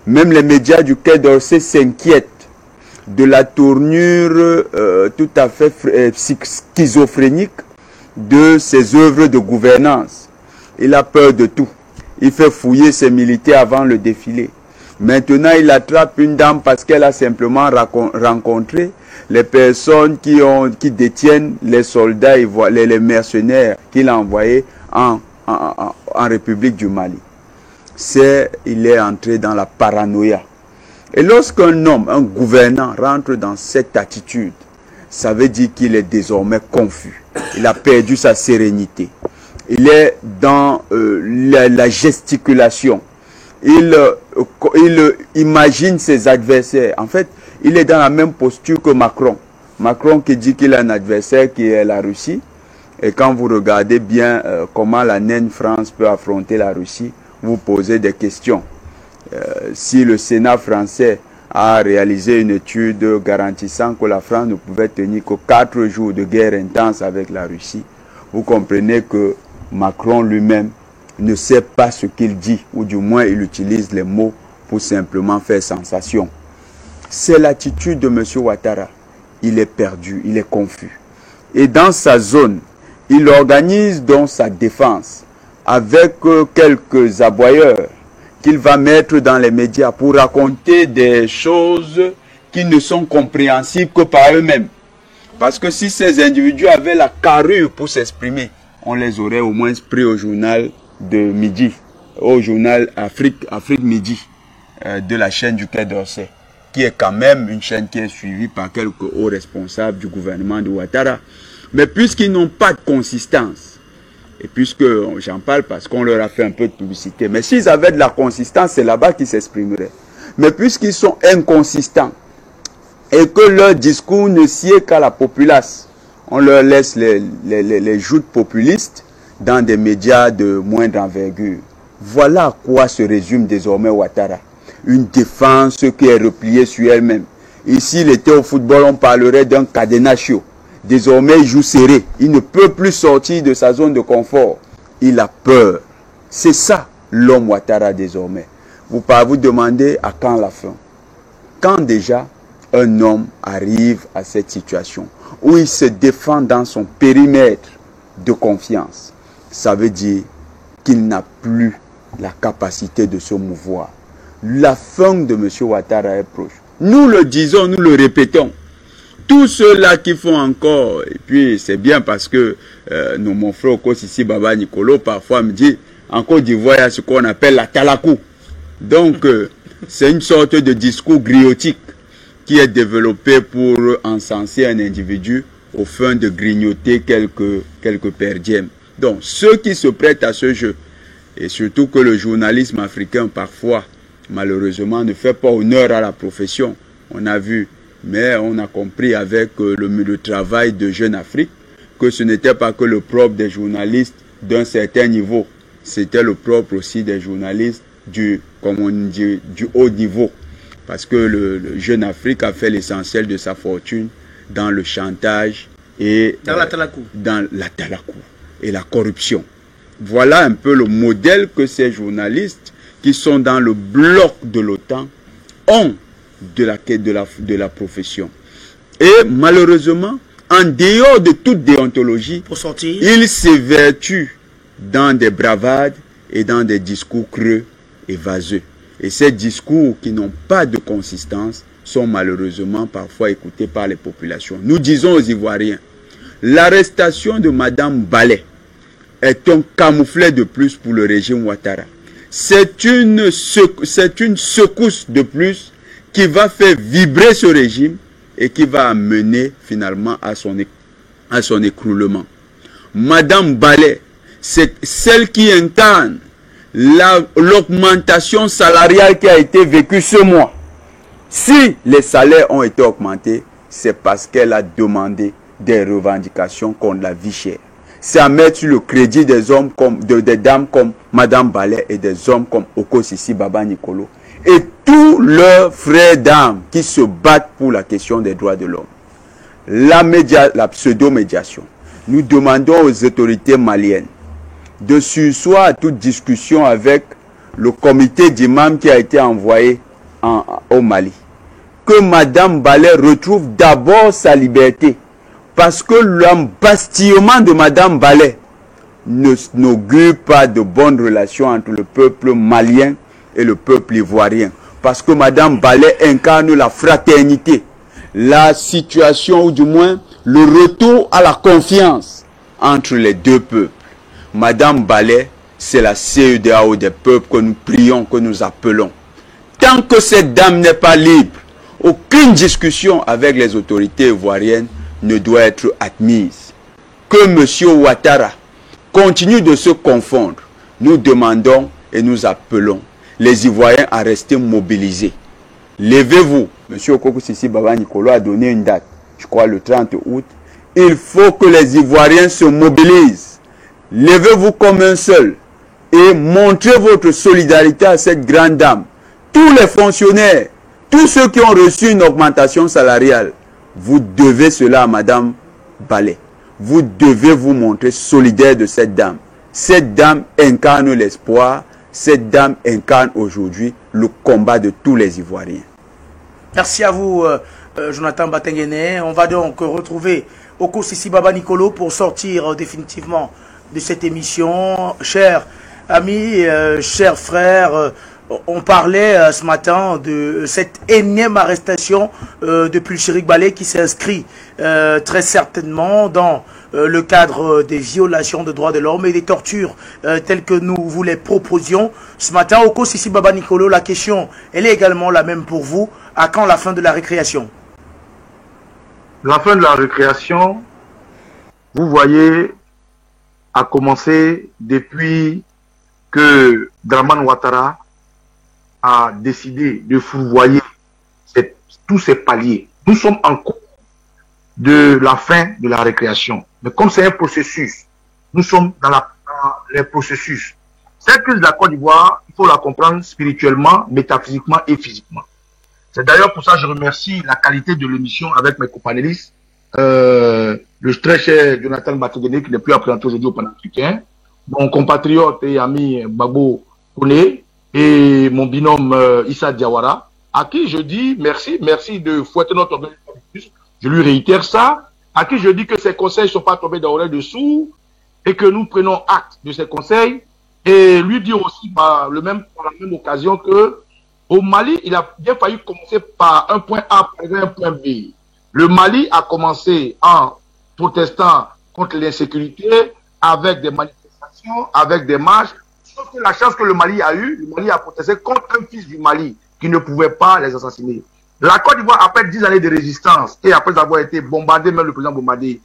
[SPEAKER 2] Même les médias du Quai d'Orsay s'inquiètent de la tournure tout à fait schizophrénique de ses œuvres de gouvernance. Il a peur de tout. Il fait fouiller ses militaires avant le défilé. Maintenant, il attrape une dame parce qu'elle a simplement rencontré les personnes qui détiennent les soldats, les mercenaires qu'il a envoyés en République du Mali. Il est entré dans la paranoïa. Et lorsqu'un homme, un gouvernant, rentre dans cette attitude, ça veut dire qu'il est désormais confus. Il a perdu sa sérénité. Il est dans la gesticulation. Il imagine ses adversaires. En fait, Il est dans la même posture que Macron. Macron qui dit qu'il a un adversaire qui est la Russie. Et quand vous regardez bien comment la naine France peut affronter la Russie, vous posez des questions. Si le Sénat français a réalisé une étude garantissant que la France ne pouvait tenir que 4 jours de guerre intense avec la Russie, vous comprenez que Macron lui-même ne sait pas ce qu'il dit, ou du moins il utilise les mots pour simplement faire sensation. C'est l'attitude de M. Ouattara. Il est perdu, il est confus. Et dans sa zone, il organise donc sa défense avec quelques aboyeurs qu'il va mettre dans les médias pour raconter des choses qui ne sont compréhensibles que par eux-mêmes. Parce que si ces individus avaient la carrure pour s'exprimer, on les aurait au moins pris au journal de midi, au journal Afrique Midi de la chaîne du Quai d'Orsay, qui est quand même une chaîne qui est suivie par quelques hauts responsables du gouvernement de Ouattara. Mais puisqu'ils n'ont pas de consistance, et puisque j'en parle parce qu'on leur a fait un peu de publicité, mais s'ils avaient de la consistance, c'est là-bas qu'ils s'exprimeraient. Mais puisqu'ils sont inconsistants, et que leur discours ne sied qu'à la populace, on leur laisse les joutes populistes dans des médias de moindre envergure. Voilà à quoi se résume désormais Ouattara. Une défense qui est repliée sur elle-même. Ici, il était au football, on parlerait d'un cadenaccio. Désormais, il joue serré. Il ne peut plus sortir de sa zone de confort. Il a peur. C'est ça, l'homme Ouattara désormais. Vous pouvez vous demander à quand la fin. Quand déjà un homme arrive à cette situation où il se défend dans son périmètre de confiance, ça veut dire qu'il n'a plus la capacité de se mouvoir. La fin de M. Ouattara est proche. Nous le disons, nous le répétons. Tous ceux-là qui font encore, et puis c'est bien parce que mon frère Okosisi Baba Nicolo parfois me dit, en Côte d'Ivoire, il y a ce qu'on appelle la talakou. Donc, c'est une sorte de discours griotique qui est développé pour encenser un individu au fin de grignoter quelques perdièmes. Donc, ceux qui se prêtent à ce jeu, et surtout que le journalisme africain parfois, malheureusement, ne fait pas honneur à la profession, on a vu, mais on a compris avec le travail de Jeune Afrique que ce n'était pas que le propre des journalistes d'un certain niveau, c'était le propre aussi des journalistes comme on dit, du haut niveau. Parce que le Jeune Afrique a fait l'essentiel de sa fortune dans le chantage et
[SPEAKER 1] dans la talakou
[SPEAKER 2] et la corruption. Voilà un peu le modèle que ces journalistes qui sont dans le bloc de l'OTAN ont de la profession. Et malheureusement, en dehors de toute déontologie, ils s'évertuent dans des bravades et dans des discours creux et vaseux. Et ces discours qui n'ont pas de consistance sont malheureusement parfois écoutés par les populations. Nous disons aux Ivoiriens, l'arrestation de Madame Ballet est un camouflet de plus pour le régime Ouattara. C'est une secousse de plus qui va faire vibrer ce régime et qui va amener finalement à son écroulement. Madame Ballet, c'est celle qui incarne l'augmentation salariale qui a été vécue ce mois. Si les salaires ont été augmentés, c'est parce qu'elle a demandé des revendications contre la vie chère. C'est à mettre sur le crédit des hommes des dames comme Madame Ballet et des hommes comme Okosisi Baba Nicolo et tous leurs frères d'armes qui se battent pour la question des droits de l'homme. La pseudo-médiation. Nous demandons aux autorités maliennes de surseoir à toute discussion avec le comité d'imams qui a été envoyé au Mali. Que Madame Ballet retrouve d'abord sa liberté. Parce que l'embastillement de Madame Ballet n'augure pas de bonnes relations entre le peuple malien et le peuple ivoirien. Parce que Madame Ballet incarne la fraternité, la situation ou du moins le retour à la confiance entre les deux peuples. Madame Ballet, c'est la CEDEAO des peuples que nous prions, que nous appelons. Tant que cette dame n'est pas libre, aucune discussion avec les autorités ivoiriennes ne doit être admise. Que M. Ouattara continue de se confondre. Nous demandons et nous appelons les Ivoiriens à rester mobilisés. Levez-vous, M. Okoko Sissi Baba Nicolo a donné une date, je crois le 30 août. Il faut que les Ivoiriens se mobilisent. Levez-vous comme un seul et montrez votre solidarité à cette grande dame. Tous les fonctionnaires, tous ceux qui ont reçu une augmentation salariale, vous devez cela à Madame Ballet. Vous devez vous montrer solidaire de cette dame. Cette dame incarne l'espoir. Cette dame incarne aujourd'hui le combat de tous les Ivoiriens.
[SPEAKER 1] Merci à vous, Jonathan Batengene. On va donc retrouver Oko Sissi Baba Nicolo pour sortir définitivement de cette émission. Chers amis, chers frères, on parlait ce matin de cette énième arrestation de Pulchérik Balé qui s'inscrit très certainement dans le cadre des violations de droits de l'homme et des tortures telles que nous vous les proposions. Ce matin, Oko Sissi Baba Nicolo, la question, elle est également la même pour vous. À quand la fin de la récréation?
[SPEAKER 4] La fin de la récréation, vous voyez, a commencé depuis que Dramane Ouattara a décidé de fourvoyer tous ces paliers. Nous sommes en cours de la fin de la récréation. Mais comme c'est un processus, nous sommes dans les processus. Cette crise de la Côte d'Ivoire, il faut la comprendre spirituellement, métaphysiquement et physiquement. C'est d'ailleurs pour ça que je remercie la qualité de l'émission avec mes copanélistes. Le très cher Jonathan Batengene qui n'est plus à présenter aujourd'hui au Panafricain, mon compatriote et ami Babo Kone et mon binôme Issa Diawara, à qui je dis merci de fouetter notre organisation. Je lui réitère ça, à qui je dis que ces conseils ne sont pas tombés dans l'oreille dessous et que nous prenons acte de ces conseils et lui dire aussi par la même occasion que au Mali, il a bien failli commencer par un point A par un point B. Le Mali a commencé en protestant contre l'insécurité avec des manifestations, avec des marches. Sauf que la chance que le Mali a eue, le Mali a protesté contre un fils du Mali qui ne pouvait pas les assassiner. La Côte d'Ivoire, après 10 années de résistance et après avoir été bombardé, même le président bombardé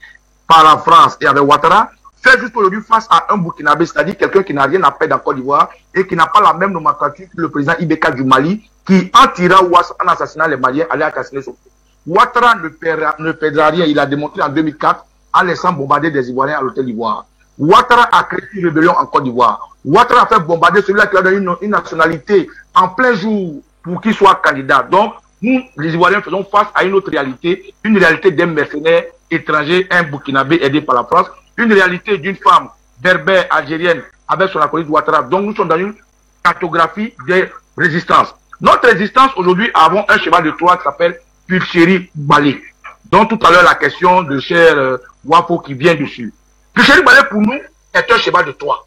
[SPEAKER 4] par la France et avec Ouattara, fait juste aujourd'hui face à un Burkinabé, c'est-à-dire quelqu'un qui n'a rien à faire dans la Côte d'Ivoire et qui n'a pas la même nomenclature que le président Ibeka du Mali, qui en tirant ou en assassinant les Maliens allait assassiner son peuple. Ouattara ne perdra rien, il a démontré en 2004 en laissant bombarder des Ivoiriens à l'hôtel d'Ivoire. Ouattara a créé une rébellion en Côte d'Ivoire. Ouattara a fait bombarder celui-là qui a donné une nationalité en plein jour pour qu'il soit candidat. Donc, nous, les Ivoiriens, faisons face à une autre réalité, une réalité d'un mercenaire étranger, un Burkinabé aidé par la France, une réalité d'une femme berbère algérienne avec son acolyte Ouattara. Donc, nous sommes dans une cartographie de résistance. Notre résistance, aujourd'hui, avons un cheval de Troie qui s'appelle Pulchérik Balé. Donc, tout à l'heure, la question de cher Wafo qui vient dessus. Pulchérik Balé, pour nous, est un cheval de Troie.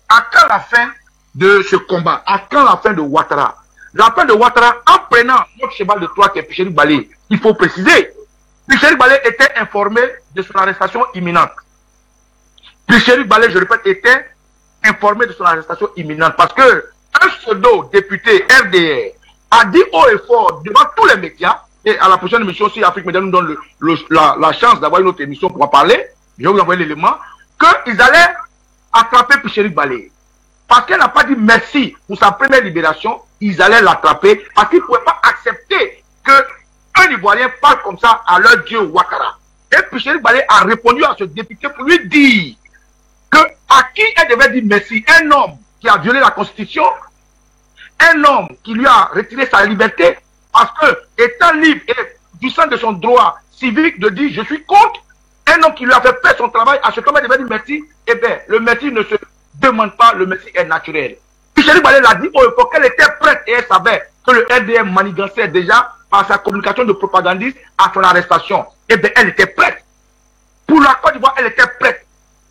[SPEAKER 4] À quand la fin de ce combat? À quand la fin de Ouattara? La fin de Ouattara, en prenant notre cheval de Troie qui est Pulchérik Balé, il faut préciser, Pulchérik Balé était informé de son arrestation imminente. Pulchérik Balé, je répète, était informé de son arrestation imminente parce que un pseudo-député RDR a dit haut et fort devant tous les médias, et à la prochaine émission, si Afrique Média nous donne la chance d'avoir une autre émission pour en parler, je vais vous envoyer l'élément, qu'ils allaient attraper Pulchérik Balé. Parce qu'elle n'a pas dit merci pour sa première libération, ils allaient l'attraper parce qu'ils ne pouvaient pas accepter qu'un Ivoirien parle comme ça à leur dieu Ouattara. Et Pulchérik Balé a répondu à ce député pour lui dire que à qui elle devait dire merci, un homme qui a violé la Constitution, un homme qui lui a retiré sa liberté, parce que, étant libre et du sens de son droit civique de dire je suis contre, un homme qui lui a fait perdre son travail, à ce homme devait dire merci, eh bien, le merci ne se demande pas, le merci est naturel. Pulchérik Balé l'a dit au faut qu'elle était prête et elle savait que le RDM manigançait déjà par sa communication de propagandiste à son arrestation. Eh bien, elle était prête. Pour la Côte d'Ivoire, elle était prête.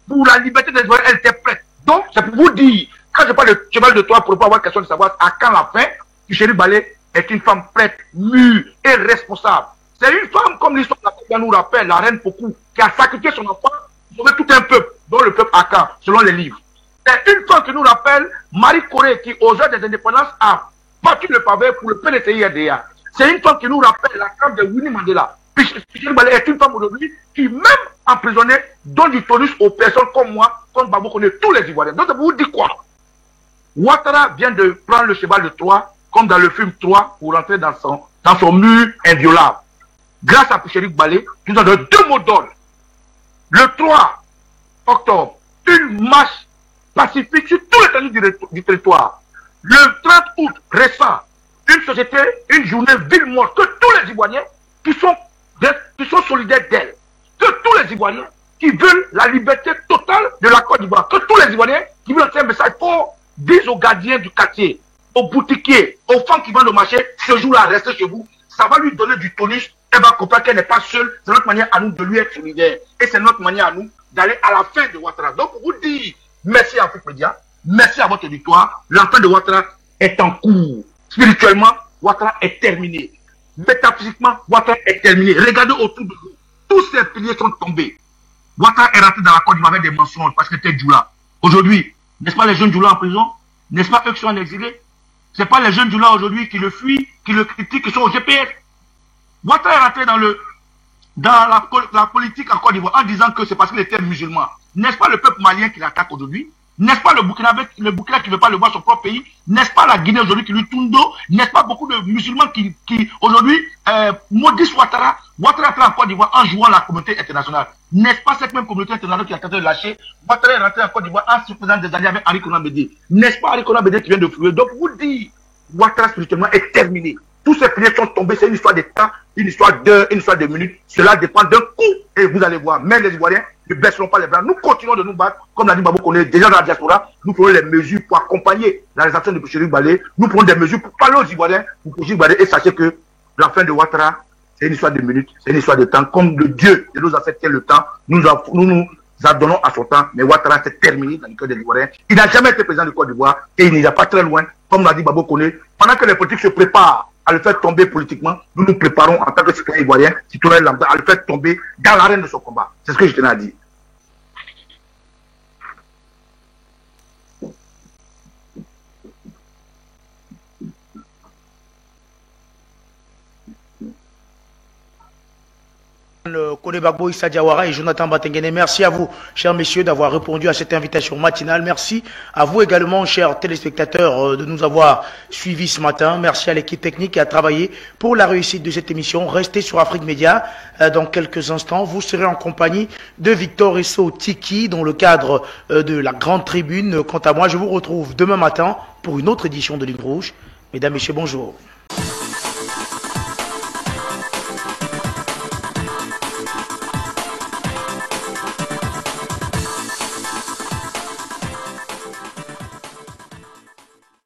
[SPEAKER 4] Pour la liberté des Ivoiriens, elle était prête. Donc, c'est pour vous dire, quand je parle de cheval de Troie, pour pas avoir question de savoir à quand la fin, Pulchérik Balé est une femme prête, mûre et responsable. C'est une femme, comme l'histoire de la Côte d'Ivoire nous rappelle, la reine Pokou, qui a sacrifié son enfant pour sauver tout un peuple, dont le peuple Aka, selon les livres. C'est une femme qui nous rappelle Marie Corée, qui, aux heures des indépendances, a battu le pavé pour le PDCI-RDA. C'est une femme qui nous rappelle la femme de Winnie Mandela. Pulchérik Balé est une femme aujourd'hui qui, même emprisonnée, donne du tonus aux personnes comme moi, comme Babou connaît tous les Ivoiriens. Donc, ça vous dit quoi? Ouattara vient de prendre le cheval de Troie, comme dans le film Troie, pour rentrer dans dans son mur inviolable. Grâce à Chérif Balé, nous avons donné 2 mots d'ordre. Le 3 octobre, une marche pacifique sur tout l'étendue du territoire. Le 30 août récent, une société, une journée ville morte, que tous les Ivoiriens qui sont solidaires d'elle, que tous les Ivoiriens qui veulent la liberté totale de la Côte d'Ivoire, que tous les Ivoiriens qui veulent un message fort, disent aux gardiens du quartier, aux boutiquiers, aux femmes qui vendent au marché, ce jour-là, restez chez vous, ça va lui donner du tonus, elle va comprendre qu'elle n'est pas seule, c'est notre manière à nous de lui être solidaire, et c'est notre manière à nous d'aller à la fin de Ouattara. Donc, pour vous dire, merci à Afrique Média, merci à votre victoire, la fin de Ouattara est en cours. Spirituellement, Ouattara est terminé. Métaphysiquement, Ouattara est terminé. Regardez autour de vous, tous ces piliers sont tombés. Ouattara est rentré dans la Côte d'Ivoire avec des mensonges parce que c'était Djoula. Aujourd'hui, n'est-ce pas les jeunes Djoula en prison? N'est-ce pas eux qui sont en exilé? Ce n'est pas les jeunes Djoula aujourd'hui qui le fuient, qui le critiquent, qui sont au GPS. Ouattara est rentré dans la politique en Côte d'Ivoire en disant que c'est parce qu'il était musulman. N'est-ce pas le peuple malien qui l'attaque aujourd'hui? N'est-ce pas le Burkina qui ne veut pas le voir son propre pays? N'est-ce pas la Guinée aujourd'hui qui lui tourne dos? N'est-ce pas beaucoup de musulmans qui aujourd'hui maudissent Ouattara? Ouattara est rentré en Côte d'Ivoire en jouant la communauté internationale. N'est-ce pas cette même communauté internationale qui a tenté de lâcher? Ouattara est rentré en Côte d'Ivoire en se faisant des alliés avec Henri Konan Bédié. N'est-ce pas Henri Konan Bédié qui vient de fouiller? Donc vous dites, Ouattara spirituellement est terminé. Tous ces piliers sont tombés, c'est une histoire de temps, une histoire d'heure, une histoire de minutes. Cela dépend d'un coup et vous allez voir, même les Ivoiriens ne baisseront pas les bras. Nous continuons de nous battre, comme l'a dit Babo Koné, déjà dans la diaspora, nous prenons les mesures pour accompagner la réalisation de Chérif Balé, nous prenons des mesures pour parler aux Ivoiriens, pour Chérif Balé, et sachez que la fin de Ouattara, c'est une histoire de minutes, c'est une histoire de temps, comme le Dieu de nos ancêtres le temps, nous nous adonnons à son temps, mais Ouattara s'est terminé dans le cœur des Ivoiriens. Il n'a jamais été président de Côte d'Ivoire et il n'ira pas très loin, comme l'a dit Babo Koné, pendant que les politiques se préparent à le faire tomber politiquement, nous nous préparons en tant que citoyens ivoiriens, citoyens lambda, à le faire tomber dans l'arène de son combat. C'est ce que je tenais à dire.
[SPEAKER 1] Kone Bagbo, Issa Diawara et Jonathan Batengene. Merci à vous, chers messieurs, d'avoir répondu à cette invitation matinale. Merci à vous également, chers téléspectateurs, de nous avoir suivis ce matin. Merci à l'équipe technique qui a travaillé pour la réussite de cette émission. Restez sur Afrique Média. Dans quelques instants, vous serez en compagnie de Victor Esso Tiki dans le cadre de la Grande Tribune. Quant à moi, je vous retrouve demain matin pour une autre édition de Ligne Rouge. Mesdames, Messieurs, bonjour.